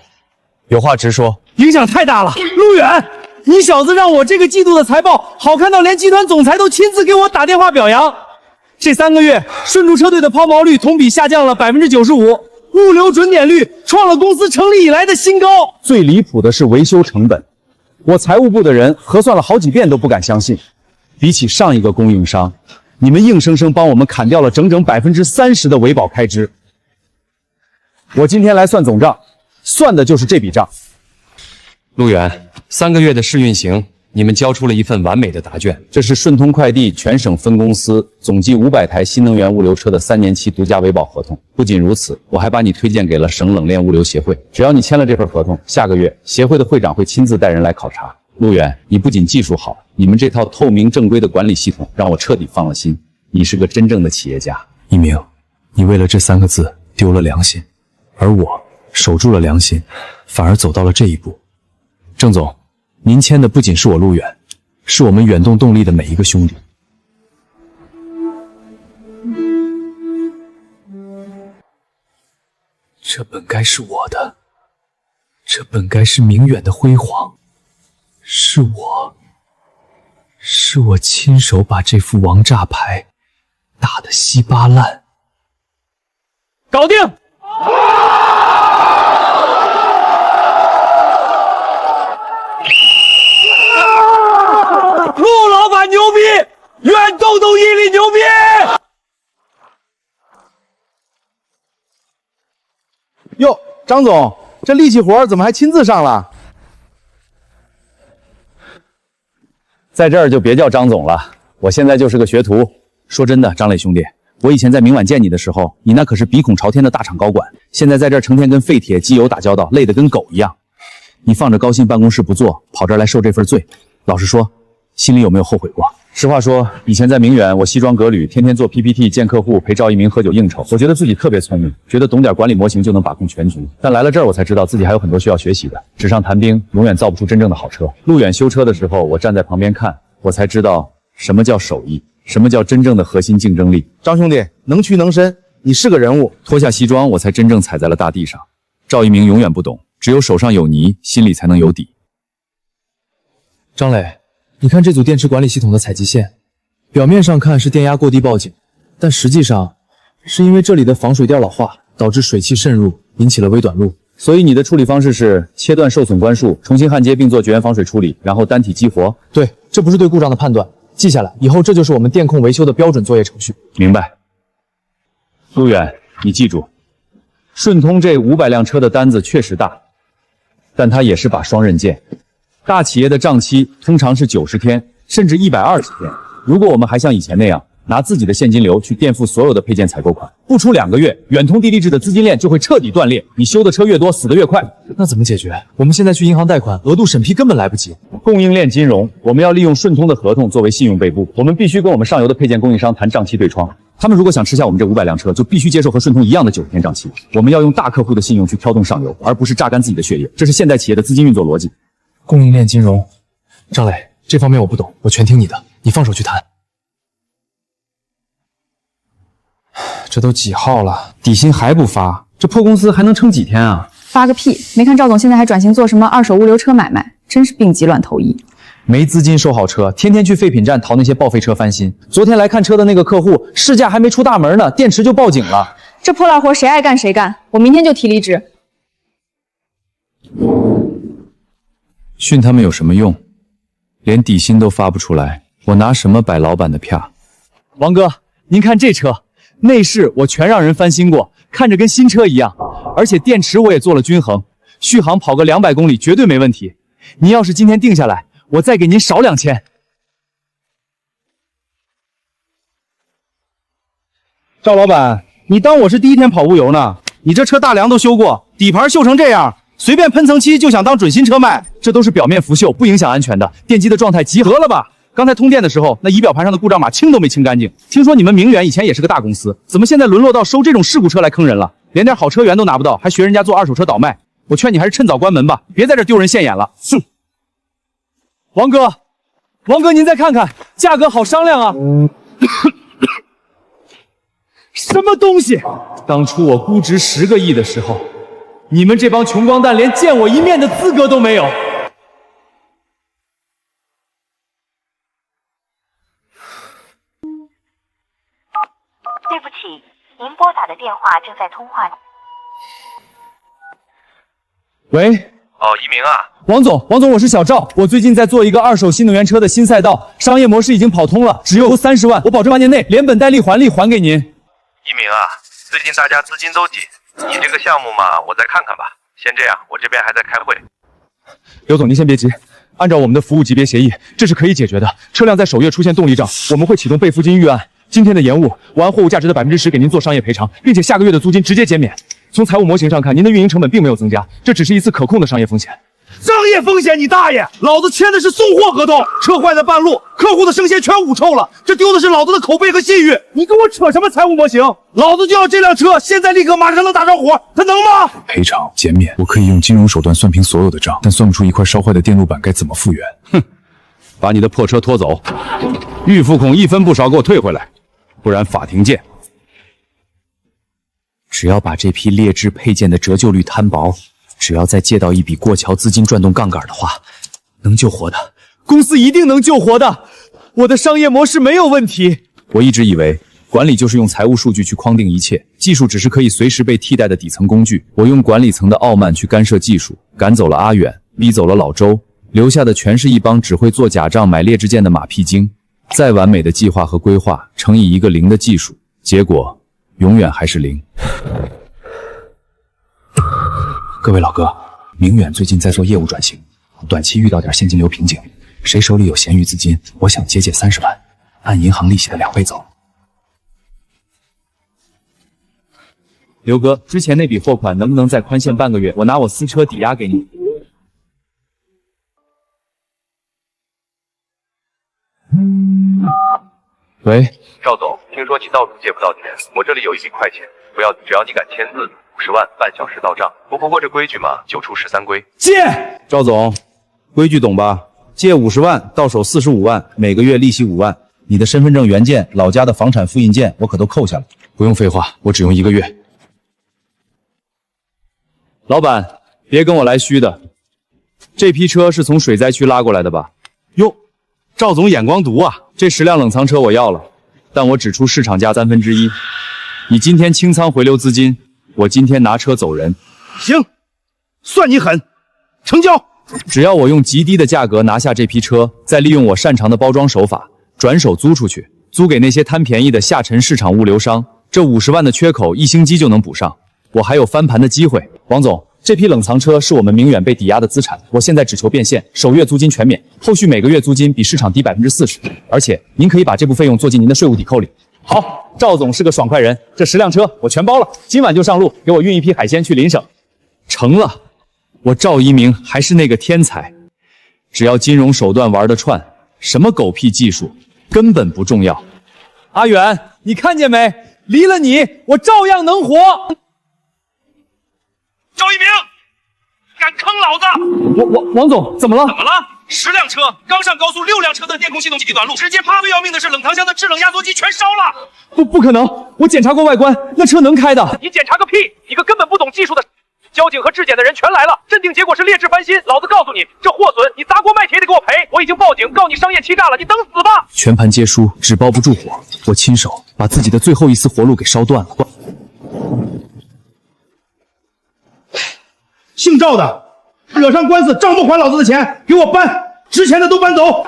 B: 有话直说。
O: 影响太大了。陆远，你小子让我这个季度的财报好看到连集团总裁都亲自给我打电话表扬。这3个月，顺珠车队的抛锚率同比下降了95%，物流准点率创了公司成立以来的新高。
A: 最离谱的是维修成本，我财务部的人核算了好几遍都不敢相信。比起上一个供应商，你们硬生生帮我们砍掉了整整30%的维保开支。我今天来算总账，算的就是这笔账。
K: 陆远，3个月的试运行，你们交出了一份完美的答卷。
A: 这是顺通快递全省分公司总计500台新能源物流车的3年期独家维保合同。不仅如此，我还把你推荐给了省冷链物流协会。只要你签了这份合同，下个月协会的会长会亲自带人来考察。陆远，你不仅技术好，你们这套透明正规的管理系统让我彻底放了心。你是个真正的企业家。
B: 一鸣，你为了这3个字丢了良心，而我守住了良心，反而走到了这一步。郑总，您签的不仅是我陆远，是我们远动动力的每一个兄弟。这本该是我的，这本该是明远的辉煌，是我亲手把这副王炸牌打得稀巴烂。
O: 搞定！陆老板牛逼，远动动毅力牛逼！
F: 哟，张总，这力气活怎么还亲自上了？
A: 在这儿就别叫张总了，我现在就是个学徒。说真的，张磊兄弟，我以前在明晚见你的时候，你那可是鼻孔朝天的大厂高管，现在在这儿成天跟废铁机油打交道，累得跟狗一样。你放着高薪办公室不做，跑这儿来受这份罪，老实说，心里有没有后悔过？实话说，以前在明远，我西装革履，天天做 PPT 见客户，陪赵一鸣喝酒应酬，我觉得自己特别聪明，觉得懂点管理模型就能把控全局。但来了这儿，我才知道自己还有很多需要学习的。纸上谈兵永远造不出真正的好车。路远修车的时候，我站在旁边看，我才知道什么叫手艺，什么叫真正的核心竞争力。
F: 张兄弟，能屈能伸，你是个人物。
A: 脱下西装，我才真正踩在了大地上。赵一鸣永远不懂，只有手上有泥，心里才能有底。
B: 张磊，你看这组电池管理系统的采集线，表面上看是电压过低报警，但实际上是因为这里的防水垫老化，导致水汽渗入，引起了微短路。
A: 所以你的处理方式是切断受损关束，重新焊接并做绝缘防水处理，然后单体激活。
B: 对，这不是对故障的判断，记下来，以后这就是我们电控维修的标准作业程序。
A: 明白。陆远，你记住，顺通这500辆车的单子确实大，但它也是把双刃剑。大企业的账期通常是90天，甚至120天。如果我们还像以前那样拿自己的现金流去垫付所有的配件采购款，不出2个月，远通地利制的资金链就会彻底断裂。你修的车越多，死得越快。
B: 那怎么解决？我们现在去银行贷款，额度审批根本来不及。
A: 供应链金融，我们要利用顺通的合同作为信用备部，我们必须跟我们上游的配件供应商谈账期对窗。他们如果想吃下我们这500辆车，就必须接受和顺通一样的90天账期。我们要用大客户的信用去挑动上游，而不是榨干自己的血液。这是现代企业的资金运作逻辑。
B: 供应链金融，张磊，这方面我不懂，我全听你的，你放手去谈。这都几号了，底薪还不发，这破公司还能撑几天啊？
G: 发个屁！没看赵总现在还转型做什么二手物流车买卖，真是病急乱投医。
B: 没资金收好车，天天去废品站淘那些报废车翻新。昨天来看车的那个客户，试驾还没出大门呢，电池就报警了。
G: 这破烂活谁爱干谁干，我明天就提离职。
A: 训他们有什么用？连底薪都发不出来，我拿什么摆老板的票？
O: 王哥，您看这车，内饰我全让人翻新过，看着跟新车一样，而且电池我也做了均衡，续航跑个200公里绝对没问题。您要是今天定下来，我再给您少2000。
F: 赵老板，你当我是第一天跑物游呢？你这车大梁都修过，底盘锈成这样，随便喷层漆就想当准新车卖，
O: 这都是表面浮锈，不影响安全的。电机的状态极好。
F: 得了吧！刚才通电的时候，那仪表盘上的故障码清都没清干净。听说你们明远以前也是个大公司，怎么现在沦落到收这种事故车来坑人了？连点好车源都拿不到，还学人家做二手车倒卖。我劝你还是趁早关门吧，别在这丢人现眼了。哼！
O: 王哥，
A: 王哥您再看看，价格好商量啊。什么东西？当初我估值10个亿的时候，你们这帮穷光蛋连见我一面的资格都没有。
R: 对不起，您拨打的电话正在通话。
A: 喂，
E: 一鸣啊，
A: 王总，我是小赵，我最近在做一个二手新能源车的新赛道，商业模式已经跑通了，只有30万，我保证半年内连本带利还给您。
E: 一鸣啊，最近大家资金都紧，你这个项目嘛，我再看看吧。先这样，我这边还在开会。
A: 刘总，您先别急，按照我们的服务级别协议，这是可以解决的。车辆在首月出现动力障，我们会启动备付金预案。今天的延误，我按货物价值的10%给您做商业赔偿，并且下个月的租金直接减免。从财务模型上看，您的运营成本并没有增加，这只是一次可控的商业风险。
F: 商业风险你大爷！老子签的是送货合同，车坏在半路，客户的生鲜全捂臭了，这丢的是老子的口碑和信誉。你跟我扯什么财务模型？老子就要这辆车，现在立刻马上能打着火，他能吗？
P: 赔偿减免，我可以用金融手段算平所有的账，但算不出一块烧坏的电路板该怎么复原。
D: 哼，把你的破车拖走，预付款1分不少给我退回来，不然法庭见。
B: 只要把这批劣质配件的折旧率摊薄，只要再借到一笔过桥资金转动杠杆的话，能救活的，
A: 公司一定能救活的。我的商业模式没有问题。
B: 我一直以为管理就是用财务数据去框定一切，技术只是可以随时被替代的底层工具。我用管理层的傲慢去干涉技术，赶走了阿远，逼走了老周，留下的全是一帮只会做假账买劣质件的马屁精。再完美的计划和规划乘以一个0的技术，结果永远还是0。各位老哥，明远最近在做业务转型，短期遇到点现金流瓶颈，谁手里有闲余资金，我想借30万，按银行利息的2倍走。
A: 刘哥，之前那笔货款能不能再宽限半个月？我拿我私车抵押给你。
B: 喂，
E: 赵总，听说你到处借不到钱，我这里有一笔快钱，不要，只要你敢签字，50万半小时到账。不过这规矩嘛，9出13归。
A: 借！
I: 赵总，规矩懂吧？借50万，到手45万，每个月利息5万。你的身份证原件、老家的房产复印件，我可都扣下了。
B: 不用废话，我只用1个月。
A: 老板，别跟我来虚的，这批车是从水灾区拉过来的吧？
I: 哟，赵总眼光毒啊！
A: 这10辆冷藏车我要了，但我只出市场价1/3。你今天清仓回流资金，我今天拿车走人。
F: 行，算你狠，成交。
A: 只要我用极低的价格拿下这批车，再利用我擅长的包装手法，转手租出去，租给那些贪便宜的下沉市场物流商，这50万的缺口1星期就能补上，我还有翻盘的机会。王总，这批冷藏车是我们明远被抵押的资产，我现在只求变现，首月租金全免，后续每个月租金比市场低40%，而且您可以把这部费用做进您的税务抵扣里。好，赵总是个爽快人，这10辆车我全包了，今晚就上路，给我运一批海鲜去邻省。成了，我赵一鸣还是那个天才，只要金融手段玩得串，什么狗屁技术根本不重要。阿远，你看见没？离了你，我照样能活。
O: 赵一鸣，敢坑老子！
A: 王总，怎么了？
O: 怎么了？10辆车刚上高速，6辆车的电控系统集体短路，直接啪！最要命的是冷藏箱的制冷压缩机全烧了。
A: 不可能，我检查过外观，那车能开的。
O: 你检查个屁！你个根本不懂技术的。交警和质检的人全来了，认定结果是劣质翻新。老子告诉你，这货损你砸锅卖铁得给我赔！我已经报警告你商业欺诈了，你等死吧！
B: 全盘皆输，纸包不住火，我亲手把自己的最后一丝活路给烧断了。
F: 姓赵的，惹上官司，账不还老子的钱，给我搬，值钱的都搬走。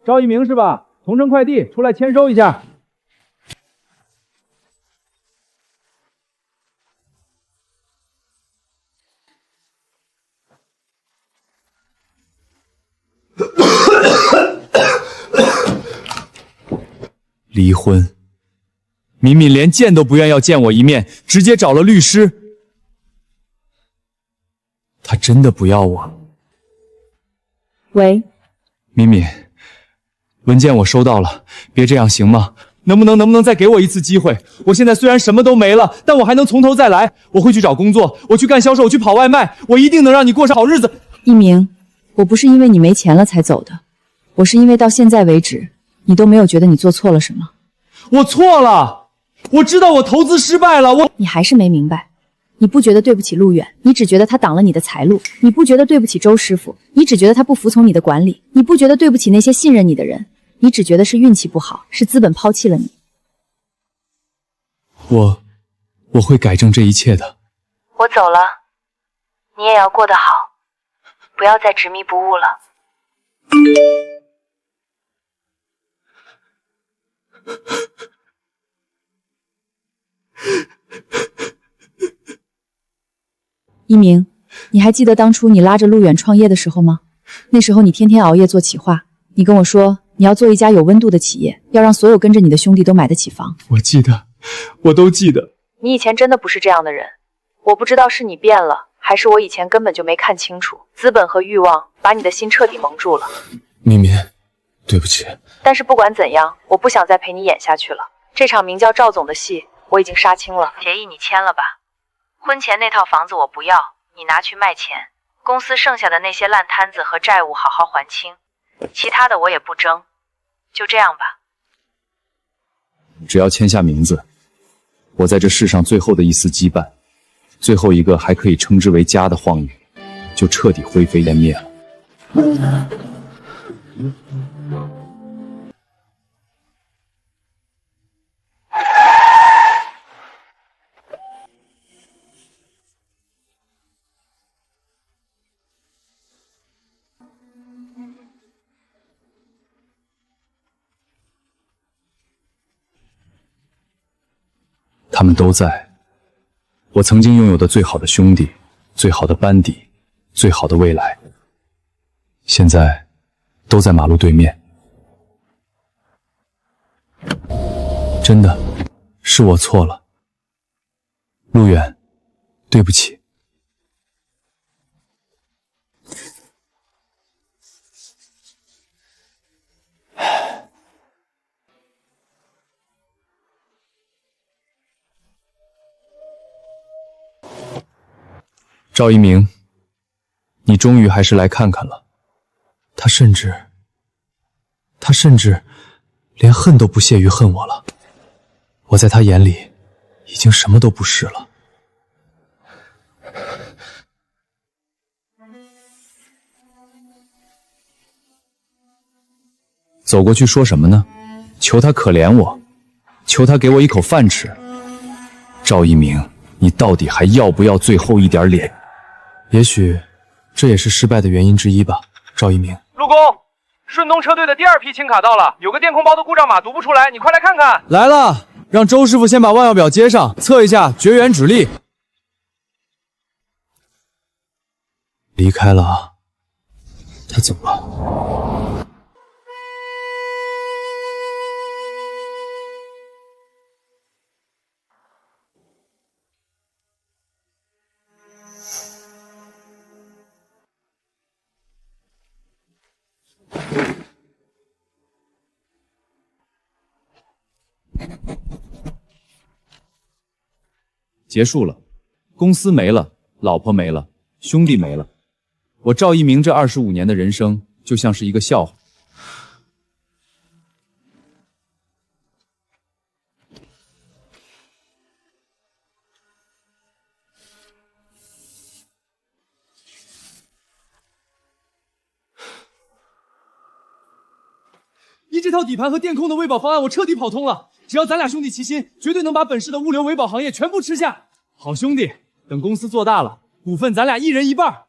A: 赵一鸣是吧？同城快递出来签收一下。
B: 离婚，
A: 敏敏连见都不愿要见我一面，直接找了律师。他真的不要我？
G: 喂，
A: 敏敏，文件我收到了，别这样行吗？能不能再给我一次机会？我现在虽然什么都没了，但我还能从头再来。我会去找工作，我去干销售，我去跑外卖，我一定能让你过上好日子。
H: 一鸣，我不是因为你没钱了才走的，我是因为到现在为止，你都没有觉得你做错了什么。
A: 我错了，我知道我投资失败了，
H: 你还是没明白。你不觉得对不起陆远，你只觉得他挡了你的财路；你不觉得对不起周师傅，你只觉得他不服从你的管理；你不觉得对不起那些信任你的人，你只觉得是运气不好，是资本抛弃了你。
B: 我会改正这一切的。
R: 我走了，你也要过得好，不要再执迷不悟了。
H: 一鸣，你还记得当初你拉着陆远创业的时候吗？那时候你天天熬夜做企划，你跟我说你要做一家有温度的企业，要让所有跟着你的兄弟都买得起房。
A: 我记得，我都记得。
R: 你以前真的不是这样的人，我不知道是你变了，还是我以前根本就没看清楚，资本和欲望把你的心彻底蒙住了。
B: 明明，对不起。
R: 但是不管怎样，我不想再陪你演下去了。这场名叫赵总的戏，我已经杀青了。协议你签了吧？婚前那套房子我不要，你拿去卖钱，公司剩下的那些烂摊子和债务好好还清，其他的我也不争，就这样吧。
A: 只要签下名字，我在这世上最后的一丝羁绊，最后一个还可以称之为家的晃宇，就彻底灰飞烟灭了。他们都在，我曾经拥有的最好的兄弟、最好的班底、最好的未来，现在都在马路对面。真的，是我错了，陆远，对不起。赵一鸣，你终于还是来看看了。他甚至连恨都不屑于恨我了。我在他眼里已经什么都不是了。走过去说什么呢？求他可怜我，求他给我一口饭吃。赵一鸣，你到底还要不要最后一点脸？也许这也是失败的原因之一吧。赵一鸣，
O: 陆工，顺东车队的第2批清卡到了，有个电控包的故障码读不出来，你快来看看。
A: 来了，让周师傅先把万要表接上，测一下绝缘指力。离开了啊，他走了。结束了，公司没了，老婆没了，兄弟没了，我赵一鸣这25年的人生就像是一个笑话。依这套底盘和电控的微保方案，我彻底跑通了。只要咱俩兄弟齐心，绝对能把本市的物流维保行业全部吃下。好兄弟，等公司做大了，股份咱俩一人一半。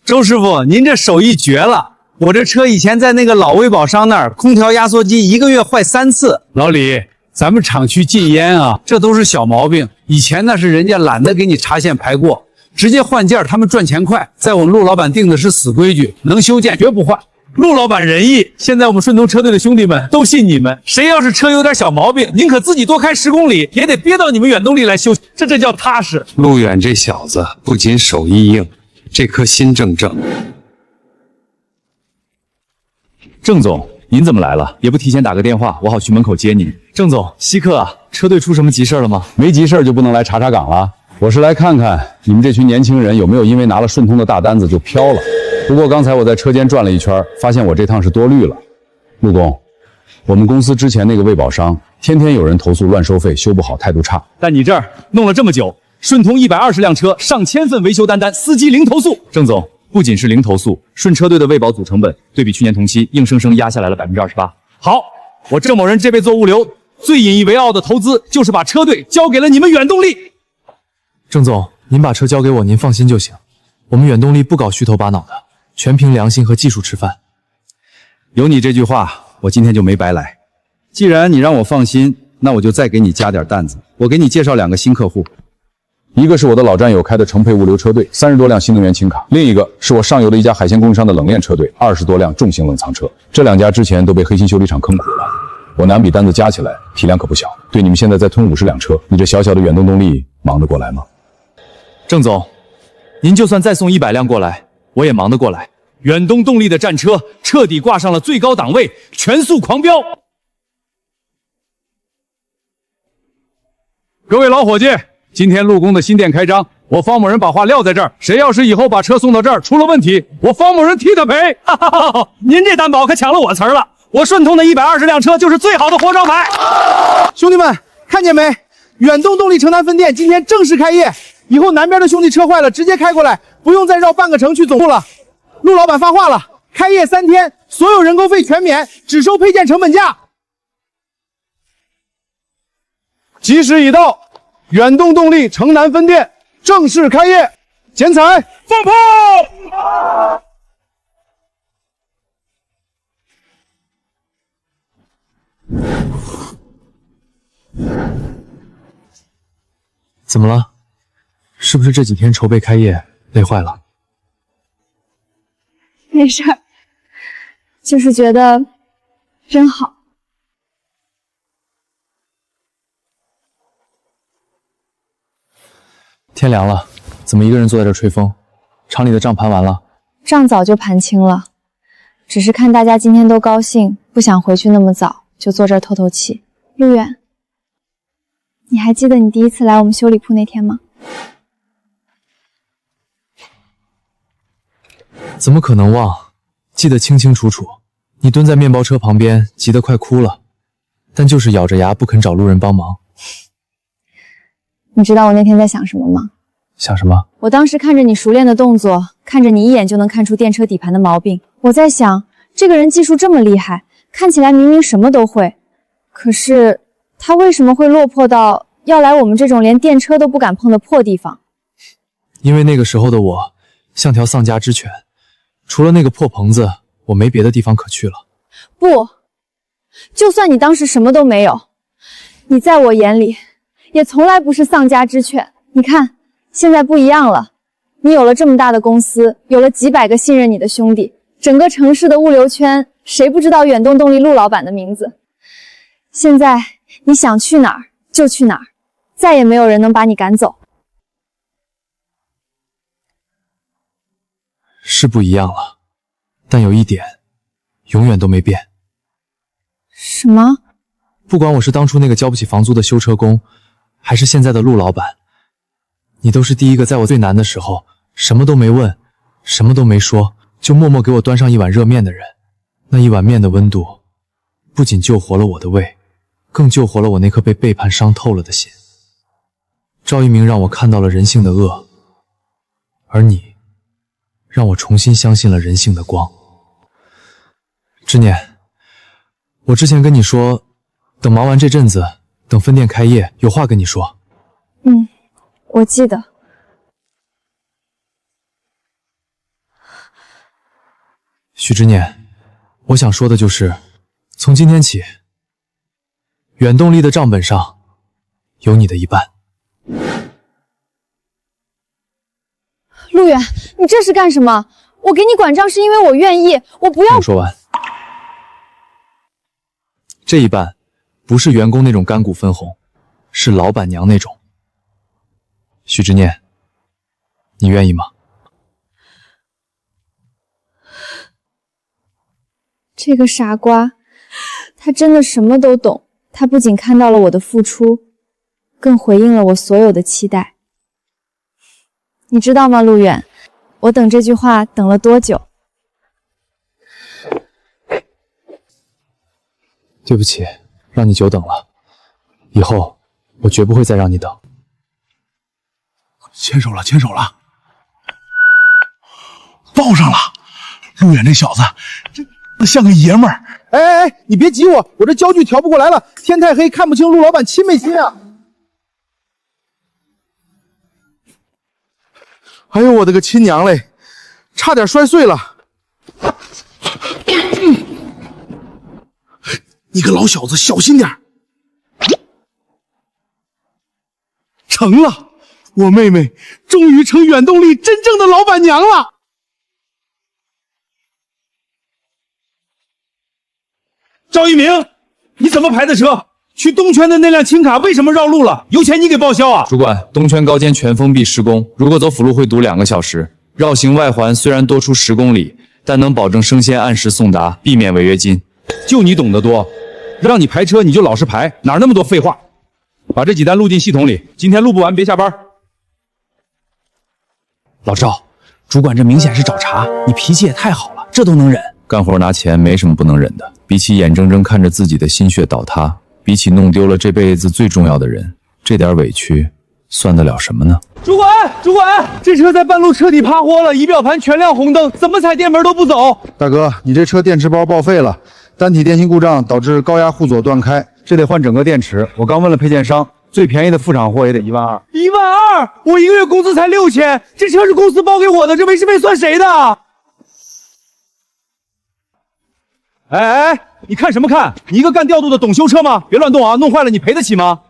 F: 周师傅，您这手艺绝了！我这车以前在那个老微保商那儿，空调压缩机1个月坏3次。老李，咱们厂区禁烟啊，这都是小毛病。以前那是人家懒得给你查线排过，直接换件，他们赚钱快。在我们陆老板定的是死规矩，能修建绝不换。
A: 陆老板仁义，现在我们顺通车队的兄弟们都信你们。谁要是车有点小毛病，宁可自己多开10公里，也得憋到你们远动力来修，这叫踏实。
S: 陆远这小子不仅手艺硬，这颗心正正。
A: 郑总，您怎么来了？也不提前打个电话，我好去门口接您。
B: 郑总，稀客啊，车队出什么急事了吗？
D: 没急事就不能来查查岗了。我是来看看你们这群年轻人有没有因为拿了顺通的大单子就飘了。不过刚才我在车间转了一圈，发现我这趟是多虑了。陆工，我们公司之前那个卫保商，天天有人投诉乱收费、修不好、态度差。
A: 但你这儿弄了这么久，顺通120辆车，上千份维修单，司机零投诉。郑总，不仅是零投诉，顺车队的维保总成本对比去年同期，硬生生压下来了28%。好，我郑某人这辈子做物流最引以为傲的投资，就是把车队交给了你们远动力。
B: 郑总，您把车交给我，您放心就行。我们远动力不搞虚头巴脑的，全凭良心和技术吃饭。
D: 有你这句话，我今天就没白来。既然你让我放心，那我就再给你加点担子。我给你介绍2个新客户，一个是我的老战友开的成沛物流车队，30多辆新能源轻卡；另一个是我上游的一家海鲜供应商的冷链车队，20多辆重型冷藏车。这2家之前都被黑心修理厂坑苦了，我2笔单子加起来体量可不小。对你们现在再吞50辆车，你这小小的远东动力忙得过来吗？
A: 郑总，您就算再送100辆过来，我也忙得过来。远东动力的战车彻底挂上了最高档位，全速狂飙。各位老伙计，今天陆工的新店开张，我方某人把话撂在这儿，谁要是以后把车送到这儿出了问题，我方某人替他赔。哈哈哈哈，您这担保可抢了我词儿了，我顺通的120辆车就是最好的活招牌。
F: 兄弟们，看见没？远东动力城南分店今天正式开业，以后南边的兄弟车坏了直接开过来，不用再绕半个城去总部了。陆老板发话了，开业3天，所有人工费全免，只收配件成本价。吉时已到，远东动力城南分店正式开业，剪彩，放炮！
B: 怎么了？是不是这几天筹备开业累坏了？
G: 没事儿，就是觉得真好。
B: 天凉了，怎么一个人坐在这吹风？厂里的账盘完了？
G: 账早就盘清了，只是看大家今天都高兴，不想回去那么早，就坐这儿透透气。陆远，你还记得你第一次来我们修理铺那天吗？
B: 怎么可能忘？记得清清楚楚。你蹲在面包车旁边，急得快哭了，但就是咬着牙不肯找路人帮忙。
G: 你知道我那天在想什么吗？
B: 想什么？
G: 我当时看着你熟练的动作，看着你一眼就能看出电车底盘的毛病，我在想，这个人技术这么厉害，看起来明明什么都会，可是他为什么会落魄到要来我们这种连电车都不敢碰的破地方？
B: 因为那个时候的我像条丧家之犬，除了那个破棚子，我没别的地方可去了。
G: 不，就算你当时什么都没有，你在我眼里也从来不是丧家之犬。你看，现在不一样了，你有了这么大的公司，有了几百个信任你的兄弟，整个城市的物流圈，谁不知道远东动力陆老板的名字？现在你想去哪儿就去哪儿，再也没有人能把你赶走。
B: 是不一样了，但有一点永远都没变。
G: 什么？
B: 不管我是当初那个交不起房租的修车工，还是现在的陆老板，你都是第一个在我最难的时候什么都没问，什么都没说，就默默给我端上一碗热面的人。那一碗面的温度，不仅救活了我的胃，更救活了我那颗被背叛伤透了的心。赵一鸣让我看到了人性的恶，而你让我重新相信了人性的光。知念，我之前跟你说，等忙完这阵子，等分店开业，有话跟你说。
G: 我记得。
B: 许知念，我想说的就是，从今天起，远动力的账本上有你的一半。
G: 陆远，你这是干什么？我给你管账是因为我愿意，我不要。
B: 我说完，这一半不是员工那种干股分红，是老板娘那种。许之念，你愿意吗？
G: 这个傻瓜，他真的什么都懂。他不仅看到了我的付出，更回应了我所有的期待。你知道吗，陆远，我等这句话等了多久？
B: 对不起，让你久等了。以后我绝不会再让你等。
F: 牵手了，牵手了，抱上了。陆远这小子，这像个爷们儿。哎，你别挤我，我这焦距调不过来了，天太黑，看不清陆老板亲没亲啊。哎呦，我的个亲娘嘞，差点摔碎了。你个老小子，小心点。成了，我妹妹终于成远动力真正的老板娘了。赵一鸣，你怎么排的车？去东圈的那辆轻卡为什么绕路了？油钱你给报销啊！
B: 主管，东圈高间全封闭施工，如果走辅路会堵2个小时。绕行外环虽然多出10公里，但能保证生鲜按时送达，避免违约金。
D: 就你懂得多，让你排车你就老实排，哪那么多废话？把这几单录进系统里，今天录不完别下班。
B: 老赵，主管这明显是找茬，你脾气也太好了，这都能忍。
D: 干活拿钱没什么不能忍的，比起眼睁睁看着自己的心血倒塌，比起弄丢了这辈子最重要的人，这点委屈算得了什么呢？
O: 主管，主管，这车在半路彻底趴豁了，仪表盘全亮红灯，怎么踩电门都不走。
I: 大哥，你这车电池包报废了，单体电芯故障导致高压护锁断开，
N: 这得换整个电池。我刚问了配件商，最便宜的副厂货也得12000。
O: 12000，我一个月工资才6000，这车是公司包给我的，这维持费算谁的？
N: 哎，你看什么看？你一个干调度的懂修车吗？别乱动啊，弄坏了你赔得起吗？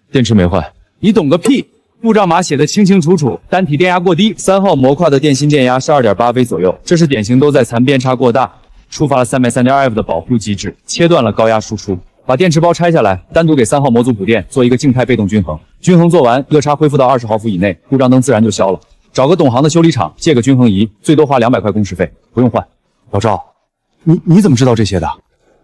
B: 电池没坏，
N: 你懂个屁！故障码写的清清楚楚，单体电压过低
B: ，3号模块的电芯电压是2.8 V 左右，这是典型都在残变差过大，触发了332F 的保护机制，切断了高压输出。把电池包拆下来，单独给3号模组补电，做一个静态被动均衡。均衡做完，热差恢复到20毫伏以内，故障灯自然就消了。找个懂行的修理厂借个均衡仪，最多花200块工时费，不用换。
N: 老赵，你怎么知道这些的？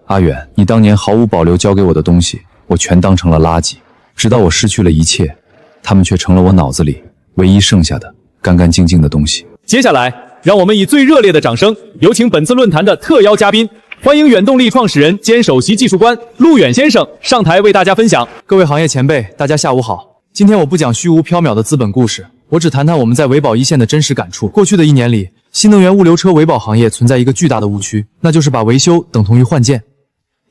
B: 阿远，你当年毫无保留交给我的东西，我全当成了垃圾，直到我失去了一切，他们却成了我脑子里唯一剩下的干干净净的东西。
A: 接下来，让我们以最热烈的掌声，有请本次论坛的特邀嘉宾，欢迎远动力创始人兼首席技术官陆远先生上台为大家分享。
B: 各位行业前辈，大家下午好。今天我不讲虚无缥缈的资本故事，我只谈谈我们在维保一线的真实感触。过去的1年里，新能源物流车维保行业存在一个巨大的误区，那就是把维修等同于换件。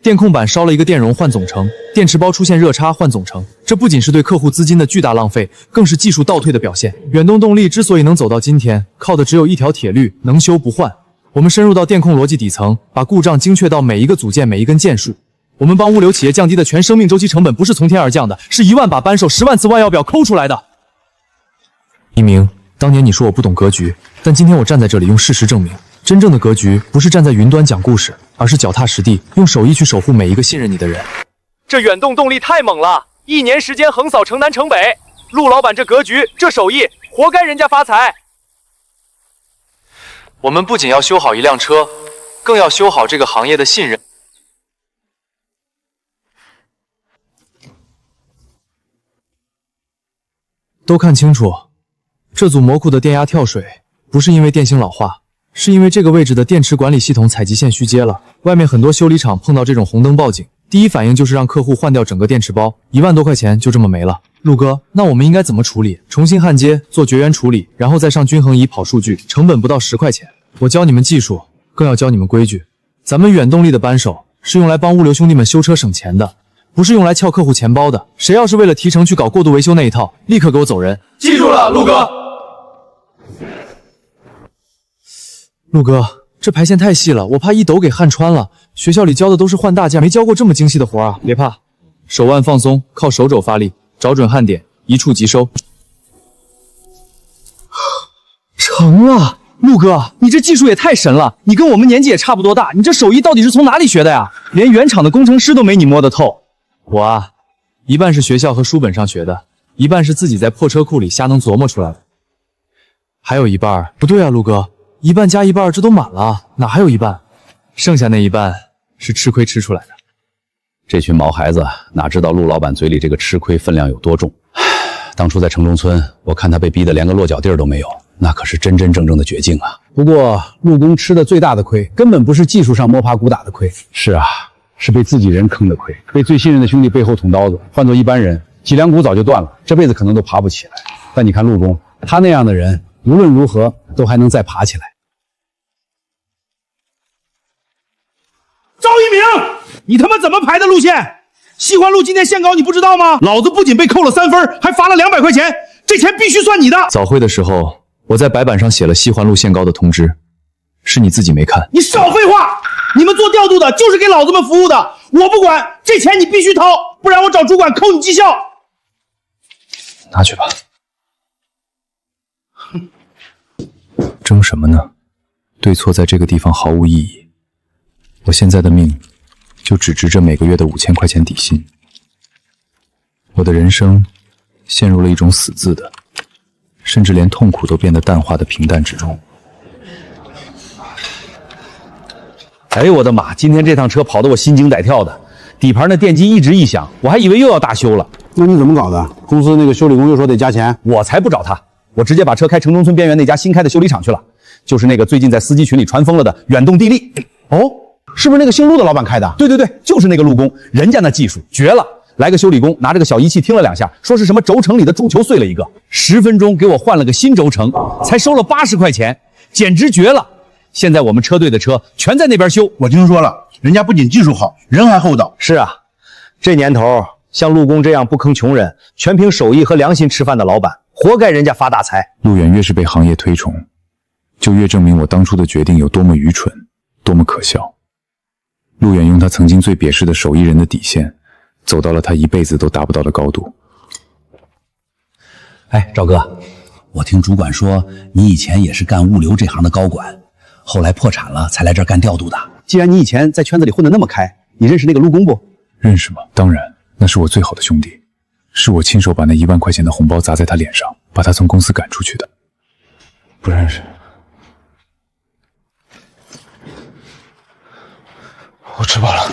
B: 电控板烧了一个电容换总成，电池包出现热差换总成，这不仅是对客户资金的巨大浪费，更是技术倒退的表现。远东动力之所以能走到今天，靠的只有一条铁律：能修不换。我们深入到电控逻辑底层，把故障精确到每一个组件、每一根件数。我们帮物流企业降低的全生命周期成本不是从天而降的，是1万把扳手、10万次弯腰表抠出来的。一鸣，当年你说我不懂格局，但今天我站在这里用事实证明，真正的格局不是站在云端讲故事，而是脚踏实地，用手艺去守护每一个信任你的人。
A: 这远动动力太猛了，1年时间横扫城南城北，陆老板这格局，这手艺，活该人家发财。
B: 我们不仅要修好一辆车，更要修好这个行业的信任。都看清楚，这组模库的电压跳水，不是因为电芯老化，是因为这个位置的电池管理系统采集线虚接了。外面很多修理厂碰到这种红灯报警，第一反应就是让客户换掉整个电池包，1万多块钱就这么没了。陆哥，那我们应该怎么处理？重新焊接，做绝缘处理，然后再上均衡仪跑数据，成本不到10块钱。我教你们技术，更要教你们规矩。咱们远动力的扳手是用来帮物流兄弟们修车省钱的，不是用来撬客户钱包的。谁要是为了提成去搞过度维修那一套，立刻给我走人！
O: 记住了，陆哥。
B: 陆哥，这排线太细了，我怕一抖给焊穿了。学校里教的都是换大件，没教过这么精细的活啊！别怕，手腕放松，靠手肘发力，找准焊点，一触即收。
F: 成了！
A: 陆哥，你这技术也太神了！你跟我们年纪也差不多大，你这手艺到底是从哪里学的呀？连原厂的工程师都没你摸得透。
B: 我啊，一半是学校和书本上学的，一半是自己在破车库里瞎能琢磨出来的。还有一半，不对啊，陆哥，一半加一半，这都满了，哪还有一半？剩下那一半是吃亏吃出来的。
D: 这群毛孩子哪知道陆老板嘴里这个吃亏分量有多重？当初在城中村，我看他被逼得连个落脚地儿都没有，那可是真真正正的绝境啊！
F: 不过陆工吃的最大的亏，根本不是技术上摸爬鼓打的亏，
D: 是啊，
F: 是被自己人坑的亏，被最信任的兄弟背后捅刀子。换做一般人，脊梁骨早就断了，这辈子可能都爬不起来。但你看陆工，他那样的人，无论如何都还能再爬起来。
O: 赵一鸣，你他妈怎么排的路线？西环路今天限高，你不知道吗？老子不仅被扣了3分，还罚了200块钱，这钱必须算你的。
B: 早会的时候，我在白板上写了西环路限高的通知，是你自己没看。
O: 你少废话！你们做调度的就是给老子们服务的，我不管，这钱你必须掏，不然我找主管扣你绩效。
B: 拿去吧。哼，争什么呢？对错在这个地方毫无意义。我现在的命就只值这每个月的5000块钱底薪。我的人生陷入了一种死字的，甚至连痛苦都变得淡化的平淡之中。
D: 哎呦我的妈！今天这趟车跑得我心惊胆跳的，底盘的电机一直异响，我还以为又要大修了。
F: 那你怎么搞的？公司那个修理工又说得加钱，
D: 我才不找他，我直接把车开城中村边缘那家新开的修理厂去了，就是那个最近在司机群里传疯了的远动地利。
F: 哦，是不是那个姓陆的老板开的？
D: 对对对，就是那个陆工，人家那技术绝了。来个修理工拿着个小仪器听了2下，说是什么轴承里的柱球碎了一个，10分钟给我换了个新轴承，才收了80块钱，简直绝了。现在我们车队的车全在那边修。
F: 我听说了，人家不仅技术好，人还厚道。
T: 是啊，这年头像陆工这样不坑穷人，全凭手艺和良心吃饭的老板，活该人家发大财。
B: 陆远越是被行业推崇，就越证明我当初的决定有多么愚蠢，多么可笑。陆远用他曾经最鄙视的手艺人的底线，走到了他一辈子都达不到的高度。
U: 哎，赵哥，我听主管说你以前也是干物流这行的高管，后来破产了才来这儿干调度的。
D: 既然你以前在圈子里混得那么开，你认识那个陆工不？
B: 认识吗？当然，那是我最好的兄弟，是我亲手把那1万块钱的红包砸在他脸上，把他从公司赶出去的。
F: 不认识。我吃饱了。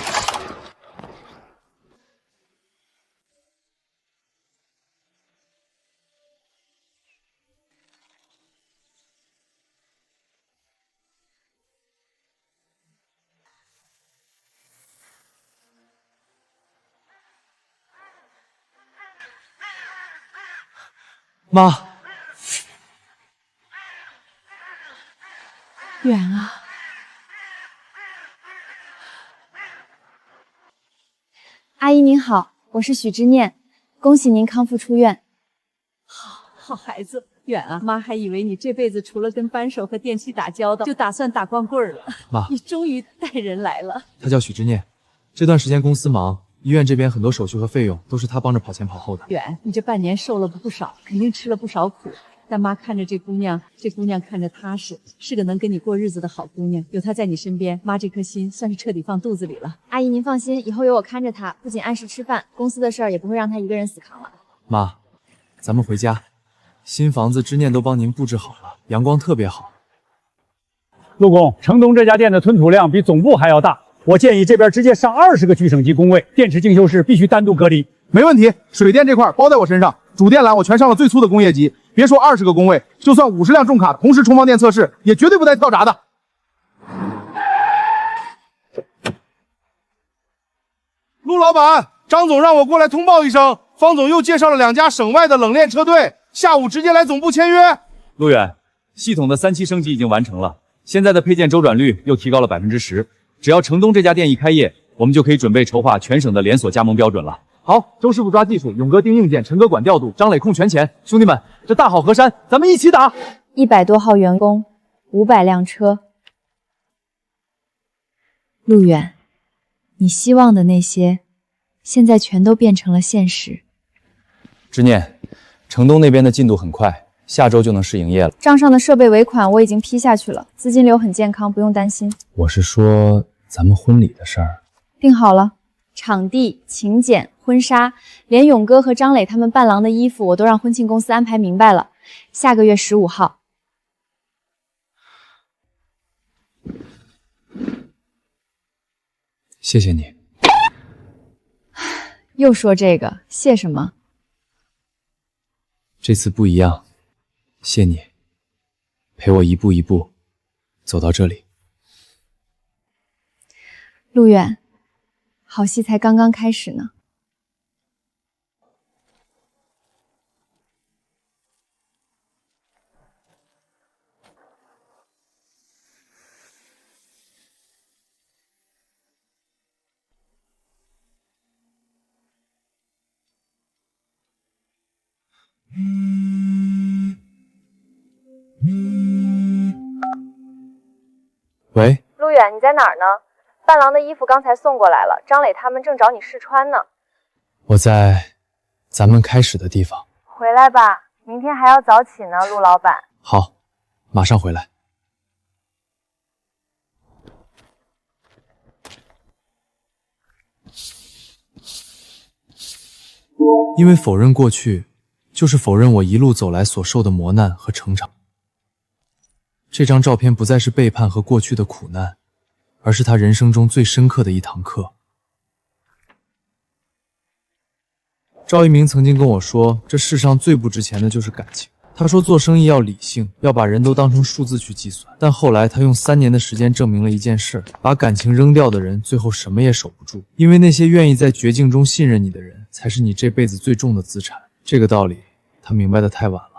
B: 妈，
H: 远啊！
G: 阿姨您好，我是许之念，恭喜您康复出院。
H: 好孩子，远啊！妈还以为你这辈子除了跟扳手和电器打交道，就打算打光棍了。
B: 妈，
H: 你终于带人来了。
B: 他叫许之念，这段时间公司忙，医院这边很多手续和费用都是他帮着跑前跑后的。
H: 远，你这半年瘦了不少，肯定吃了不少苦。但妈看着这姑娘看着踏实，是个能跟你过日子的好姑娘。有她在你身边，妈这颗心算是彻底放肚子里了。
G: 阿姨您放心，以后有我看着她，不仅按时吃饭，公司的事儿也不会让她一个人死扛了。
B: 妈，咱们回家。新房子之念都帮您布置好了，阳光特别好。
O: 陆工，城东这家店的吞吐量比总部还要大，我建议这边直接上20个聚省级工位，电池精修室必须单独隔离。
F: 没问题，水电这块包在我身上，主电缆我全上了最粗的工业级。别说20个工位，就算50辆重卡同时充放电测试，也绝对不带跳闸的。陆老板，张总让我过来通报一声，方总又介绍了2家省外的冷链车队，下午直接来总部签约。
A: 陆远，系统的3期升级已经完成了，现在的配件周转率又提高了10%，只要城东这家店一开业，我们就可以准备筹划全省的连锁加盟标准了。
B: 好，周师傅抓技术，勇哥盯硬件，陈哥管调度，张磊控权钱。兄弟们，这大好河山，咱们一起打
G: ！100多号员工，500辆车。陆远，你希望的那些，现在全都变成了现实。
B: 之念，城东那边的进度很快，下周就能试营业了。
G: 账上的设备尾款我已经批下去了，资金流很健康，不用担心。
B: 我是说咱们婚礼的事儿，
G: 定好了，场地、请柬、婚纱，连勇哥和张磊他们伴郎的衣服我都让婚庆公司安排明白了。下个月15号。
B: 谢谢你。
G: 又说这个，谢什么？
B: 这次不一样，谢你陪我一步一步走到这里。
G: 陆远，好戏才刚刚开始呢。
B: 喂，
R: 陆远，你在哪儿呢？伴郎的衣服刚才送过来了，张磊他们正找你试穿呢。
B: 我在咱们开始的地方。
R: 回来吧，明天还要早起呢，陆老板。
B: 好，马上回来。因为否认过去，就是否认我一路走来所受的磨难和成长。这张照片不再是背叛和过去的苦难，而是他人生中最深刻的一堂课。赵一鸣曾经跟我说，这世上最不值钱的就是感情。他说做生意要理性，要把人都当成数字去计算。但后来他用3年的时间证明了一件事，把感情扔掉的人最后什么也守不住，因为那些愿意在绝境中信任你的人，才是你这辈子最重的资产。这个道理他明白的太晚了。